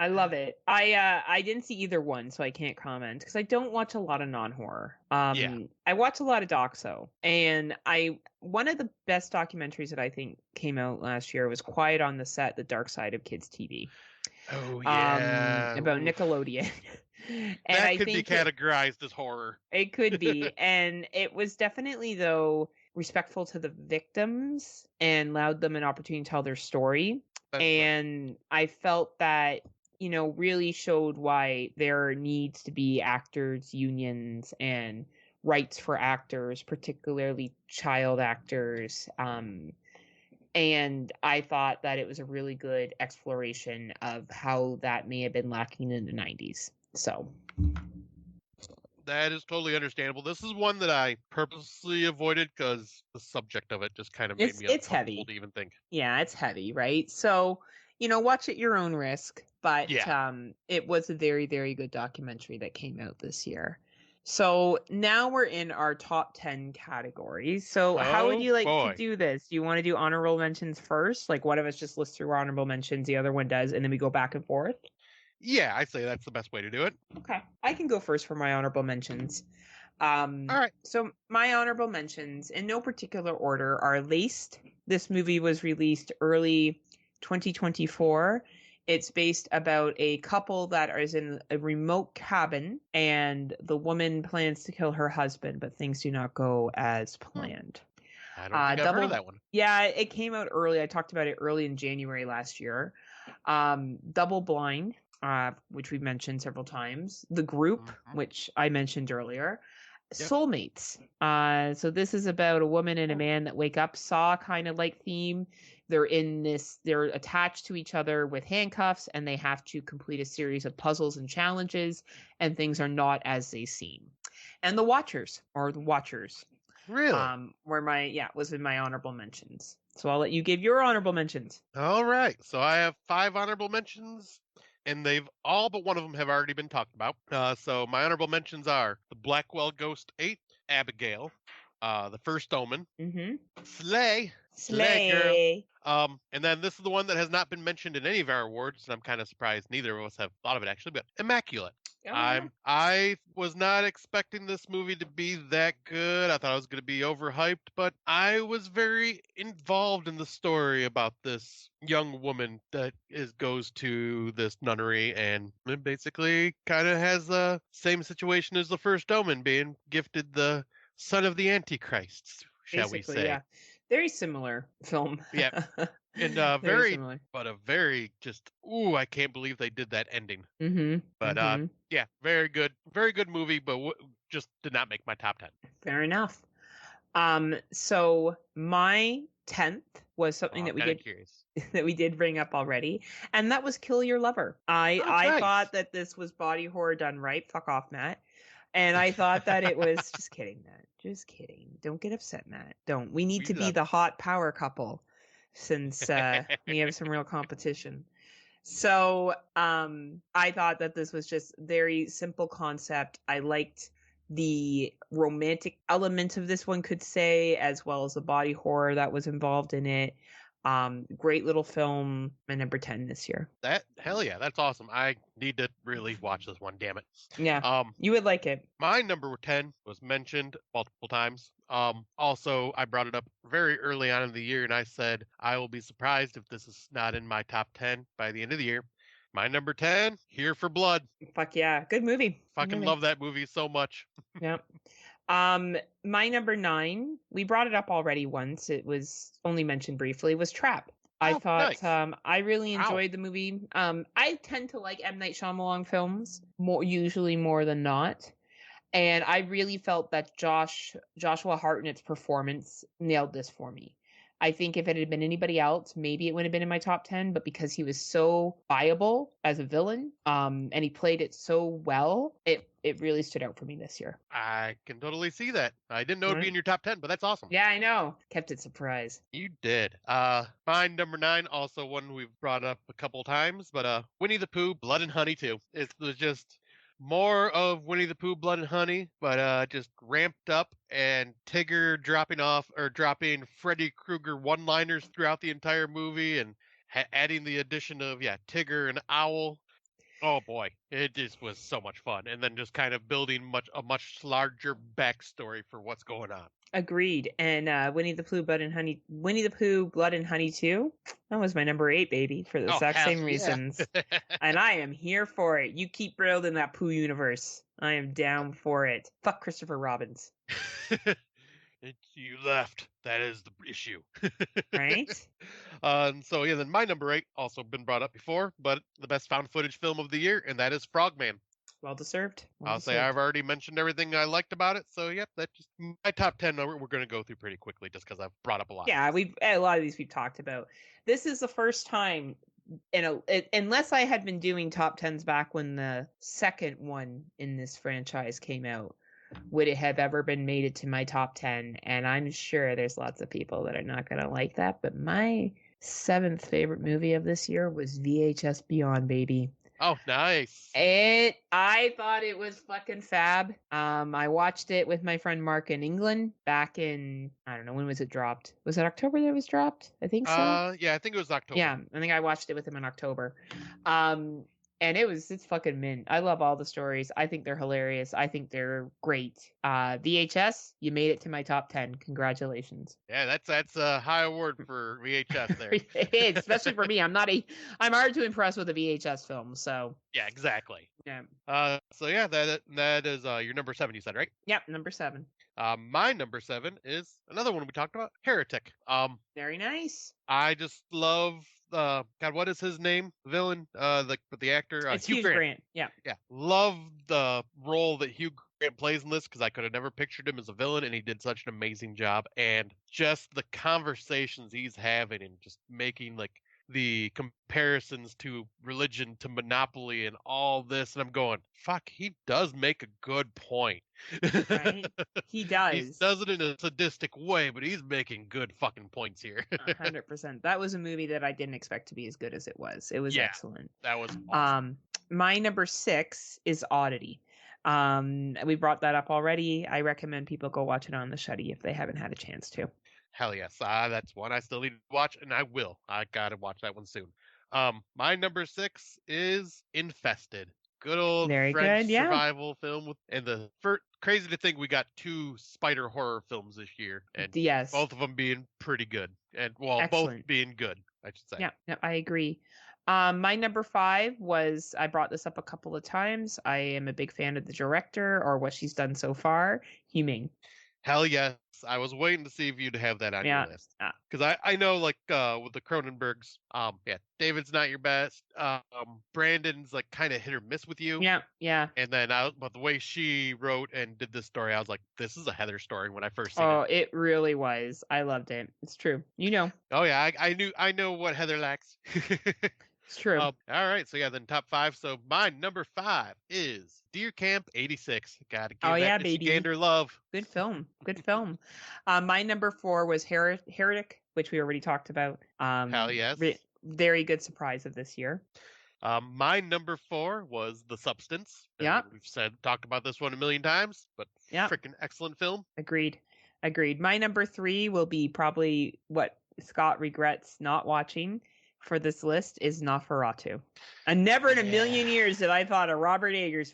I love it. I didn't see either one, so I can't comment because I don't watch a lot of non-horror. Yeah. I watch a lot of doxo, and one of the best documentaries that I think came out last year was Quiet on the Set: The Dark Side of Kids TV. Oh yeah, about Nickelodeon. And that could be categorized as horror. It could be, and it was definitely though respectful to the victims and allowed them an opportunity to tell their story. And I felt that really showed why there needs to be actors unions and rights for actors, particularly child actors. And I thought that it was a really good exploration of how that may have been lacking in the 90s. So that is totally understandable. This is one that I purposely avoided because the subject of it just kind of made me uncomfortable heavy to even think. Yeah, it's heavy, right? So, watch at your own risk. But it was a very, very good documentary that came out this year. So now we're in our top 10 categories. So how would Oh you like to boy. do this? Do you want to do honorable mentions first? Like one of us just lists through our honorable mentions, the other one does, and then we go back and forth? Yeah, I say that's the best way to do it. Okay. I can go first for my honorable mentions. All right. So my honorable mentions, in no particular order, are Laced. This movie was released early 2024. It's based about a couple that is in a remote cabin, and the woman plans to kill her husband, but things do not go as Hmm. planned. I don't think I've heard of that one. Yeah, it came out early. I talked about it early in January last year. Double Blind, which we've mentioned several times. The Group, Mhm. which I mentioned earlier. Yep. Soulmates. So this is about a woman and a man that wake up, Saw kind of like theme. They're attached to each other with handcuffs, and they have to complete a series of puzzles and challenges, and things are not as they seem. And The Watchers, or The Watchers, Really? was in my honorable mentions. So I'll let you give your honorable mentions. All right. So I have 5 honorable mentions, and they've all but one of them have already been talked about. So my honorable mentions are The Blackwell Ghost 8, Abigail, The First Omen, Mm-hmm. Slay girl. Slay. And then this is the one that has not been mentioned in any of our awards, and I'm kind of surprised neither of us have thought of it actually, but Immaculate. Oh yeah. I was not expecting this movie to be that good. I thought it was going to be overhyped, but I was very involved in the story about this young woman that goes to this nunnery and basically kind of has the same situation as the First Omen, being gifted the son of the Antichrist, shall we Basically, say? yeah. Very similar film. Yeah, and Very similar. a very just ooh, I can't believe they did that ending. Mm-hmm. But Mm-hmm. yeah, very good movie, but just did not make my top 10. Fair enough. So my 10th was Oh, something I'm that we kind of did curious. that we did bring up already, and that was Kill Your Lover. I Oh, I nice. thought that this was body horror done right. Fuck off, Matt. And I thought that it was just kidding, Matt. Just kidding. Don't get upset, Matt. Don't. We need We to be love the hot power couple since we have some real competition. So I thought that this was just very simple concept. I liked the romantic element of this one, could say, as well as the body horror that was involved in it. Great little film, my number 10 this year. that. Hell yeah, that's awesome. I need to really watch this one. Damn it. Yeah, Um, you would like it. my number 10 was mentioned multiple times. Also, I brought it up very early on in the year, and I said I will be surprised if this is not in my top 10 by the end of the year. My number 10, Here for Blood. Fuck yeah, good movie. Good Fucking movie. love that movie so much. Yeah. My number 9, we brought it up already once. It was only mentioned briefly, was Trap. I Oh, thought nice. I really Wow. enjoyed the movie. I tend to like M. Night Shyamalan films usually more than not. And I really felt that Joshua Hartnett's performance nailed this for me. I think if it had been anybody else, maybe it would have been in my top 10, but because he was so viable as a villain, and he played it so well, it really stood out for me this year. I can totally see that. I didn't know it'd be Right? in your top 10, but that's awesome. Yeah, I know. Kept it surprise. You did. Mine number 9, also one we've brought up a couple times, but Winnie the Pooh, Blood and Honey too. It was just more of Winnie the Pooh, Blood and Honey, but just ramped up, and Tigger dropping Freddy Krueger one-liners throughout the entire movie, and adding the addition of Tigger and Owl. Oh boy, it just was so much fun, and then just kind of building a much larger backstory for what's going on. Agreed. And Winnie the Pooh, Blood and Honey 2, that was my number 8, baby, for the Oh exact hell same yeah! reasons. And I am here for it. You keep building that Pooh universe. I am down for it. Fuck Christopher Robbins. You left. That is the issue. Right? So yeah, then my number 8 also been brought up before, but the best found footage film of the year, and that is Frogman. Well deserved. Well I'll say deserved. I've already mentioned everything I liked about it. So yep, that just my top 10. We're going to go through pretty quickly just because I've brought up a lot. Yeah, a lot of these we've talked about. This is the first time unless I had been doing top 10s back when the second one in this franchise came out, would it have ever been made it to my top 10? And I'm sure there's lots of people that are not going to like that, but my 7th favorite movie of this year was VHS Beyond, baby. Oh, nice. I thought it was fucking fab. I watched it with my friend Mark in England back in, I don't know, when was it dropped? Was it October that it was dropped? I think so. Yeah, I think it was October. Yeah, I think I watched it with him in October. And it's fucking mint. I love all the stories. I think they're hilarious. I think they're great. VHS, you made it to my top 10. Congratulations. Yeah, that's a high award for VHS there. It is, especially for me. I'm hard to impress with a VHS film, so Yeah, exactly. yeah. So yeah, that is your number 7, you said, right? Yep, number 7. My number 7 is another one we talked about, Heretic. Very nice. I just love God, what is his name? Villain, the actor, It's Hugh Hugh Grant. Grant. Yeah. Yeah, love the role that Hugh Grant plays in this because I could have never pictured him as a villain, and he did such an amazing job. And just the conversations he's having and just making like the comparisons to religion, to monopoly, and all this, and I'm going, fuck, he does make a good point. Right? He He does. does it in a sadistic way, but he's making good fucking points here. 100%. That was a movie that I didn't expect to be as good as it was. It was Yeah, excellent. that was awesome. My number 6 is Oddity. We brought that up already. I recommend people go watch it on the Shuddy if they haven't had a chance to. Hell yes, that's one I still need to watch, and I will. I gotta watch that one soon. My number 6 is Infested. Good old Very French good, yeah. survival film and crazy to think we got 2 spider horror films this year, and Yes. both of them being pretty good, and well, Excellent. both being good, I should say. Yeah, I agree. My number 5 was, I brought this up a couple of times. I am a big fan of the director or what she's done so far, Ming. Hell yes. I was waiting to see if you'd have that on your list. Because I know, like, with the Cronenbergs, yeah, David's not your best. Brandon's, like, kind of hit or miss with you. Yeah. And then, but the way she wrote and did this story, I was like, this is a Heather story when I first seen it. Oh, it really was. I loved it. It's true. You know. Oh, yeah, I know what Heather lacks. It's true. All right, so yeah, then top 5. So my number 5 is Deer Camp 86. Gotta give that baby. Gander love. Good film. Good film. My number 4 was Heretic, which we already talked about. Hell yes. Very good surprise of this year. My number 4 was The Substance. Yeah. We've talked about this one a million times, but freaking excellent film. Agreed. My number 3 will be probably what Scott regrets not watching for this list is Nosferatu. And never in a million years did I thought a Robert Eggers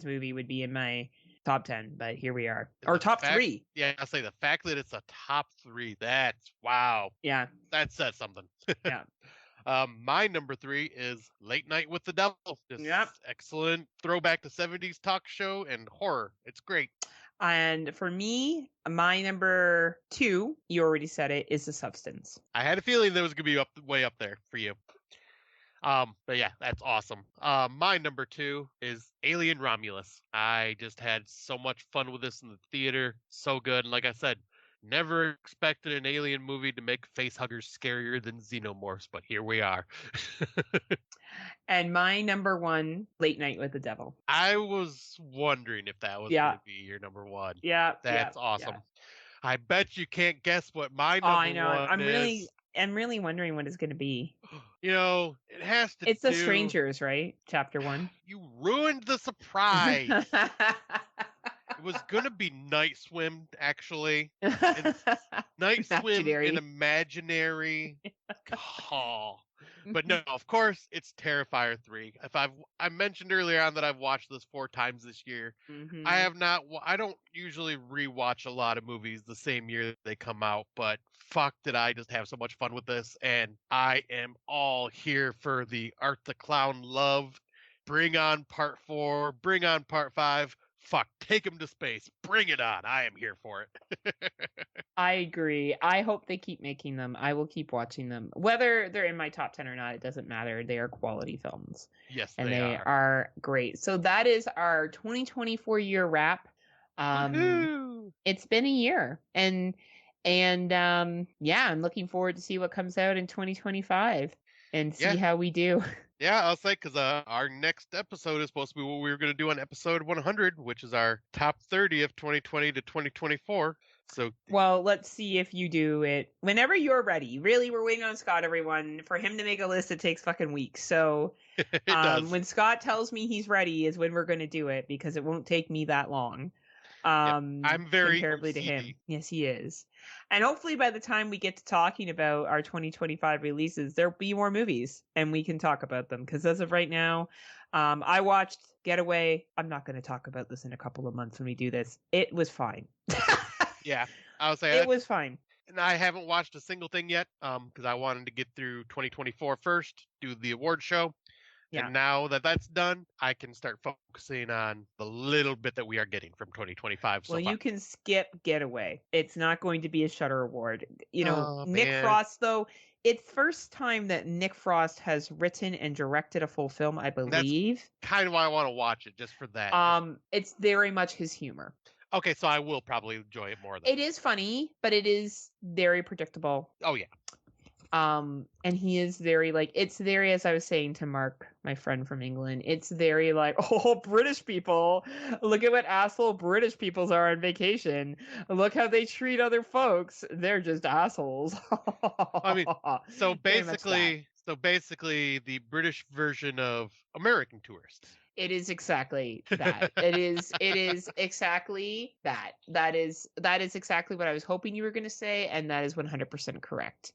movie would be in my top 10, but here we are. Or top 3. Yeah, I'll say the fact that it's a top 3, that's wow. Yeah. That says something. Yeah. My number 3 is Late Night with the Devil. Just excellent throwback to 70s talk show and horror. It's great. And for me, my number 2, you already said it, is The Substance. I had a feeling that was going to be way up there for you. But yeah, that's awesome. My number 2 is Alien Romulus. I just had so much fun with this in the theater. So good. And like I said, never expected an alien movie to make facehuggers scarier than xenomorphs, but here we are. And my number 1, Late Night with the Devil. I was wondering if that was going to be your number 1. Yeah. That's awesome. Yeah. I bet you can't guess what my number 1 is. I'm really wondering what it's going to be. You know, it has to It's The Strangers, right? Chapter 1. You ruined the surprise. It was going to be Night Swim, actually. Night Swim in Imaginary. Oh. But no, of course, it's Terrifier 3. I mentioned earlier on that I've watched this 4 times this year. Mm-hmm. I don't usually rewatch a lot of movies the same year that they come out, but fuck did I just have so much fun with this, and I am all here for the Art the Clown love. Bring on part 4, bring on part 5. Fuck, take him to space. Bring it on. I am here for it. I agree. I hope they keep making them. I will keep watching them. Whether they're in my top 10 or not, it doesn't matter. They are quality films. Yes, and they are great. So that is our 2024 year wrap. It's been a year. And I'm looking forward to see what comes out in 2025 and see how we do. Yeah, I'll say, because our next episode is supposed to be what we were going to do on episode 100, which is our top 30 of 2020 to 2024. So Well, let's see if you do it whenever you're ready. Really, we're waiting on Scott, everyone. For him to make a list, it takes fucking weeks. So it does. when Scott tells me he's ready is when we're going to do it, because it won't take me that long. Yep. I'm very Comparably to him. OCD. Yes, he is. And hopefully by the time we get to talking about our 2025 releases, there'll be more movies and we can talk about them. Because as of right now, I watched Getaway. I'm not going to talk about this in a couple of months when we do this. It was fine. Yeah, I would say It that. was fine. And I haven't watched a single thing yet, because I wanted to get through 2024 first, do the award show, Yeah. and now that that's done, I can start focusing on the little bit that we are getting from 2025 so Well, far. you can skip Getaway. It's not going to be a Shutter Award. Oh Nick man, Frost, though, it's first time that Nick Frost has written and directed a full film, I that's believe. kind of why I want to watch it, just for that. It's very much his humor. Okay, so I will probably enjoy it more then. It is funny, but it is very predictable. Oh yeah. And he is very it's very, as I was saying to Mark, my friend from England, it's very oh, British people, look at what asshole British peoples are on vacation. Look how they treat other folks. They're just assholes. I mean, so Very much that. basically the British version of American tourists. It is exactly that. It is exactly that. That is exactly what I was hoping you were going to say, and that is 100% correct.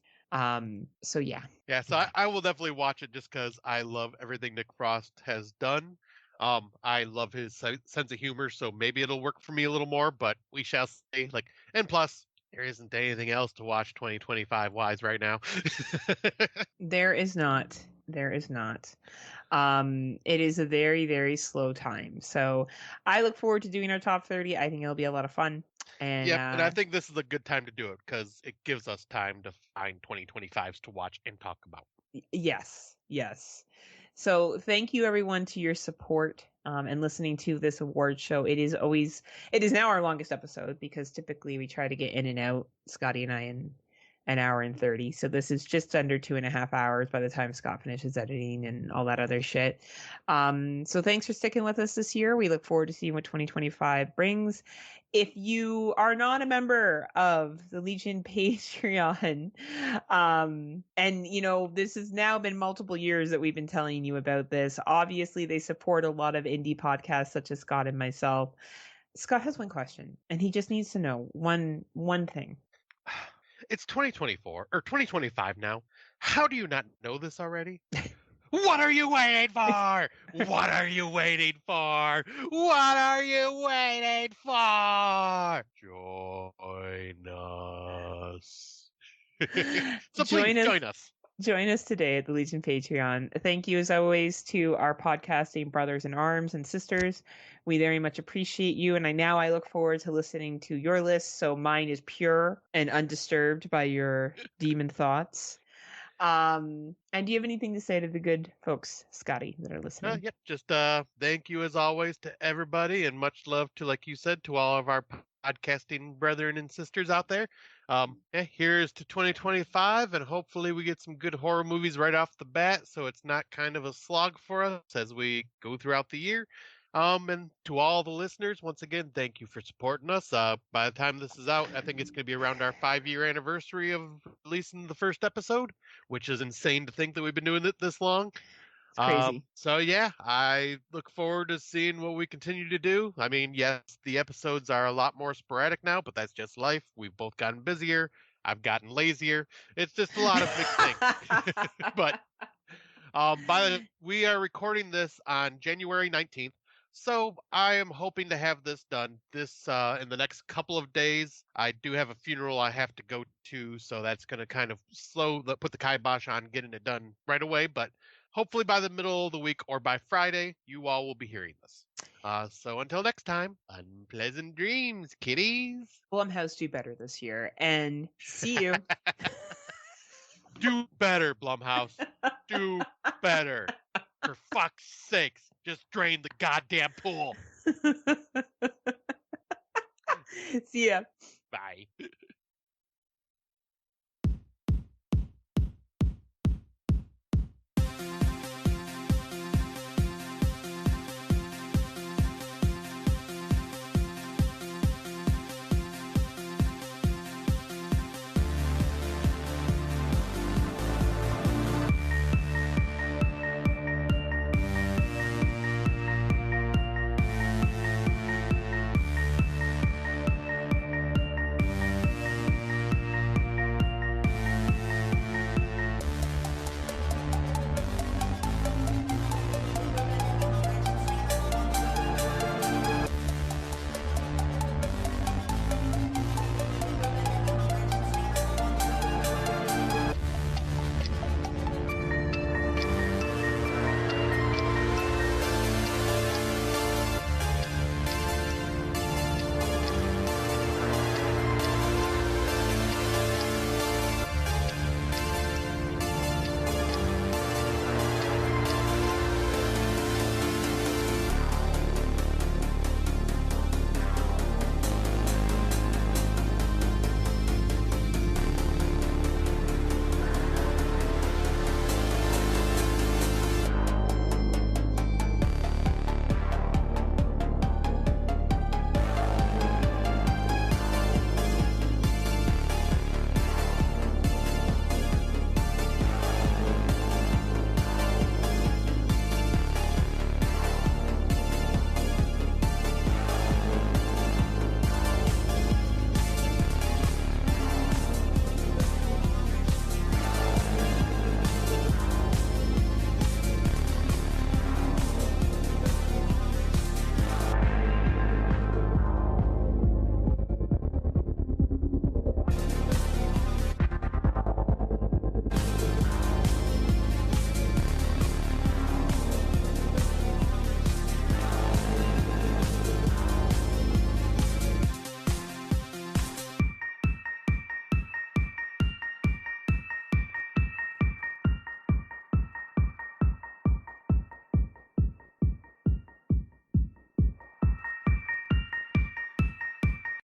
So yeah. Yeah, so I will definitely watch it just because I love everything Nick Frost has done. I love his sense of humor, so maybe it'll work for me a little more, but we shall see. And plus, there isn't anything else to watch 2025 wise right now. There is not. There is not. It is a very, very slow time. So I look forward to doing our top 30. I think it'll be a lot of fun. And Yep, and I think this is a good time to do it because it gives us time to find 2025s to watch and talk about. Yes, yes. So thank you everyone to your support and listening to this award show. It is now our longest episode because typically we try to get in and out, Scotty and I, in an hour and 30. So this is just under 2.5 hours by the time Scott finishes editing and all that other shit. So thanks for sticking with us this year. We look forward to seeing what 2025 brings. If you are not a member of the Legion Patreon, and this has now been multiple years that we've been telling you about this. Obviously, they support a lot of indie podcasts such as Scott and myself. Scott has one question, and he just needs to know one thing. It's 2024 or 2025 now. How do you not know this already? What are you waiting for? What are you waiting for? What are you waiting for? Join us. So please join us. Join us today at the Legion Patreon. Thank you, as always, to our podcasting brothers in arms and sisters. We very much appreciate you, and I look forward to listening to your list, so mine is pure and undisturbed by your demon thoughts. And do you have anything to say to the good folks, Scotty, that are listening? Yep. Just thank you as always to everybody, and much love to, like you said, to all of our podcasting brethren and sisters out there. Here's to 2025, and hopefully we get some good horror movies right off the bat, so it's not kind of a slog for us as we go throughout the year. And to all the listeners, once again, thank you for supporting us. By the time this is out, I think it's going to be around our 5-year anniversary of releasing the first episode, which is insane to think that we've been doing it this long. It's crazy. So yeah, I look forward to seeing what we continue to do. I mean, yes, the episodes are a lot more sporadic now, but that's just life. We've both gotten busier. I've gotten lazier. It's just a lot of mixed things. But we are recording this on January 19th. So I am hoping to have this done in the next couple of days. I do have a funeral I have to go to, so that's going to kind of put the kibosh on getting it done right away. But hopefully by the middle of the week or by Friday, you all will be hearing this. So until next time, unpleasant dreams, kiddies. Blumhouse do better this year, and see you. Do better, Blumhouse. Do better. For fuck's sakes, just drain the goddamn pool. See ya.